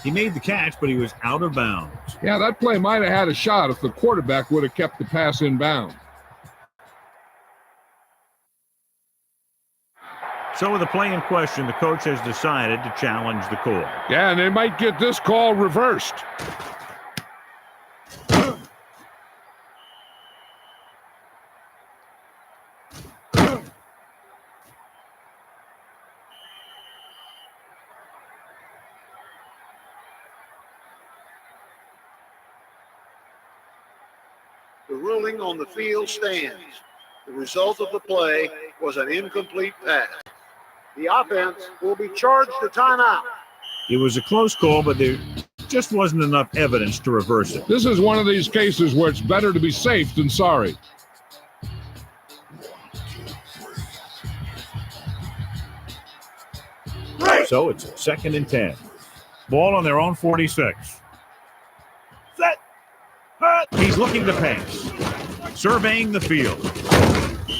He made the catch, but he was out of bounds. Yeah, that play might have had a shot if the quarterback would have kept the pass in bounds. So with the play in question, the coach has decided to challenge the call. Yeah, and they might get this call reversed. The ruling on the field stands. The result of the play was an incomplete pass. The offense will be charged a timeout. It was a close call, but there just wasn't enough evidence to reverse it. This is one of these cases where it's better to be safe than sorry. So it's 2nd and 10. Ball on their own 46. Set. He's looking to pass. Surveying the field.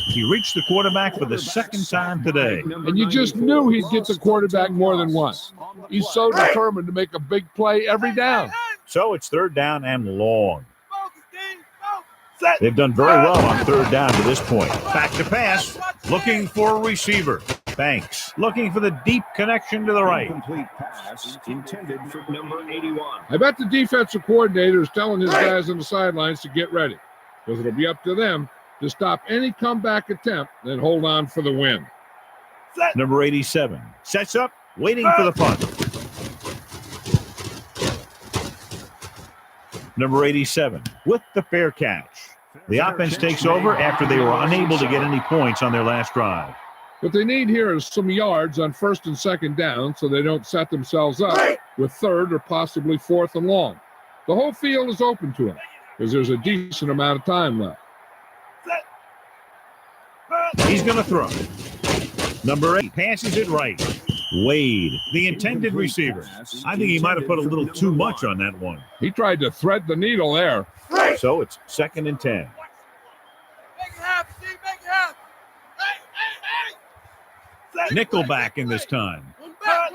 He reached the quarterback for the 2nd time today. And you just knew he'd get the quarterback more than once. He's so determined to make a big play every down. So it's 3rd down and long. Focus, Dean. Focus. They've done very well on 3rd down to this point. Back to pass. Looking for a receiver. Banks looking for the deep connection to the right. Complete pass intended for number 81. I bet the defensive coordinator is telling his guys on the sidelines to get ready. because it'll be up to them to stop any comeback attempt and hold on for the win. Number 87 sets up, waiting for the punt. Number 87 with the fair catch. The offense takes over after they were unable to get any points on their last drive. What they need here is some yards on 1st and 2nd down so they don't set themselves up with 3rd or possibly 4th and long. The whole field is open to them because there's a decent amount of time left. He's going to throw. Number 8 passes it right. Wade, the intended receiver. I think he might have put a little too much on that one. He tried to thread the needle there. So it's 2nd and 10. Make it happen, Steve. Make it happen. Hey. Nickelback in this time. One back.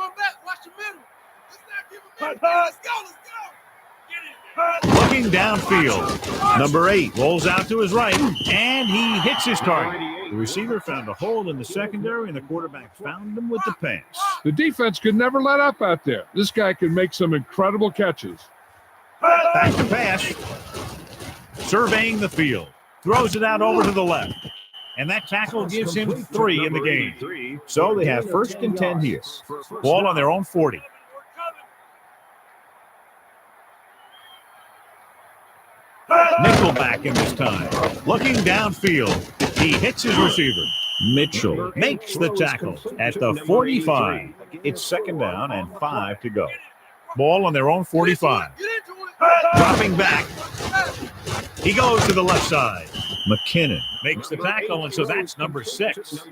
Watch the middle. Let's not give him Let's go. Get it. Looking downfield. Number 8 rolls out to his right, and he hits his target. The receiver found a hole in the secondary, and the quarterback found him with the pass. The defense could never let up out there. This guy can make some incredible catches. Back to pass. Surveying the field. Throws it out over to the left. And that tackle gives him 3 in the game. So they have 1st and 10 here. Ball on their own 40. Nickelback in this time. Looking downfield. He hits his receiver. Mitchell makes the tackle at the 45. It's 2nd down and 5 to go. Ball on their own 45. Dropping back. He goes to the left side. McKinnon makes the tackle, and so that's number 6.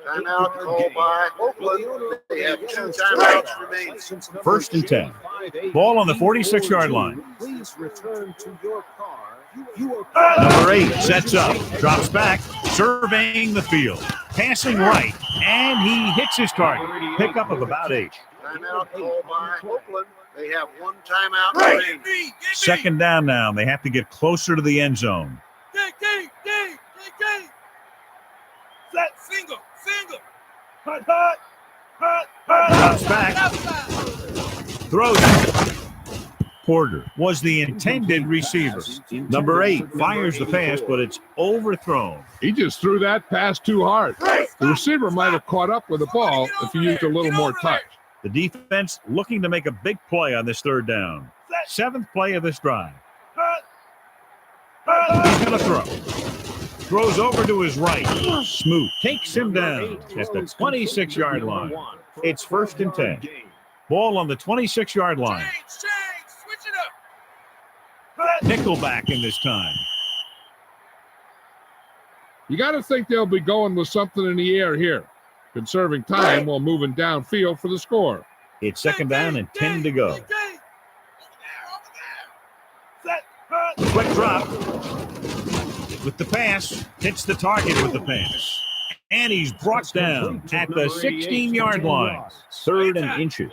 Timeout called by Oakland. They have 2 timeouts remaining. 1st and 10. Ball on the 46-yard line. Please return to your car. Number 8 sets up, drops back, surveying the field, passing right, and he hits his target. Pickup of about 8. Timeout called by Oakland. They have 1 timeout remaining. 2nd down now. They have to get closer to the end zone. Dig. Set, single. Drops back, throws it. Porter was the intended receiver. Number 8 fires the pass, but it's overthrown. He just threw that pass too hard. The receiver might have caught up with the ball if he used a little more touch. The defense looking to make a big play on this 3rd down. 7th play of this drive. He's going to throw. Throws over to his right. Smoot takes him down at the 26-yard line. It's 1st and 10. Ball on the 26-yard line. Switch it up. Nickelback in this time. You got to think they'll be going with something in the air here, conserving time while moving downfield for the score. It's 2nd down and 10 to go. Quick drop with the pass. Hits the target with the pass. And he's brought down at the 16-yard line. 3rd and inches.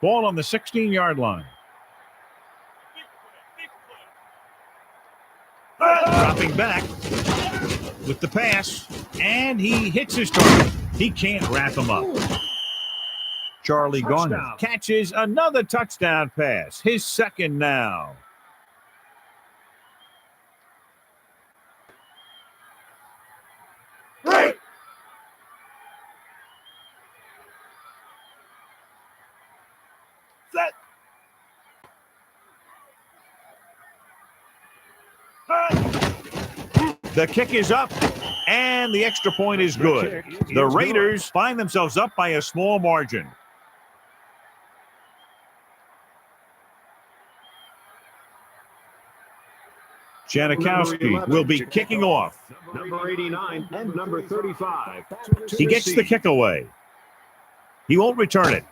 Ball on the 16-yard line. Dropping back with the pass. And he hits his target. He can't wrap him up. Charlie Garner catches another touchdown pass. His 2nd now. The kick is up, and the extra point is good. The Raiders find themselves up by a small margin. Janikowski will be kicking off. Number 89 and number 35. He gets the kick away. He won't return it.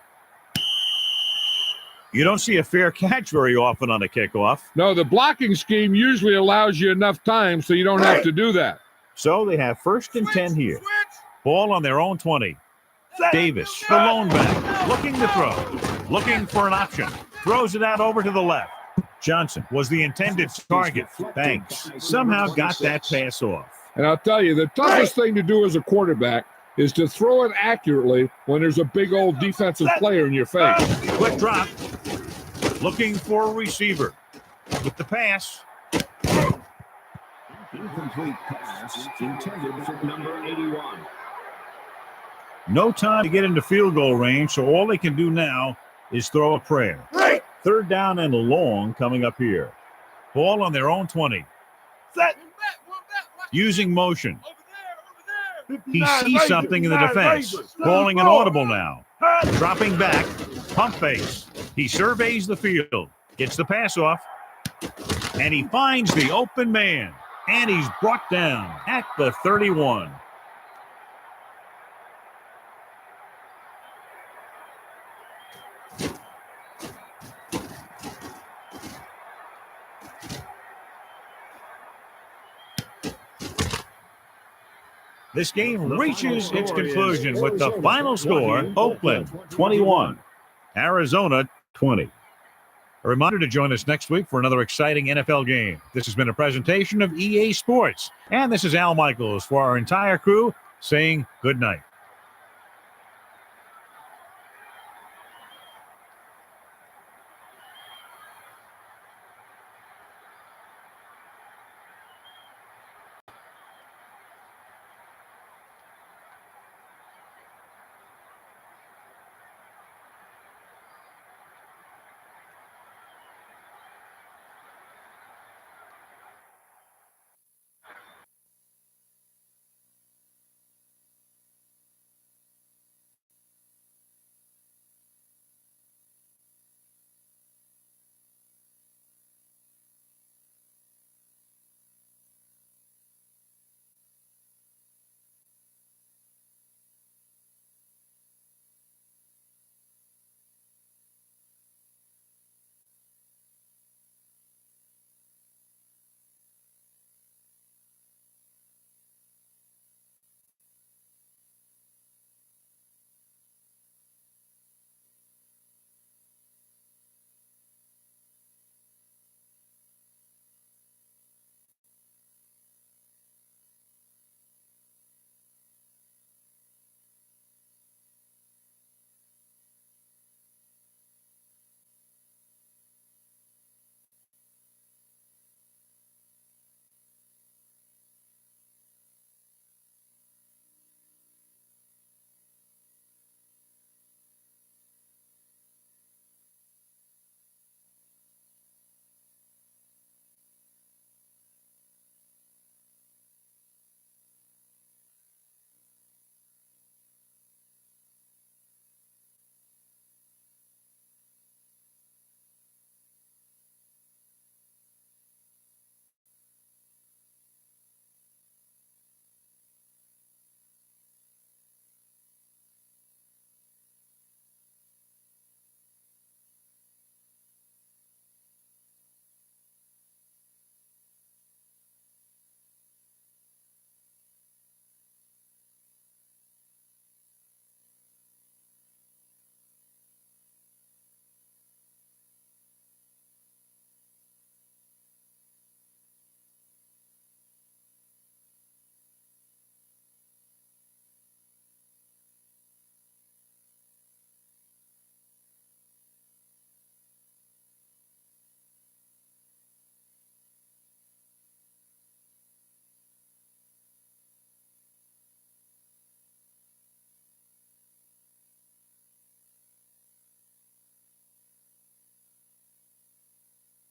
You don't see a fair catch very often on a kickoff. No, the blocking scheme usually allows you enough time so you don't have to do that. So they have 1st and 10 here. Ball on their own 20. Davis, the lone back, looking to throw. Looking for an option. Throws it out over to the left. Johnson was the intended target. Banks somehow got that pass off. And I'll tell you, the toughest thing to do as a quarterback is to throw it accurately when there's a big old defensive player in your face. Quick drop. Looking for a receiver. With the pass. incomplete pass intended for number 81. No time to get into field goal range, so all they can do now is throw a prayer. Right. 3rd down and long coming up here. Ball on their own 20. Set. Using motion. Over there. He sees something in the defense. Calling an audible now. Dropping back. Pump fakes. He surveys the field. Gets the pass off. And he finds the open man. And he's brought down at the 31. This game reaches its conclusion with the final score, Oakland 21, Arizona 20. A reminder to join us next week for another exciting NFL game. This has been a presentation of EA Sports. And this is Al Michaels for our entire crew saying good night.